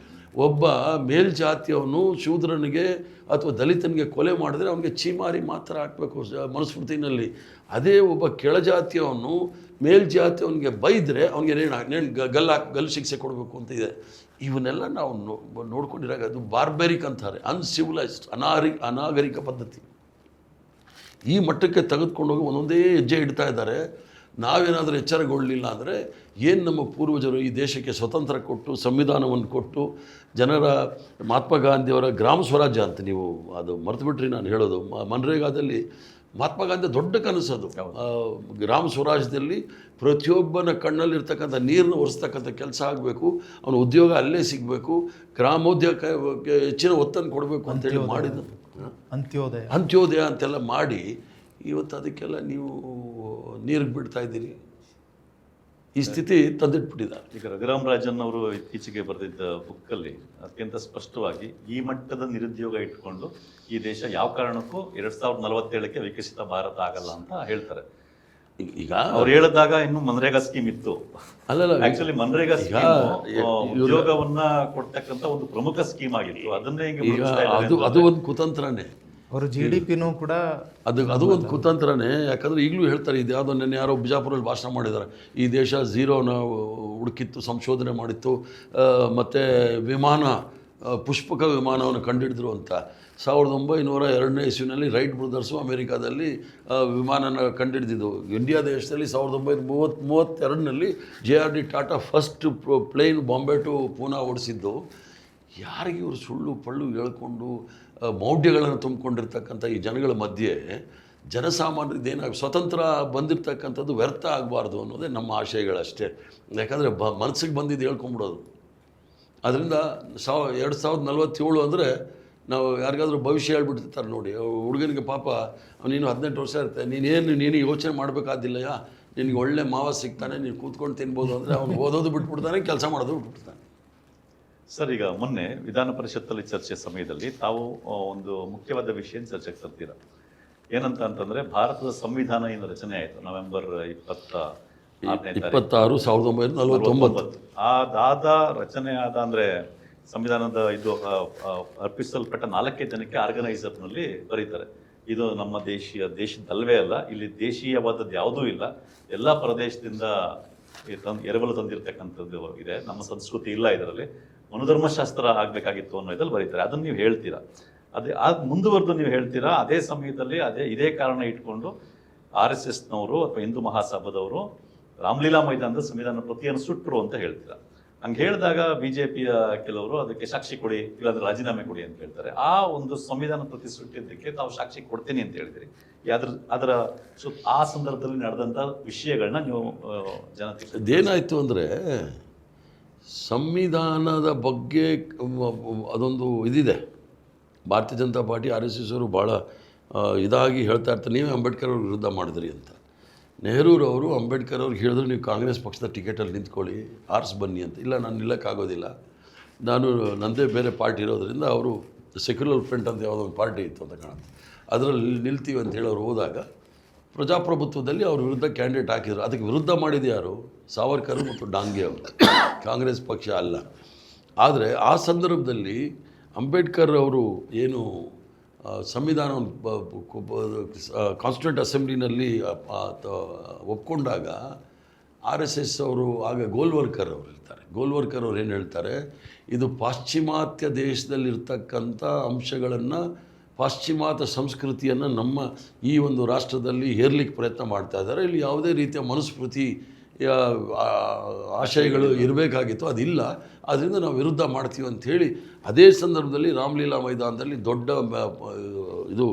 ಒಬ್ಬ ಮೇಲ್ಜಾತಿಯವನು ಶೂದ್ರನಿಗೆ ಅಥವಾ ದಲಿತನಿಗೆ ಕೊಲೆ ಮಾಡಿದ್ರೆ ಅವನಿಗೆ ಚೀಮಾರಿ ಮಾತ್ರ ಹಾಕಬೇಕು ಮನುಸ್ಮೃತಿನಲ್ಲಿ. ಅದೇ ಒಬ್ಬ ಕೆಳಜಾತಿಯವನು ಮೇಲ್ಜಾತಿಯವನಿಗೆ ಬೈದರೆ ಅವನಿಗೆ ಗಲ್ಲು ಶಿಕ್ಷೆ ಕೊಡಬೇಕು ಅಂತ ಇದೆ. ಇವನ್ನೆಲ್ಲ ನಾವು ನೋಡ್ಕೊಂಡಿರಾಗ ಅದು ಬಾರ್ಬೆರಿಕ್ ಅಂತಾರೆ, ಅನ್ಸಿವಿಲೈಸ್ಡ್, ಅನಾಗರಿಕ ಪದ್ಧತಿ. ಈ ಮಟ್ಟಕ್ಕೆ ತೆಗೆದುಕೊಂಡೋಗಿ ಒಂದೊಂದೇ ಹೆಜ್ಜೆ ಇಡ್ತಾ ಇದ್ದಾರೆ. ನಾವೇನಾದರೂ ಎಚ್ಚರಗೊಳ್ಳಲಿಲ್ಲ ಅಂದರೆ ಏನು ನಮ್ಮ ಪೂರ್ವಜರು ಈ ದೇಶಕ್ಕೆ ಸ್ವತಂತ್ರ ಕೊಟ್ಟು ಸಂವಿಧಾನವನ್ನು ಕೊಟ್ಟು ಜನರ ಮಹಾತ್ಮ ಗಾಂಧಿಯವರ ಗ್ರಾಮ ಸ್ವರಾಜ್ಯ ಅಂತ ನೀವು ಅದು ಮರೆತುಬಿಟ್ರಿ ನಾನು ಹೇಳೋದು. ಮನ್ರೇಗಾದಲ್ಲಿ ಮಹಾತ್ಮ ಗಾಂಧಿ ದೊಡ್ಡ ಕನಸದು. ಗ್ರಾಮ ಸ್ವರಾಜ್ಯದಲ್ಲಿ ಪ್ರತಿಯೊಬ್ಬನ ಕಣ್ಣಲ್ಲಿರ್ತಕ್ಕಂಥ ನೀರನ್ನು ಒರೆಸ್ತಕ್ಕಂಥ ಕೆಲಸ ಆಗಬೇಕು, ಅವನ ಉದ್ಯೋಗ ಅಲ್ಲೇ ಸಿಗಬೇಕು, ಗ್ರಾಮೋದ್ಯೋಗಕ್ಕೆ ಹೆಚ್ಚಿನ ಒತ್ತನ್ನು ಕೊಡಬೇಕು ಅಂತೇಳಿ ಮಾಡಿದ್ದು ಅಂತ್ಯೋದಯ ಅಂತೆಲ್ಲ ಮಾಡಿ ಇವತ್ತು ಅದಕ್ಕೆಲ್ಲ ನೀವು ನೀರಿಗೆ ಬಿಡ್ತಾ ಇದ್ದೀರಿ. ಈ ಸ್ಥಿತಿ ತಂದಿಟ್ಬಿಟ್ಟಿದ್ದಾರೆ. ಈಗ ರಘುರಾಮ್ ರಾಜನ್ ಅವರು ಇತ್ತೀಚೆಗೆ ಬರೆದಿದ್ದ ಬುಕ್ಕಲ್ಲಿ ಅತ್ಯಂತ ಸ್ಪಷ್ಟವಾಗಿ ಈ ಮಟ್ಟದ ನಿರುದ್ಯೋಗ ಇಟ್ಕೊಂಡು ಈ ದೇಶ ಯಾವ ಕಾರಣಕ್ಕೂ 2047ಕ್ಕೆ ವಿಕಸಿತ ಭಾರತ ಆಗಲ್ಲ ಅಂತ ಹೇಳ್ತಾರೆ. ಈಗ ಅವ್ರು ಹೇಳಿದಾಗ ಇನ್ನು ಮನ್ರೇಗಾ ಸ್ಕೀಮ್ ಇತ್ತು. ಅಲ್ಲಲ್ಲ, ಆಕ್ಚುಲಿ ಮನ್ರೇಗಾ ಸ್ಕೀಮ್ ಉದ್ಯೋಗವನ್ನ ಕೊಡ್ತಕ್ಕಂಥ ಒಂದು ಪ್ರಮುಖ ಸ್ಕೀಮ್ ಆಗಿತ್ತು. ಅದನ್ನೇ ಅದು ಒಂದು ಕುತಂತ್ರನೇ. ಅವರು GDPನೂ ಕೂಡ ಅದು ಒಂದು ಕುತಂತ್ರನೇ. ಯಾಕಂದರೆ ಈಗಲೂ ಹೇಳ್ತಾರೆ, ಇದು ಯಾವುದೋ ನೆನ್ನೆ ಯಾರೋ ಬಿಜಾಪುರಲ್ಲಿ ಭಾಷಣ ಮಾಡಿದ್ದಾರೆ, ಈ ದೇಶ ಝೀರೋನ ಹುಡುಕಿತ್ತು, ಸಂಶೋಧನೆ ಮಾಡಿತ್ತು, ಮತ್ತು ಪುಷ್ಪಕ ವಿಮಾನವನ್ನು ಕಂಡುಹಿಡಿದ್ರು ಅಂತ. 1902ನೇ ಇಸ್ವಿನಲ್ಲಿ ರೈಟ್ ಬ್ರದರ್ಸು ಅಮೇರಿಕಾದಲ್ಲಿ ವಿಮಾನನ ಕಂಡುಹಿಡಿದಿದ್ದು. ಇಂಡಿಯಾ ದೇಶದಲ್ಲಿ 1932ನಲ್ಲಿ JRD Tata first plane Bombay to Poona ಓಡಿಸಿದ್ದು. ಯಾರಿಗೆ ಇವರು ಸುಳ್ಳು ಪಳ್ಳು ಹೇಳ್ಕೊಂಡು ಮೌಢ್ಯಗಳನ್ನು ತುಂಬಿಕೊಂಡಿರ್ತಕ್ಕಂಥ ಈ ಜನಗಳ ಮಧ್ಯೆ ಜನಸಾಮಾನ್ಯದೇನಾಗಿ ಸ್ವತಂತ್ರ ಬಂದಿರತಕ್ಕಂಥದ್ದು ವ್ಯರ್ಥ ಆಗಬಾರ್ದು ಅನ್ನೋದೇ ನಮ್ಮ ಆಶಯಗಳಷ್ಟೇ. ಯಾಕಂದರೆ ಮನಸ್ಸಿಗೆ ಬಂದಿದ್ದು ಹೇಳ್ಕೊಂಬಿಡೋದು. ಅದರಿಂದ 2047 ಅಂದರೆ ನಾವು ಯಾರಿಗಾದ್ರೂ ಭವಿಷ್ಯ ಹೇಳ್ಬಿಟ್ಟಿರ್ತಾರೆ ನೋಡಿ. ಹುಡುಗನಿಗೆ ಪಾಪ ಅವನೇನು 18 ವರ್ಷ ಇರುತ್ತೆ, ನೀನು ಯೋಚನೆ ಮಾಡಬೇಕಾದಿಲ್ಲಯ್ಯ, ನಿನಗೆ ಒಳ್ಳೆ ಮಾವ ಸಿಗ್ತಾನೆ, ನೀನು ಕೂತ್ಕೊಂಡು ತಿನ್ಬೋದು ಅಂದರೆ ಅವನು ಓದೋದು ಬಿಟ್ಬಿಡ್ತಾನೆ, ಕೆಲಸ ಮಾಡೋದು ಬಿಟ್ಬಿಡ್ತಾನೆ. ಸರ್, ಈಗ ಮೊನ್ನೆ ವಿಧಾನ ಪರಿಷತ್ತಲ್ಲಿ ಚರ್ಚೆ ಸಮಯದಲ್ಲಿ ತಾವು ಒಂದು ಮುಖ್ಯವಾದ ವಿಷಯ ಚರ್ಚೆಗೆ ತರ್ತೀರ. ಏನಂತ ಅಂತಂದ್ರೆ, ಭಾರತದ ಸಂವಿಧಾನ ಏನು ರಚನೆ ಆಯಿತು November 26, 1949. ಅದಾದ ರಚನೆ ಆದ ಅಂದ್ರೆ ಸಂವಿಧಾನದ ಇದು ಅರ್ಪಿಸಲ್ಪಟ್ಟ 4 ಜನಕ್ಕೆ ಆರ್ಗನೈಸರ್ನಲ್ಲಿ ಬರೀತಾರೆ, ಇದು ನಮ್ಮ ದೇಶದಲ್ವೇ ಅಲ್ಲ, ಇಲ್ಲಿ ದೇಶೀಯವಾದದ್ದು ಯಾವುದೂ ಇಲ್ಲ, ಎಲ್ಲ ಪ್ರದೇಶದಿಂದ ಎರವಲು ತಂದಿರತಕ್ಕಂಥದ್ದು ಇದೆ, ನಮ್ಮ ಸಂಸ್ಕೃತಿ ಇಲ್ಲ ಇದರಲ್ಲಿ, ಮನುಧರ್ಮಶಾಸ್ತ್ರ ಆಗಬೇಕಾಗಿತ್ತು ಅನ್ನೋ ಇದ್ರಲ್ಲಿ ಬರೀತಾರೆ. ಅದನ್ನು ನೀವು ಹೇಳ್ತೀರಾ. ಮುಂದುವರೆದು ನೀವು ಹೇಳ್ತೀರಾ, ಅದೇ ಸಮಯದಲ್ಲಿ ಇದೇ ಕಾರಣ ಇಟ್ಕೊಂಡು RSSನವರು ಅಥವಾ ಹಿಂದೂ ಮಹಾಸಭಾದವರು ರಾಮಲೀಲಾ ಮೈದಾನದ ಸಂವಿಧಾನ ಪ್ರತಿಯನ್ನು ಸುಟ್ಟರು ಅಂತ ಹೇಳ್ತೀರಾ. ಹಂಗೆ ಹೇಳಿದಾಗ BJPಯ ಕೆಲವರು ಅದಕ್ಕೆ ಸಾಕ್ಷಿ ಕೊಡಿ, ಇಲ್ಲಾಂದ್ರೆ ರಾಜೀನಾಮೆ ಕೊಡಿ ಅಂತ ಹೇಳ್ತಾರೆ. ಆ ಒಂದು ಸಂವಿಧಾನ ಪ್ರತಿ ಸುಟ್ಟಿದ್ದಕ್ಕೆ ತಾವು ಸಾಕ್ಷಿ ಕೊಡ್ತೀನಿ ಅಂತ ಹೇಳಿದಿರಿ. ಆ ಸಂದರ್ಭದಲ್ಲಿ ನಡೆದಂಥ ವಿಷಯಗಳನ್ನ ನೀವು ಜನತೆ ಅದೇನಾಯಿತು ಅಂದರೆ, ಸಂವಿಧಾನದ ಬಗ್ಗೆ ಅದೊಂದು ಇದಿದೆ. ಭಾರತೀಯ ಜನತಾ ಪಾರ್ಟಿ RSS ಅವರು ಭಾಳ ಇದಾಗಿ ಹೇಳ್ತಾ ಇರ್ತಾರೆ, ನೀವೇ ಅಂಬೇಡ್ಕರ್ ಅವ್ರ ವಿರುದ್ಧ ಮಾಡಿದ್ರಿ ಅಂತ. ನೆಹರೂರವರು ಅಂಬೇಡ್ಕರ್ ಅವ್ರಿಗೆ ಹೇಳಿದ್ರು, ನೀವು ಕಾಂಗ್ರೆಸ್ ಪಕ್ಷದ ಟಿಕೆಟಲ್ಲಿ ನಿಂತ್ಕೊಳ್ಳಿ, ಆರ್ಸ್ ಬನ್ನಿ ಅಂತ. ಇಲ್ಲ, ನಾನು ನಿಲ್ಲಕ್ಕಾಗೋದಿಲ್ಲ, ನಾನು ನನ್ನದೇ ಬೇರೆ ಪಾರ್ಟಿ ಇರೋದರಿಂದ, ಅವರು ಸೆಕ್ಯುಲರ್ ಫ್ರಂಟ್ ಅಂತ ಯಾವುದೋ ಒಂದು ಪಾರ್ಟಿ ಇತ್ತು ಅಂತ ಕಾಣುತ್ತೆ, ಅದರಲ್ಲಿ ನಿಲ್ತೀವಿ ಅಂತ ಹೇಳೋರು ಹೋದಾಗ ಪ್ರಜಾಪ್ರಭುತ್ವದಲ್ಲಿ ಅವ್ರ ವಿರುದ್ಧ ಕ್ಯಾಂಡಿಡೇಟ್ ಹಾಕಿದ್ರು. ಅದಕ್ಕೆ ವಿರುದ್ಧ ಮಾಡಿದ್ದು ಯಾರು? ಸಾವರ್ಕರ್ ಮತ್ತು ಡಾಂಗೆ ಅವರು, ಕಾಂಗ್ರೆಸ್ ಪಕ್ಷ ಅಲ್ಲ. ಆದರೆ ಆ ಸಂದರ್ಭದಲ್ಲಿ ಅಂಬೇಡ್ಕರ್ ಅವರು ಏನು ಸಂವಿಧಾನವನ್ನು ಕಾನ್ಸ್ಟಿಟ್ಯೂಂಟ್ ಅಸೆಂಬ್ಲಿನಲ್ಲಿ ಒಪ್ಕೊಂಡಾಗ RSS ಅವರು, ಆಗ ಗೋಲ್ವರ್ಕರ್ ಅವರು ಹೇಳ್ತಾರೆ, ಗೋಲ್ವರ್ಕರ್ ಅವ್ರು ಏನು ಹೇಳ್ತಾರೆ, ಇದು ಪಾಶ್ಚಿಮಾತ್ಯ ದೇಶದಲ್ಲಿರ್ತಕ್ಕಂಥ ಅಂಶಗಳನ್ನು, ಪಾಶ್ಚಿಮಾತ್ಯ ಸಂಸ್ಕೃತಿಯನ್ನು ನಮ್ಮ ಈ ಒಂದು ರಾಷ್ಟ್ರದಲ್ಲಿ ಹೇರ್ಲಿಕ್ಕೆ ಪ್ರಯತ್ನ ಮಾಡ್ತಾ ಇದ್ದಾರೆ. ಇಲ್ಲಿ ಯಾವುದೇ ರೀತಿಯ ಮನುಸ್ಮೃತಿ ಆಶಯಗಳು ಇರಬೇಕಾಗಿತ್ತು, ಅದಿಲ್ಲ, ಅದರಿಂದ ನಾವು ವಿರುದ್ಧ ಮಾಡ್ತೀವಿ ಅಂಥೇಳಿ ಅದೇ ಸಂದರ್ಭದಲ್ಲಿ ರಾಮಲೀಲಾ ಮೈದಾನದಲ್ಲಿ ದೊಡ್ಡ ಇದು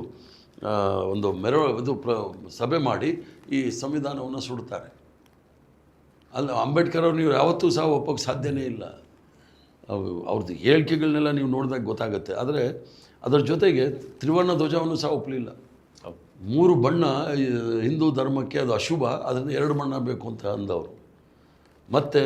ಒಂದು ಸಭೆ ಮಾಡಿ ಈ ಸಂವಿಧಾನವನ್ನು ಸುಡ್ತಾರೆ. ಅಲ್ಲ, ಅಂಬೇಡ್ಕರ್ ಅವ್ರು ನೀವು ಯಾವತ್ತೂ ಸಹ ಒಪ್ಪೋಕ್ಕೆ ಸಾಧ್ಯನೇ ಇಲ್ಲ. ಅವ್ರದ್ದು ಹೇಳಿಕೆಗಳನ್ನೆಲ್ಲ ನೀವು ನೋಡಿದಾಗ ಗೊತ್ತಾಗುತ್ತೆ. ಆದರೆ ಅದರ ಜೊತೆಗೆ ತ್ರಿವರ್ಣ ಧ್ವಜವನ್ನು ಸಹ ಒಪ್ಪಲಿಲ್ಲ. 3 ಬಣ್ಣ ಹಿಂದೂ ಧರ್ಮಕ್ಕೆ ಅದು ಅಶುಭ, ಅದರಿಂದ 2 ಬಣ್ಣ ಬೇಕು ಅಂತ ಅಂದವರು. ಮತ್ತು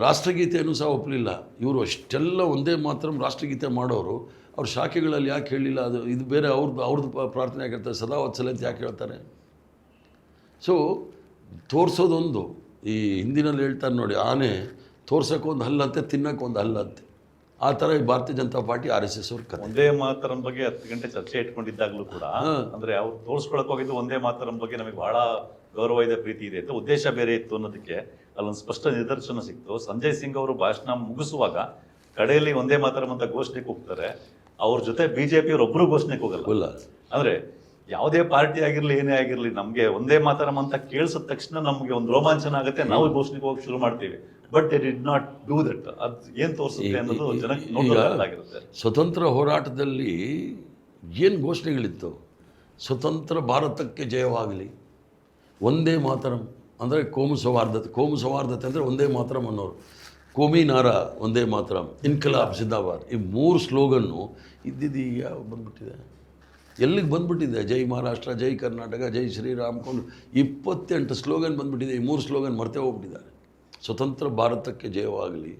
ರಾಷ್ಟ್ರಗೀತೆಯನ್ನು ಸಹ ಒಪ್ಪಲಿಲ್ಲ. ಇವರು ಅಷ್ಟೆಲ್ಲ ಒಂದೇ ಮಾತ್ರ ರಾಷ್ಟ್ರಗೀತೆ ಮಾಡೋರು, ಅವ್ರ ಶಾಖೆಗಳಲ್ಲಿ ಯಾಕೆ ಹೇಳಿಲ್ಲ? ಇದು ಬೇರೆ ಅವ್ರದ್ದು ಪ್ರಾರ್ಥನೆ ಆಗಿರ್ತಾರೆ, ಸದಾ ವತ್ಸಲೆ ಅಂತ ಯಾಕೆ ಹೇಳ್ತಾರೆ? ಸೊ ತೋರಿಸೋದೊಂದು, ಈ ಹಿಂದಿನಲ್ಲಿ ಹೇಳ್ತಾರೆ ನೋಡಿ, ಆನೆ ತೋರ್ಸೋಕ್ಕೊಂದು ಹಲ್ಲಂತೆ, ತಿನ್ನೋಕ್ಕೊಂದು ಹಲ್ಲಂತೆ. ಆ ಥರ ಈ ಭಾರತೀಯ ಜನತಾ ಪಾರ್ಟಿ RSS ಅವ್ರ ಕತೆ. ಒಂದೇ ಮಾತರಂ ಬಗ್ಗೆ 10 ಗಂಟೆ ಚರ್ಚೆ ಇಟ್ಕೊಂಡಿದ್ದಾಗಲೂ ಕೂಡ ಅಂದ್ರೆ ಅವ್ರು ತೋರಿಸ್ಕೊಳಕ್ ಹೋಗಿದ್ದು ಒಂದೇ ಮಾತರಂ ಬಗ್ಗೆ ನಮಗೆ ಬಹಳ ಗೌರವ ಇದೆ, ಪ್ರೀತಿ ಇದೆ ಅಂತ, ಉದ್ದೇಶ ಬೇರೆ ಇತ್ತು ಅನ್ನೋದಕ್ಕೆ ಅಲ್ಲೊಂದು ಸ್ಪಷ್ಟ ನಿದರ್ಶನ ಸಿಕ್ತು. ಸಂಜಯ್ ಸಿಂಗ್ ಅವರು ಭಾಷಣ ಮುಗಿಸುವಾಗ ಕಡೆಯಲ್ಲಿ ಒಂದೇ ಮಾತರಂ ಅಂತ ಘೋಷಣೆಗೆ ಹೋಗ್ತಾರೆ. ಅವ್ರ ಜೊತೆ ಬಿಜೆಪಿ ಒಬ್ರು ಘೋಷಣೆಗೆ ಹೋಗಲ್ಲ. ಅಂದ್ರೆ ಯಾವುದೇ ಪಾರ್ಟಿ ಆಗಿರ್ಲಿ ಏನೇ ಆಗಿರ್ಲಿ ನಮ್ಗೆ ಒಂದೇ ಮಾತರಂ ಅಂತ ಕೇಳಿಸಿದ ತಕ್ಷಣ ನಮ್ಗೆ ಒಂದು ರೋಮಾಂಚನ ಆಗುತ್ತೆ, ನಾವು ಘೋಷಣೆಗೆ ಹೋಗಿ ಶುರು ಮಾಡ್ತೀವಿ. But they did not do that. ಅದು ಏನ್ ತೋರಿಸುತ್ತೆ ಅನ್ನೋದು ಜನಕ್ಕೆ ನೋಡಲಾಗಿರುತ್ತೆ. ಸ್ವತಂತ್ರ ಹೋರಾಟದಲ್ಲಿ ಏನು ಘೋಷಣೆಗಳಿತ್ತು? ಸ್ವತಂತ್ರ ಭಾರತಕ್ಕೆ ಜಯವಾಗಲಿ, ಒಂದೇ ಮಾತರಂ ಅಂದರೆ ಕೋಮು ಸೌಹಾರ್ದತೆ ಅಂದರೆ ಒಂದೇ ಮಾತರಂ ಅನ್ನೋರು, ಕೋಮಿ ನಾರ ಒಂದೇ ಮಾತರಂ, ಇನ್ಕಲಾಬ್ ಜಿಂದಾಬಾದ್, ಈ 3 ಸ್ಲೋಗನ್ನು ಇದ್ದಿದ್ದು ಯಾವ ಬಂದ್ಬಿಟ್ಟಿದೆ, ಎಲ್ಲಿಗೆ ಬಂದ್ಬಿಟ್ಟಿದೆ? ಜೈ ಮಹಾರಾಷ್ಟ್ರ, ಜೈ ಕರ್ನಾಟಕ, ಜೈ ಶ್ರೀರಾಮ್ ಕೊಂಡು 28 ಸ್ಲೋಗನ್ ಬಂದ್ಬಿಟ್ಟಿದೆ. ಈ 3 ಸ್ಲೋಗನ್ ಮರ್ತೇ ಹೋಗ್ಬಿಟ್ಟಿದ್ದಾರೆ. ಸ್ವತಂತ್ರ ಭಾರತಕ್ಕೆ ಜಯವಾಗಲಿ,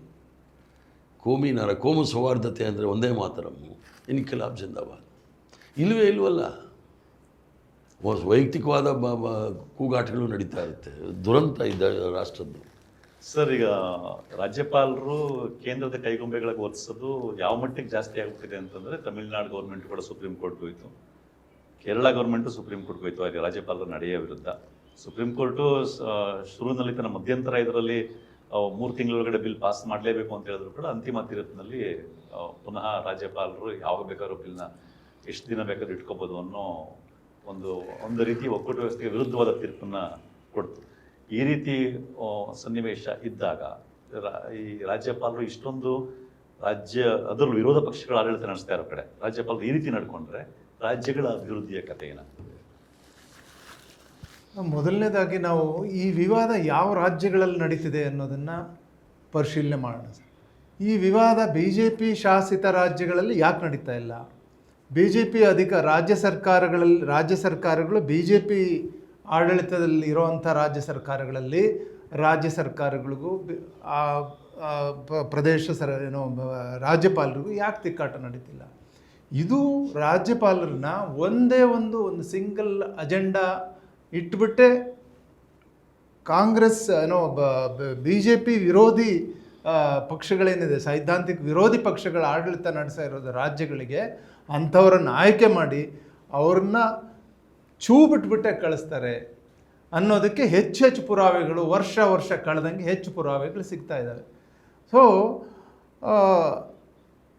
ಕೋಮಿ ನಾರ, ಕೋಮು ಸೌಹಾರ್ದತೆ ಅಂದರೆ ಒಂದೇ ಮಾತರಮ್ಮು, ಇನ್ಕಿಲಾಬ್ ಜಿಂದಾಬಾದ್. ಇಲ್ವಲ್ಲ, ವೈಯಕ್ತಿಕವಾದ ಕೂಗಾಟಗಳು ನಡೀತಾ ಇರುತ್ತೆ. ದುರಂತ ಇದ್ದ ರಾಷ್ಟ್ರದ್ದು. ಸರ್, ಈಗ ರಾಜ್ಯಪಾಲರು ಕೇಂದ್ರದ ಕೈಗೊಂಬೆಗಳಿಗೆ ಒದಿಸೋದು ಯಾವ ಮಟ್ಟಿಗೆ ಜಾಸ್ತಿ ಆಗ್ಬಿಟ್ಟಿದೆ ಅಂತಂದ್ರೆ, ತಮಿಳುನಾಡು ಗೌರ್ಮೆಂಟ್ ಕೂಡ ಸುಪ್ರೀಂ ಕೋರ್ಟ್ಗೆ ಹೋಯಿತು, ಕೇರಳ ಗೌರ್ಮೆಂಟು ಸುಪ್ರೀಂ ಕೋರ್ಟ್ಗೆ ಹೋಯಿತು ಅಲ್ಲಿ ರಾಜ್ಯಪಾಲರ ನಡೆಯ ವಿರುದ್ಧ. ಸುಪ್ರೀಂ ಕೋರ್ಟು ಶುರುವಿನಲ್ಲಿ ತನ್ನ ಮಧ್ಯಂತರ ಇದರಲ್ಲಿ 3 ತಿಂಗಳೊಳಗಡೆ ಬಿಲ್ ಪಾಸ್ ಮಾಡಲೇಬೇಕು ಅಂತ ಹೇಳಿದ್ರು ಕೂಡ ಅಂತಿಮ ತೀರ್ಪಿನಲ್ಲಿ ಪುನಃ ರಾಜ್ಯಪಾಲರು ಯಾವಾಗ ಬೇಕಾದ್ರೂ ಬಿಲ್ನ ಎಷ್ಟು ದಿನ ಬೇಕಾದ್ರೂ ಇಟ್ಕೋಬೋದು ಅನ್ನೋ ಒಂದು ರೀತಿ ಒಕ್ಕೂಟ ವ್ಯವಸ್ಥೆಗೆ ವಿರುದ್ಧವಾದ ತೀರ್ಪನ್ನು ಕೊಡ್ತು. ಈ ರೀತಿ ಸನ್ನಿವೇಶ ಇದ್ದಾಗ ಈ ರಾಜ್ಯಪಾಲರು ಇಷ್ಟೊಂದು ಅದರಲ್ಲೂ ವಿರೋಧ ಪಕ್ಷಗಳ ಆಡಳಿತ ನಡೆಸ್ತಾ ಇರೋ ಕಡೆ ರಾಜ್ಯಪಾಲರು ಈ ರೀತಿ ನಡ್ಕೊಂಡ್ರೆ ರಾಜ್ಯಗಳ ಅಭಿವೃದ್ಧಿಯ ಕಥೆ ಏನು? ಮೊದಲನೇದಾಗಿ ನಾವು ಈ ವಿವಾದ ಯಾವ ರಾಜ್ಯಗಳಲ್ಲಿ ನಡೀತಿದೆ ಅನ್ನೋದನ್ನು ಪರಿಶೀಲನೆ ಮಾಡೋಣ. ಈ ವಿವಾದ BJP ಶಾಸಿತ ರಾಜ್ಯಗಳಲ್ಲಿ ಯಾಕೆ ನಡೀತಾ ಇಲ್ಲ? BJP ರಾಜ್ಯ ಸರ್ಕಾರಗಳು BJP ಆಡಳಿತದಲ್ಲಿ ಇರುವಂಥ ರಾಜ್ಯ ಸರ್ಕಾರಗಳಲ್ಲಿ ರಾಜ್ಯ ಸರ್ಕಾರಗಳಿಗೂ ರಾಜ್ಯಪಾಲರಿಗೂ ಯಾಕೆ ತಿಕ್ಕಾಟ ನಡೀತಿಲ್ಲ? ಇದು ರಾಜ್ಯಪಾಲರನ್ನ ಒಂದೇ ಒಂದು ಸಿಂಗಲ್ ಅಜೆಂಡಾ ಇಟ್ಬಿಟ್ಟೆ ಕಾಂಗ್ರೆಸ್ BJP ವಿರೋಧಿ ಪಕ್ಷಗಳೇನಿದೆ, ಸೈದ್ಧಾಂತಿಕ ವಿರೋಧಿ ಪಕ್ಷಗಳ ಆಡಳಿತ ನಡೆಸ್ತಾ ಇರೋದು ರಾಜ್ಯಗಳಿಗೆ ಅಂಥವ್ರನ್ನ ಆಯ್ಕೆ ಮಾಡಿ ಅವ್ರನ್ನ ಬಿಟ್ಬಿಟ್ಟೆ ಕಳಿಸ್ತಾರೆ ಅನ್ನೋದಕ್ಕೆ ಹೆಚ್ಚು ಪುರಾವೆಗಳು ವರ್ಷ ಕಳೆದಂಗೆ ಹೆಚ್ಚು ಪುರಾವೆಗಳು ಸಿಗ್ತಾ ಇದ್ದಾವೆ. ಸೊ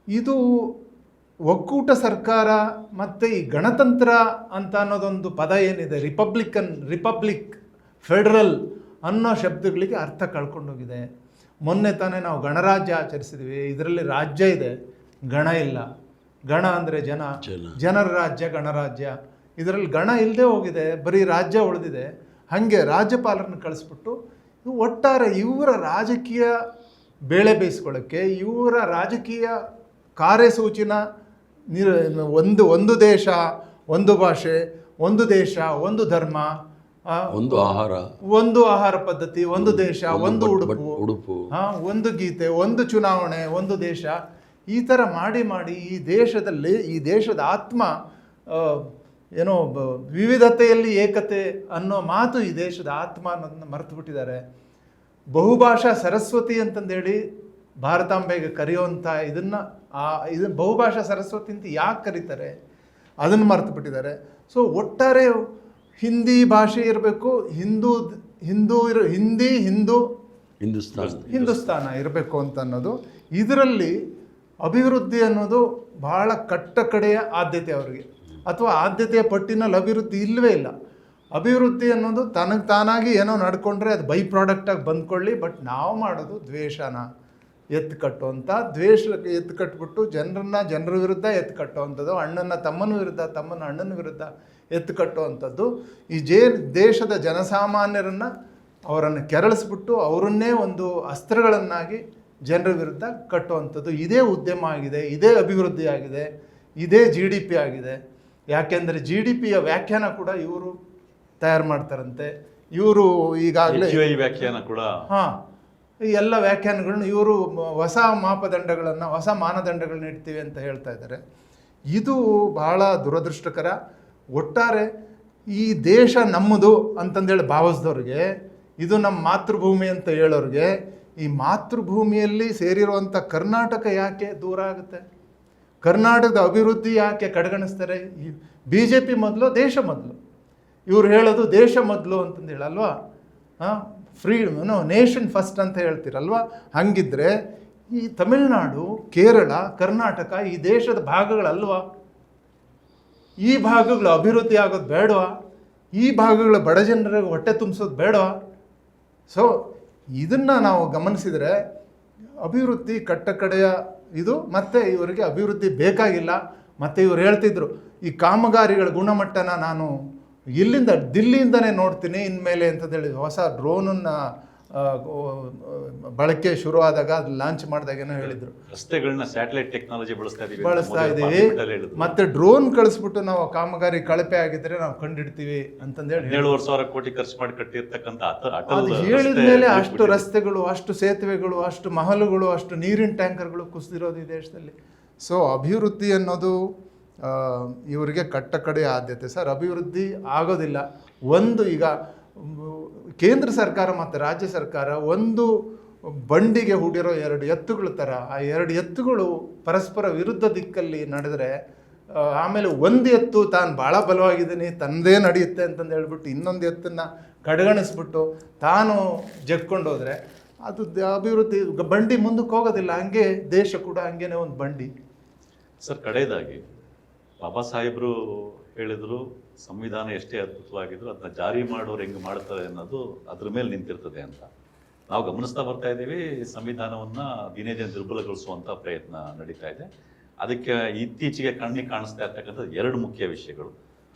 ಇದು ಒಕ್ಕೂಟ ಸರ್ಕಾರ ಮತ್ತು ಈ ಗಣತಂತ್ರ ಅಂತ ಅನ್ನೋದೊಂದು ಪದ ಏನಿದೆ, ರಿಪಬ್ಲಿಕ್, ಫೆಡರಲ್ ಅನ್ನೋ ಶಬ್ದಗಳಿಗೆ ಅರ್ಥ ಕಳ್ಕೊಂಡೋಗಿದೆ. ಮೊನ್ನೆ ತಾನೇ ನಾವು ಗಣರಾಜ್ಯ ಆಚರಿಸಿದ್ವಿ. ಇದರಲ್ಲಿ ರಾಜ್ಯ ಇದೆ, ಗಣ ಇಲ್ಲ. ಗಣ ಅಂದರೆ ಜನರ ರಾಜ್ಯ, ಗಣರಾಜ್ಯ. ಇದರಲ್ಲಿ ಗಣ ಇಲ್ಲದೆ ಹೋಗಿದೆ, ಬರೀ ರಾಜ್ಯ ಉಳಿದಿದೆ. ಹಾಗೆ ರಾಜ್ಯಪಾಲರನ್ನ ಕಳಿಸ್ಬಿಟ್ಟು ಒಟ್ಟಾರೆ ಇವರ ರಾಜಕೀಯ ಬೇಳೆ ಬೇಯಿಸ್ಕೊಳ್ಳೋಕ್ಕೆ, ಇವರ ರಾಜಕೀಯ ಕಾರ್ಯಸೂಚಿನ ಒಂದು ದೇಶ, ಒಂದು ಭಾಷೆ, ಒಂದು ದೇಶ, ಒಂದು ಧರ್ಮ, ಒಂದು ಆಹಾರ ಪದ್ಧತಿ, ಒಂದು ದೇಶ, ಒಂದು ಉಡುಪು, ಒಂದು ಗೀತೆ, ಒಂದು ಚುನಾವಣೆ, ಒಂದು ದೇಶ, ಈ ಥರ ಮಾಡಿ ಈ ದೇಶದ ಆತ್ಮ ವಿವಿಧತೆಯಲ್ಲಿ ಏಕತೆ ಅನ್ನೋ ಮಾತು ಈ ದೇಶದ ಆತ್ಮ ಅನ್ನೋದನ್ನ ಮರೆತು ಬಿಟ್ಟಿದ್ದಾರೆ. ಬಹುಭಾಷಾ ಸರಸ್ವತಿ ಅಂತಂದೇಳಿ ಭಾರತಾಂಬೆಗೆ ಕರೆಯುವಂಥ ಇದನ್ನು ಬಹುಭಾಷಾ ಸರಸ್ವತಿ ಅಂತ ಯಾಕೆ ಕರೀತಾರೆ ಅದನ್ನು ಮರೆತು ಬಿಟ್ಟಿದ್ದಾರೆ. ಸೊ ಒಟ್ಟಾರೆ ಹಿಂದಿ ಭಾಷೆ ಇರಬೇಕು, ಹಿಂದೂಸ್ತಾನ ಇರಬೇಕು ಅಂತ ಅನ್ನೋದು. ಇದರಲ್ಲಿ ಅಭಿವೃದ್ಧಿ ಅನ್ನೋದು ಬಹಳ ಕಡೆಯ ಆದ್ಯತೆ ಅವರಿಗೆ, ಅಥವಾ ಆದ್ಯತೆಯ ಪಟ್ಟಿನಲ್ಲಿ ಅಭಿವೃದ್ಧಿ ಇಲ್ಲವೇ ಇಲ್ಲ. ಅಭಿವೃದ್ಧಿ ಅನ್ನೋದು ತನಗೆ ತಾನಾಗಿ ಏನೋ ನಡ್ಕೊಂಡ್ರೆ ಅದು ಬೈ ಪ್ರಾಡಕ್ಟಾಗಿ ಬಂದ್ಕೊಳ್ಳಿ. ಬಟ್ ನಾವು ಮಾಡೋದು ದ್ವೇಷನ ಎತ್ತುಕಟ್ಟುವಂಥ, ಎತ್ತುಕಟ್ಬಿಟ್ಟು ಜನರ ವಿರುದ್ಧ ಎತ್ತುಕಟ್ಟುವಂಥದ್ದು, ಅಣ್ಣನ ತಮ್ಮನ ವಿರುದ್ಧ, ತಮ್ಮನ ಅಣ್ಣನ ವಿರುದ್ಧ ಎತ್ತುಕಟ್ಟುವಂಥದ್ದು. ಈ ದೇಶದ ಜನಸಾಮಾನ್ಯರನ್ನು ಅವರನ್ನು ಕೆರಳಿಸ್ಬಿಟ್ಟು ಅವರನ್ನೇ ಒಂದು ಅಸ್ತ್ರಗಳನ್ನಾಗಿ ಜನರ ವಿರುದ್ಧ ಕಟ್ಟುವಂಥದ್ದು. ಇದೇ ಉದ್ಯಮ ಆಗಿದೆ, ಇದೇ ಅಭಿವೃದ್ಧಿ ಆಗಿದೆ, ಇದೇ GDP ಆಗಿದೆ. ಯಾಕೆಂದರೆ GDPಯ ವ್ಯಾಖ್ಯಾನ ಕೂಡ ಇವರು ತಯಾರು ಮಾಡ್ತಾರಂತೆ. ಇವರು ಈಗಾಗಲೇ ವ್ಯಾಖ್ಯಾನ ಕೂಡ ಈ ಎಲ್ಲ ವ್ಯಾಖ್ಯಾನಗಳನ್ನ ಇವರು ಹೊಸ ಮಾನದಂಡಗಳನ್ನ ಇಡ್ತೀವಿ ಅಂತ ಹೇಳ್ತಾ ಇದ್ದಾರೆ. ಇದು ಬಹಳ ದುರದೃಷ್ಟಕರ. ಒಟ್ಟಾರೆ ಈ ದೇಶ ನಮ್ಮದು ಅಂತಂದೇಳಿ ಭಾವಿಸಿದವ್ರಿಗೆ, ಇದು ನಮ್ಮ ಮಾತೃಭೂಮಿ ಅಂತ ಹೇಳೋರಿಗೆ, ಈ ಮಾತೃಭೂಮಿಯಲ್ಲಿ ಸೇರಿರುವಂಥ ಕರ್ನಾಟಕ ಯಾಕೆ ದೂರ ಆಗುತ್ತೆ? ಕರ್ನಾಟಕದ ಅಭಿವೃದ್ಧಿ ಯಾಕೆ ಕಡೆಗಣಿಸ್ತಾರೆ? ಈ ಬಿ ಜೆ ಪಿ ಮೊದಲು, ದೇಶ ಮೊದಲು. ಇವ್ರು ಹೇಳೋದು ದೇಶ ಮೊದಲು ಅಂತಂದು ಹೇಳಲ್ವಾ? ನೇಷನ್ ಫಸ್ಟ್ ಅಂತ ಹೇಳ್ತೀರಲ್ವಾ? ಹಂಗಿದ್ರೆ ಈ ತಮಿಳುನಾಡು, ಕೇರಳ, ಕರ್ನಾಟಕ ಈ ದೇಶದ ಭಾಗಗಳಲ್ವಾ? ಈ ಭಾಗಗಳು ಅಭಿವೃದ್ಧಿ ಆಗೋದು ಬೇಡವಾ? ಈ ಭಾಗಗಳ ಬಡ ಜನರಿಗೆ ಹೊಟ್ಟೆ ತುಂಬಿಸೋದು ಬೇಡವಾ? ಸೊ ಇದನ್ನು ನಾವು ಗಮನಿಸಿದರೆ ಅಭಿವೃದ್ಧಿ ಕಟ್ಟಕಡೆಯ ಇದು, ಮತ್ತು ಇವರಿಗೆ ಅಭಿವೃದ್ಧಿ ಬೇಕಾಗಿಲ್ಲ. ಮತ್ತು ಇವ್ರು ಹೇಳ್ತಿದ್ರು ಈ ಕಾಮಗಾರಿಗಳ ಗುಣಮಟ್ಟನ ನಾನು ದಿಲ್ಲಿಯಿಂದನೇ ನೋಡ್ತೀನಿ ಇನ್ಮೇಲೆ ಅಂತಂದೇಳಿ. ಹೊಸ ಡ್ರೋನನ್ನು ಬಳಕೆ ಶುರುವಾದಾಗ ಅದು ಲಾಂಚ್ ಮಾಡಿದಾಗೇನೋ ಹೇಳಿದ್ರು, ರಸ್ತೆಗಳನ್ನ ಸ್ಯಾಟಲೈಟ್ ಟೆಕ್ನಾಲಜಿ ಬಳಸ್ತಾ ಇದ್ದೀವಿ, ಮತ್ತೆ ಡ್ರೋನ್ ಕಳಿಸ್ಬಿಟ್ಟು ನಾವು ಕಾಮಗಾರಿ ಕಳಪೆ ಆಗಿದ್ರೆ ನಾವು ಕಂಡಿಡ್ತೀವಿ ಅಂತಂದೇಳಿ 17,000 ಕೋಟಿ ಖರ್ಚು ಮಾಡಿ ಕಟ್ಟಿರ್ತಕ್ಕಂಥ ಅದು ಹೇಳಿದ ಮೇಲೆ ಅಷ್ಟು ರಸ್ತೆಗಳು, ಅಷ್ಟು ಸೇತುವೆಗಳು, ಅಷ್ಟು ಮಹಲುಗಳು, ಅಷ್ಟು ನೀರಿನ ಟ್ಯಾಂಕರ್ಗಳು ಕುಸಿದಿರೋದು ಈ ದೇಶದಲ್ಲಿ. ಸೊ ಅಭಿವೃದ್ಧಿ ಅನ್ನೋದು ಇವರಿಗೆ ಕಟ್ಟಕಡೆ ಆದ್ಯತೆ. ಸರ್, ಅಭಿವೃದ್ಧಿ ಆಗೋದಿಲ್ಲ. ಒಂದು ಈಗ ಕೇಂದ್ರ ಸರ್ಕಾರ ಮತ್ತು ರಾಜ್ಯ ಸರ್ಕಾರ ಒಂದು ಬಂಡಿಗೆ ಹೂಡಿರೋ 2 ಎತ್ತುಗಳ ಥರ, ಆ 2 ಎತ್ತುಗಳು ಪರಸ್ಪರ ವಿರುದ್ಧ ದಿಕ್ಕಲ್ಲಿ ನಡೆದರೆ, ಆಮೇಲೆ ಒಂದು ಎತ್ತು ತಾನು ಭಾಳ ಬಲವಾಗಿದ್ದೀನಿ, ತನ್ನದೇ ನಡೆಯುತ್ತೆ ಅಂತಂದು ಹೇಳ್ಬಿಟ್ಟು ಇನ್ನೊಂದು ಎತ್ತನ್ನು ಕಡೆಗಣಿಸ್ಬಿಟ್ಟು ತಾನು ಜಗ್ಕೊಂಡೋದ್ರೆ ಅದು ಅಭಿವೃದ್ಧಿ, ಬಂಡಿ ಮುಂದಕ್ಕೆ ಹೋಗೋದಿಲ್ಲ. ಹಂಗೆ ದೇಶ ಕೂಡ ಹಂಗೇನೆ ಒಂದು ಬಂಡಿ. ಸರ್, ಕಡೆಯದಾಗಿ ಬಾಬಾ ಸಾಹೇಬರು ಹೇಳಿದ್ರು, ಸಂವಿಧಾನ ಎಷ್ಟೇ ಅದ್ಭುತವಾಗಿದ್ರು ಅದನ್ನ ಜಾರಿ ಮಾಡೋರು ಹೆಂಗೆ ಮಾಡ್ತಾರೆ ಅನ್ನೋದು ಅದ್ರ ಮೇಲೆ ನಿಂತಿರ್ತದೆ ಅಂತ ನಾವು ಗಮನಿಸ್ತಾ ಬರ್ತಾ ಇದ್ದೀವಿ. ಸಂವಿಧಾನವನ್ನ ದಿನೇ ದಿನ ದುರ್ಬಲಗೊಳಿಸುವಂಥ ಪ್ರಯತ್ನ ನಡೀತಾ ಇದೆ. ಅದಕ್ಕೆ ಇತ್ತೀಚೆಗೆ ಕಣ್ಣಿಗೆ ಕಾಣಿಸ್ತಾ ಇರ್ತಕ್ಕಂಥದ್ದು 2 ಮುಖ್ಯ ವಿಷಯಗಳು,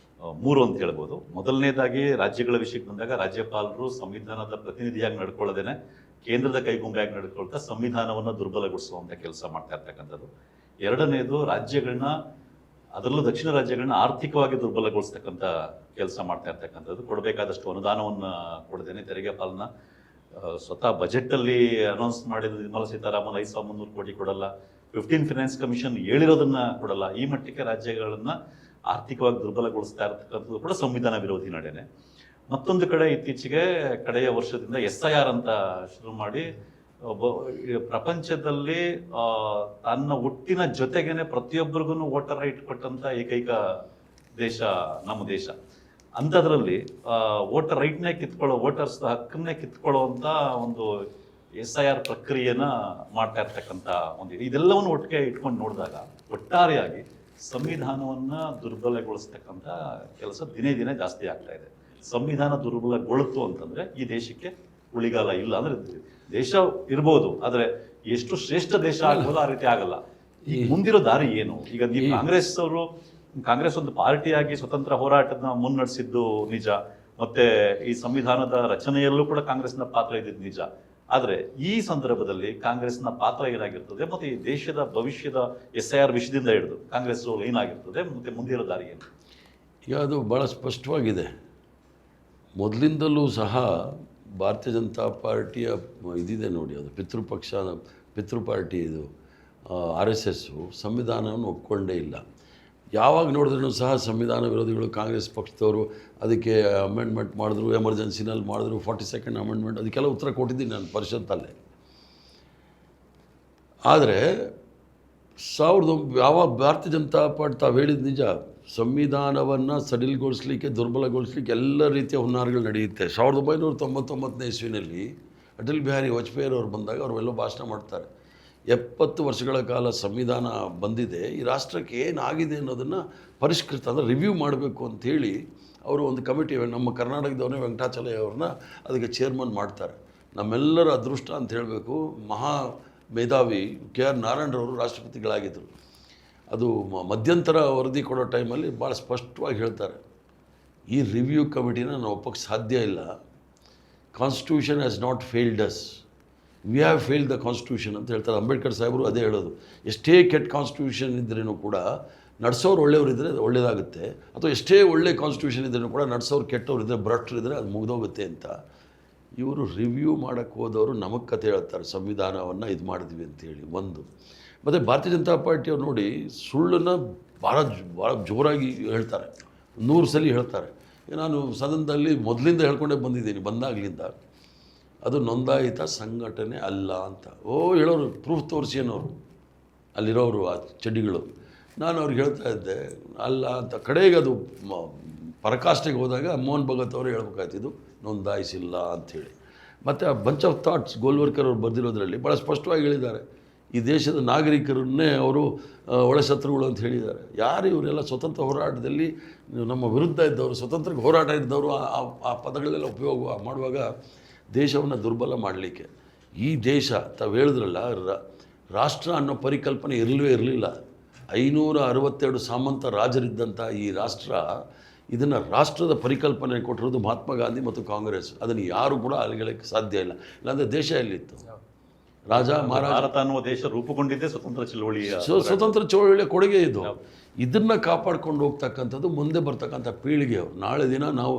3 ಅಂತ ಹೇಳ್ಬೋದು. ಮೊದಲನೇದಾಗಿ ರಾಜ್ಯಗಳ ವಿಷಯಕ್ಕೆ ಬಂದಾಗ ರಾಜ್ಯಪಾಲರು ಸಂವಿಧಾನದ ಪ್ರತಿನಿಧಿಯಾಗಿ ನಡ್ಕೊಳ್ಳೋದೇನೆ ಕೇಂದ್ರದ ಕೈಗೊಂಬೆಯಾಗಿ ನಡ್ಕೊಳ್ತಾ ಸಂವಿಧಾನವನ್ನು ದುರ್ಬಲಗೊಳಿಸುವಂಥ ಕೆಲಸ ಮಾಡ್ತಾ ಇರ್ತಕ್ಕಂಥದ್ದು. ಎರಡನೇದು, ರಾಜ್ಯಗಳನ್ನ, ಅದರಲ್ಲೂ ದಕ್ಷಿಣ ರಾಜ್ಯಗಳನ್ನ ಆರ್ಥಿಕವಾಗಿ ದುರ್ಬಲಗೊಳಿಸ್ತಕ್ಕಂಥ ಕೆಲಸ ಮಾಡ್ತಾ ಇರ್ತಕ್ಕಂಥದ್ದು. ಕೊಡಬೇಕಾದಷ್ಟು ಅನುದಾನವನ್ನು ಕೊಡದೇನೆ ತೆರಿಗೆ ಪಾಲನ ಸ್ವತಃ ಬಜೆಟಲ್ಲಿ ಅನೌನ್ಸ್ ಮಾಡಿದ ನಿರ್ಮಲಾ ಸೀತಾರಾಮನ್ 5,300 ಕೋಟಿ ಕೊಡಲ್ಲ, 15 ಫೈನಾನ್ಸ್ ಕಮಿಷನ್ ಹೇಳಿರೋದನ್ನ ಕೊಡಲ್ಲ. ಈ ಮಟ್ಟಕ್ಕೆ ರಾಜ್ಯಗಳನ್ನ ಆರ್ಥಿಕವಾಗಿ ದುರ್ಬಲಗೊಳಿಸ್ತಾ ಇರ್ತಕ್ಕಂಥದ್ದು ಕೂಡ ಸಂವಿಧಾನ ವಿರೋಧಿ ನಡೆನೆ. ಮತ್ತೊಂದು ಕಡೆ ಇತ್ತೀಚೆಗೆ ಕಡೆಯ ವರ್ಷದಿಂದ SIR ಅಂತ ಶುರು ಮಾಡಿ ಪ್ರಪಂಚದಲ್ಲಿ ತನ್ನ ಹುಟ್ಟಿನ ಜೊತೆಗೇನೆ ಪ್ರತಿಯೊಬ್ಬರಿಗೂ ವೋಟರ್ ರೈಟ್ ಕೊಟ್ಟಂತ ಏಕೈಕ ದೇಶ ನಮ್ಮ ದೇಶ. ಅಂಥದ್ರಲ್ಲಿ ವೋಟರ್ ರೈಟ್ನೇ ಕಿತ್ಕೊಳ್ಳೋ, ವೋಟರ್ಸ್ ಹಕ್ಕನ್ನೇ ಕಿತ್ಕೊಳ್ಳುವಂಥ ಒಂದು SIR ಪ್ರಕ್ರಿಯೆನ ಮಾಡ್ತಾ ಇರ್ತಕ್ಕಂಥ ಒಂದು ಇದೆಲ್ಲವನ್ನು ಒಟ್ಟಿಗೆ ಇಟ್ಕೊಂಡು ನೋಡಿದಾಗ ಒಟ್ಟಾರೆಯಾಗಿ ಸಂವಿಧಾನವನ್ನ ದುರ್ಬಲಗೊಳಿಸ್ತಕ್ಕಂಥ ಕೆಲಸ ದಿನೇ ದಿನೇ ಜಾಸ್ತಿ ಆಗ್ತಾ ಇದೆ. ಸಂವಿಧಾನ ದುರ್ಬಲಗೊಳ್ತು ಅಂತಂದ್ರೆ ಈ ದೇಶಕ್ಕೆ ಉಳಿಗಾಲ ಇಲ್ಲ. ಅಂದ್ರೆ ದೇಶ ಇರ್ಬೋದು, ಆದ್ರೆ ಎಷ್ಟು ಶ್ರೇಷ್ಠ ದೇಶ ಆಗ್ಬೋದು ಆ ರೀತಿ ಆಗಲ್ಲ. ಈಗ ಮುಂದಿರೋ ದಾರಿ ಏನು? ಈಗ ನೀವು ಕಾಂಗ್ರೆಸ್ ಒಂದು ಪಾರ್ಟಿಯಾಗಿ ಸ್ವತಂತ್ರ ಹೋರಾಟದ ಮುನ್ನಡೆಸಿದ್ದು ನಿಜ, ಮತ್ತೆ ಈ ಸಂವಿಧಾನದ ರಚನೆಯಲ್ಲೂ ಕೂಡ ಕಾಂಗ್ರೆಸ್ನ ಪಾತ್ರ ಇದ್ದಿದ್ದು ನಿಜ. ಆದ್ರೆ ಈ ಸಂದರ್ಭದಲ್ಲಿ ಕಾಂಗ್ರೆಸ್ನ ಪಾತ್ರ ಏನಾಗಿರ್ತದೆ, ಮತ್ತೆ ಈ ದೇಶದ ಭವಿಷ್ಯದ SIR ವಿಷಯದಿಂದ ಹಿಡಿದು ಕಾಂಗ್ರೆಸ್ ರೋಲ್ ಏನಾಗಿರ್ತದೆ, ಮತ್ತೆ ಮುಂದಿರೋ ದಾರಿ ಏನು? ಈಗ ಅದು ಭಾಳ ಸ್ಪಷ್ಟವಾಗಿದೆ. ಮೊದಲಿಂದಲೂ ಸಹ ಭಾರತೀಯ ಜನತಾ ಪಾರ್ಟಿಯ ಇದಿದೆ ನೋಡಿ, ಅದು ಪಿತೃ ಪಾರ್ಟಿ, ಇದು RSS ಸಂವಿಧಾನವನ್ನು ಒಪ್ಕೊಂಡೇ ಇಲ್ಲ. ಯಾವಾಗ ನೋಡಿದ್ರೂ ಸಹ ಸಂವಿಧಾನ ವಿರೋಧಿಗಳು, ಕಾಂಗ್ರೆಸ್ ಪಕ್ಷದವರು ಅದಕ್ಕೆ ಅಮೆಂಡ್ಮೆಂಟ್ ಮಾಡಿದ್ರು, ಎಮರ್ಜೆನ್ಸಿನಲ್ಲಿ ಮಾಡಿದ್ರು, 42nd ಅಮೆಂಡ್ಮೆಂಟ್, ಅದಕ್ಕೆಲ್ಲ ಉತ್ತರ ಕೊಟ್ಟಿದ್ದೀನಿ ನಾನು ಪರಿಷತ್ತಲ್ಲೇ. ಆದರೆ ಯಾವಾಗ ಭಾರತೀಯ ಜನತಾ ಪಾರ್ಟಿ ತಾವು ಹೇಳಿದ ನಿಜ, ಸಂವಿಧಾನವನ್ನು ಸಡಿಲಗೊಳಿಸ್ಲಿಕ್ಕೆ, ದುರ್ಬಲಗೊಳಿಸ್ಲಿಕ್ಕೆ ಎಲ್ಲ ರೀತಿಯ ಹುನ್ನಾರಗಳು ನಡೆಯುತ್ತೆ. 1999ನೇ ಇಸ್ವಿನಲ್ಲಿ ಅಟಲ್ ಬಿಹಾರಿ ವಾಜಪೇಯಿಯವರು ಬಂದಾಗ ಅವರೆಲ್ಲ ಭಾಷಣ ಮಾಡ್ತಾರೆ, 70 ವರ್ಷಗಳ ಕಾಲ ಸಂವಿಧಾನ ಬಂದಿದೆ, ಈ ರಾಷ್ಟ್ರಕ್ಕೆ ಏನಾಗಿದೆ ಅನ್ನೋದನ್ನು ಪರಿಷ್ಕೃತ ಅಂದರೆ ರಿವ್ಯೂ ಮಾಡಬೇಕು ಅಂಥೇಳಿ ಅವರು ಒಂದು ಕಮಿಟಿ, ನಮ್ಮ ಕರ್ನಾಟಕದವರೇ ವೆಂಕಟಾಚಲಯ್ಯ ಅವ್ರನ್ನ ಅದಕ್ಕೆ ಚೇರ್ಮನ್ ಮಾಡ್ತಾರೆ. ನಮ್ಮೆಲ್ಲರ ಅದೃಷ್ಟ ಅಂತ ಹೇಳಬೇಕು, ಮಹಾ ಮೇಧಾವಿ KR ನಾರಾಯಣರವರು ರಾಷ್ಟ್ರಪತಿಗಳಾಗಿದ್ದರು. ಅದು ಮಧ್ಯಂತರ ವರದಿ ಕೊಡೋ ಟೈಮಲ್ಲಿ ಭಾಳ ಸ್ಪಷ್ಟವಾಗಿ ಹೇಳ್ತಾರೆ, ಈ ರಿವ್ಯೂ ಕಮಿಟಿನ ನಾವು ಒಪ್ಪಕ್ಕೆ ಸಾಧ್ಯ ಇಲ್ಲ. Constitution has not failed us, we have failed the constitution ಅಂತ ಹೇಳ್ತಾರೆ. ಅಂಬೇಡ್ಕರ್ ಸಾಹೇಬರು ಅದೇ ಹೇಳೋದು. ಎಷ್ಟೇ ಕೆಟ್ಟ ಕಾನ್ಸ್ಟಿಟ್ಯೂಷನ್ ಇದ್ರೂ ಕೂಡ ನಡೆಸೋರು ಒಳ್ಳೆಯವರಿದ್ದರೆ ಅದು ಒಳ್ಳೆಯದಾಗುತ್ತೆ, ಅಥವಾ ಎಷ್ಟೇ ಒಳ್ಳೆ ಕಾನ್ಸ್ಟಿಟ್ಯೂಷನ್ ಇದ್ರೂ ಕೂಡ ನಡೆಸೋರು ಕೆಟ್ಟವರಿದ್ದರೆ, ಭ್ರಷ್ಟರಿದ್ದರೆ ಅದು ಮುಗಿದೋಗುತ್ತೆ ಅಂತ. ಇವರು ರಿವ್ಯೂ ಮಾಡೋಕ್ಕೆ ಹೋದವರು ನಮಗೆ ಕತೆ ಹೇಳ್ತಾರೆ, ಸಂವಿಧಾನವನ್ನು ಇದು ಮಾಡಿದ್ವಿ ಅಂತೇಳಿ ಒಂದು. ಮತ್ತು ಭಾರತೀಯ ಜನತಾ ಪಾರ್ಟಿಯವ್ರು ನೋಡಿ, ಸುಳ್ಳನ್ನು ಭಾಳ ಜೋರಾಗಿ ಹೇಳ್ತಾರೆ, 100 ಸಲ ಹೇಳ್ತಾರೆ. ನಾನು ಸದನದಲ್ಲಿ ಮೊದಲಿಂದ ಹೇಳ್ಕೊಂಡೇ ಬಂದಿದ್ದೀನಿ, ಬಂದಾಗಲಿಂದ ಅದು ನೋಂದಾಯಿತ ಸಂಘಟನೆ ಅಲ್ಲ ಅಂತ. ಹೇಳೋರು ಪ್ರೂಫ್ ತೋರಿಸಿ ಅನ್ನೋರು ಅಲ್ಲಿರೋರು ಆ ಚಡ್ಡಿಗಳು. ನಾನು ಅವ್ರಿಗೆ ಹೇಳ್ತಾ ಇದ್ದೆ ಅಲ್ಲ ಅಂತ. ಕಡೆಗೆ ಅದು ಪರಾಕಾಷ್ಠೆಗೆ ಹೋದಾಗ ಮೋಹನ್ ಭಗತ್ ಅವರು ಹೇಳ್ಬೇಕಾಯ್ತು ಇದು ನೋಂದಾಯಿಸಿಲ್ಲ ಅಂಥೇಳಿ. ಮತ್ತು ಆ ಬಂಚ್ ಆಫ್ ಥಾಟ್ಸ್ ಗೋಲ್ವರ್ಕರ್ ಅವರು ಬರೆದಿರೋದ್ರಲ್ಲಿ ಭಾಳ ಸ್ಪಷ್ಟವಾಗಿ ಹೇಳಿದ್ದಾರೆ, ಈ ದೇಶದ ನಾಗರಿಕರನ್ನೇ ಅವರು ಒಳ ಶತ್ರುಗಳು ಅಂತ ಹೇಳಿದ್ದಾರೆ. ಯಾರು ಇವರೆಲ್ಲ ಸ್ವತಂತ್ರ ಹೋರಾಟದಲ್ಲಿ ನಮ್ಮ ವಿರುದ್ಧ ಇದ್ದವರು, ಸ್ವತಂತ್ರಕ್ಕೆ ಹೋರಾಟ ಇದ್ದವರು ಆ ಪದಗಳೆಲ್ಲ ಉಪಯೋಗ ಮಾಡುವಾಗ ದೇಶವನ್ನು ದುರ್ಬಲ ಮಾಡಲಿಕ್ಕೆ. ಈ ದೇಶ ತಾವು ಹೇಳಿದ್ರಲ್ಲ, ರಾಷ್ಟ್ರ ಅನ್ನೋ ಪರಿಕಲ್ಪನೆ ಇರಲಿಲ್ಲ. 562 ಸಾಮಂತ ರಾಜರಿದ್ದಂಥ ಈ ರಾಷ್ಟ್ರ, ಇದನ್ನು ರಾಷ್ಟ್ರದ ಪರಿಕಲ್ಪನೆ ಕೊಟ್ಟಿರೋದು ಮಹಾತ್ಮ ಗಾಂಧಿ ಮತ್ತು ಕಾಂಗ್ರೆಸ್. ಅದನ್ನು ಯಾರು ಕೂಡ ಅಲ್ಲಿಗೆ ಸಾಧ್ಯ ಇಲ್ಲ. ಇಲ್ಲಾಂದರೆ ದೇಶ ಎಲ್ಲಿತ್ತು? ರಾಜ ಮಹಾರಾಜ. ಭಾರತ ಅನ್ನುವ ದೇಶ ರೂಪುಗೊಂಡಿದ್ದೇ ಸ್ವತಂತ್ರ ಚಳವಳಿಯ ಸ್ವತಂತ್ರ ಚಳವಳಿಯ ಕೊಡುಗೆ ಇದು. ಇದನ್ನು ಕಾಪಾಡ್ಕೊಂಡು ಹೋಗ್ತಕ್ಕಂಥದ್ದು ಮುಂದೆ ಬರ್ತಕ್ಕಂಥ ಪೀಳಿಗೆಯವರು. ನಾಳೆ ದಿನ ನಾವು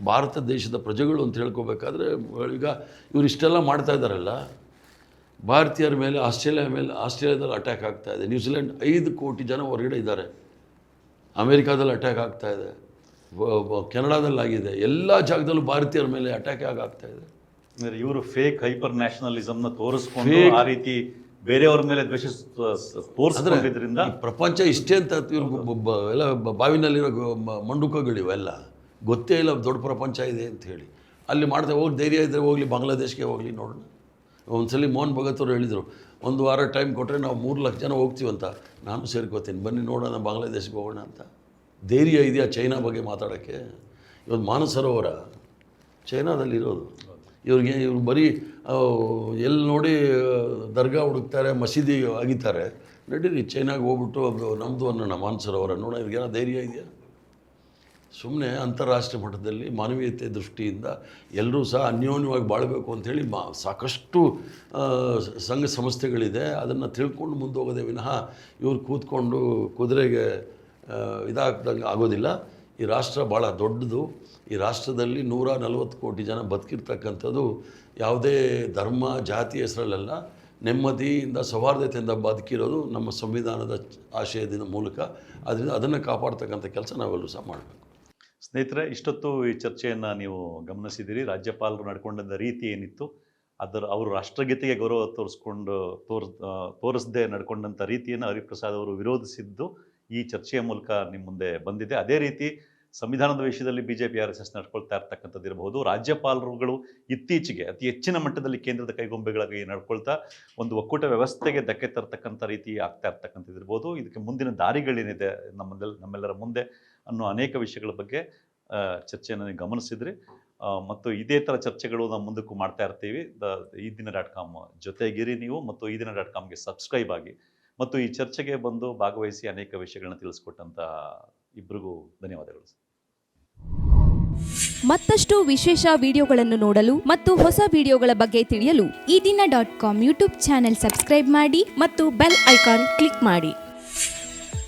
ಭಾರತ ದೇಶದ ಪ್ರಜೆಗಳು ಅಂತ ಹೇಳ್ಕೋಬೇಕಾದ್ರೆ, ಈಗ ಇವರು ಇಷ್ಟೆಲ್ಲ ಮಾಡ್ತಾ ಇದ್ದಾರಲ್ಲ, ಭಾರತೀಯರ ಮೇಲೆ ಆಸ್ಟ್ರೇಲಿಯಾದಲ್ಲಿ ಅಟ್ಯಾಕ್ ಆಗ್ತಾ ಇದೆ, ನ್ಯೂಜಿಲೆಂಡ್ 5 ಕೋಟಿ ಜನ ಹೊರಗಡೆ ಇದ್ದಾರೆ, ಅಮೇರಿಕಾದಲ್ಲಿ ಅಟ್ಯಾಕ್ ಆಗ್ತಾ ಇದೆ, ಕೆನಡಾದಲ್ಲಾಗಿದೆ, ಎಲ್ಲ ಜಾಗದಲ್ಲೂ ಭಾರತೀಯರ ಮೇಲೆ ಅಟ್ಯಾಕ್ ಆಗ್ತಾ ಇದೆ. ಇವರು ಫೇಕ್ ಹೈಪರ್ ನ್ಯಾಷನಲಿಸಮ್ನ ತೋರಿಸ್ಕೊಂಡು ಆ ರೀತಿ ಬೇರೆಯವ್ರ ಮೇಲೆ ದ್ವೇಷ ತೋರಿಸ್ಕೊಂಡಿದ್ರಿಂದ ಪ್ರಪಂಚ ಇಷ್ಟೇ ಅಂತ ಎಲ್ಲ ಬಾವಿನಲ್ಲಿರೋ ಮಂಡುಕಗಳಿವೆಲ್ಲ ಗೊತ್ತೇ ಇಲ್ಲ ದೊಡ್ಡ ಪ್ರಪಂಚ ಇದೆ ಅಂತ ಹೇಳಿ. ಅಲ್ಲಿ ಮಾಡ್ದೆ ಹೋಗಿ ಧೈರ್ಯ ಇದ್ದರೆ ಹೋಗಲಿ, ಬಾಂಗ್ಲಾದೇಶ್ಗೆ ಹೋಗಲಿ ನೋಡೋಣ. ಒಂದ್ಸಲಿ ಮೋಹನ್ ಭಗತ್ ಅವರು ಹೇಳಿದರು, 1 ವಾರ ಟೈಮ್ ಕೊಟ್ಟರೆ ನಾವು 3 ಲಕ್ಷ ಜನ ಹೋಗ್ತೀವಂತ. ನಾನು ಸೇರ್ಕೋತೀನಿ, ಬನ್ನಿ ನೋಡೋಣ ಬಾಂಗ್ಲಾದೇಶ್ಗೆ ಹೋಗೋಣ ಅಂತ. ಧೈರ್ಯ ಇದೆಯಾ ಚೈನಾ ಬಗ್ಗೆ ಮಾತಾಡೋಕ್ಕೆ? ಇವತ್ತು ಮಾನಸರೋವರ ಚೈನಾದಲ್ಲಿರೋದು. ಇವ್ರು ಬರೀ ಎಲ್ಲಿ ನೋಡಿ ದರ್ಗಾ ಹುಡುಕ್ತಾರೆ, ಮಸೀದಿ ಅಗಿತಾರೆ. ನಡೀರಿ ಚೈನಾಗೆ ಹೋಗ್ಬಿಟ್ಟು ನಮ್ಮದು ಅನ್ನೋಣ ಮಾನಸರೋವರ ನೋಡೋಣ. ಇವ್ರಿಗೇನೋ ಧೈರ್ಯ ಇದೆಯಾ? ಸುಮ್ಮನೆ ಅಂತಾರಾಷ್ಟ್ರೀಯ ಮಟ್ಟದಲ್ಲಿ ಮಾನವೀಯತೆ ದೃಷ್ಟಿಯಿಂದ ಎಲ್ಲರೂ ಸಹ ಅನ್ಯೋನ್ಯವಾಗಿ ಬಾಳಬೇಕು ಅಂಥೇಳಿ ಸಾಕಷ್ಟು ಸಂಘ ಸಂಸ್ಥೆಗಳಿದೆ. ಅದನ್ನು ತಿಳ್ಕೊಂಡು ಮುಂದೆ ಹೋಗೋದೇ ವಿನಃ ಇವ್ರು ಕೂತ್ಕೊಂಡು ಕುದುರೆಗೆ ಇದಾಗ್ದಂಗೆ ಆಗೋದಿಲ್ಲ. ಈ ರಾಷ್ಟ್ರ ಭಾಳ ದೊಡ್ಡದು. ಈ ರಾಷ್ಟ್ರದಲ್ಲಿ 140 ಕೋಟಿ ಜನ ಬದುಕಿರ್ತಕ್ಕಂಥದ್ದು ಯಾವುದೇ ಧರ್ಮ ಜಾತಿ ಹೆಸರಲ್ಲ, ನೆಮ್ಮದಿಯಿಂದ ಸೌಹಾರ್ದತೆಯಿಂದ ಬದುಕಿರೋದು ನಮ್ಮ ಸಂವಿಧಾನದ ಆಶಯದ ಮೂಲಕ. ಅದರಿಂದ ಅದನ್ನು ಕಾಪಾಡ್ತಕ್ಕಂಥ ಕೆಲಸ ನಾವೆಲ್ಲರೂ ಸಹ ಮಾಡಬೇಕು. ಸ್ನೇಹಿತರೆ, ಇಷ್ಟೊತ್ತು ಈ ಚರ್ಚೆಯನ್ನು ನೀವು ಗಮನಿಸಿದ್ದೀರಿ. ರಾಜ್ಯಪಾಲರು ನಡ್ಕೊಂಡ ರೀತಿ ಏನಿತ್ತು, ಅವರು ರಾಷ್ಟ್ರಗೀತೆಗೆ ಗೌರವ ತೋರಿಸದೆ ನಡ್ಕೊಂಡಂಥ ರೀತಿಯನ್ನು ಹರಿಪ್ರಸಾದ್ ಅವರು ವಿರೋಧಿಸಿದ್ದು ಈ ಚರ್ಚೆಯ ಮೂಲಕ ನಿಮ್ಮ ಮುಂದೆ ಬಂದಿದೆ. ಅದೇ ರೀತಿ ಸಂವಿಧಾನದ ವಿಷಯದಲ್ಲಿ ಬಿಜೆಪಿ RSS ನಡ್ಕೊಳ್ತಾ ಇರ್ತಕ್ಕಂಥದ್ದು ಇರಬಹುದು. ರಾಜ್ಯಪಾಲರುಗಳು ಇತ್ತೀಚೆಗೆ ಅತಿ ಹೆಚ್ಚಿನ ಮಟ್ಟದಲ್ಲಿ ಕೇಂದ್ರದ ಕೈಗೊಂಬೆಗಳಾಗಿ ನಡ್ಕೊಳ್ತಾ ಒಂದು ಒಕ್ಕೂಟ ವ್ಯವಸ್ಥೆಗೆ ಧಕ್ಕೆ ತರ್ತಕ್ಕಂಥ ರೀತಿ ಆಗ್ತಾ ಇರ್ತಕ್ಕಂಥದ್ದು ಇರ್ಬೋದು. ಇದಕ್ಕೆ ಮುಂದಿನ ದಾರಿಗಳೇನಿದೆ ನಮ್ಮೆಲ್ಲರ ಮುಂದೆ ಅನ್ನೋ ಅನೇಕ ವಿಷಯಗಳ ಬಗ್ಗೆ ಚರ್ಚೆಯನ್ನು ನೀವು ಗಮನಿಸಿದ್ರಿ. ಮತ್ತು ಇದೇ ಥರ ಚರ್ಚೆಗಳು ನಾವು ಮುಂದಕ್ಕೂ ಮಾಡ್ತಾ ಇರ್ತೀವಿ. ಈದಿನ.com ಜೊತೆಗಿರಿ ನೀವು, ಮತ್ತು ಈದಿನ.comಗೆ ಸಬ್ಸ್ಕ್ರೈಬ್ ಆಗಿ, ಮತ್ತು ಈ ಚರ್ಚೆಗೆ ಬಂದು ಭಾಗವಹಿಸಿ ಅನೇಕ ವಿಷಯಗಳನ್ನ ತಿಳಿಸ್ಕೊಟ್ಟಂಥ ಇಬ್ಬರಿಗೂ ಧನ್ಯವಾದಗಳು. ಮತ್ತಷ್ಟು ವಿಶೇಷ ವಿಡಿಯೋಗಳನ್ನು ನೋಡಲು ಮತ್ತು ಹೊಸ ವಿಡಿಯೋಗಳ ಬಗ್ಗೆ ತಿಳಿಯಲು ಈದಿನ.com ಯೂಟ್ಯೂಬ್ ಚಾನೆಲ್ ಸಬ್ಸ್ಕ್ರೈಬ್ ಮಾಡಿ ಮತ್ತು ಬೆಲ್ ಐಕಾನ್ ಕ್ಲಿಕ್ ಮಾಡಿ.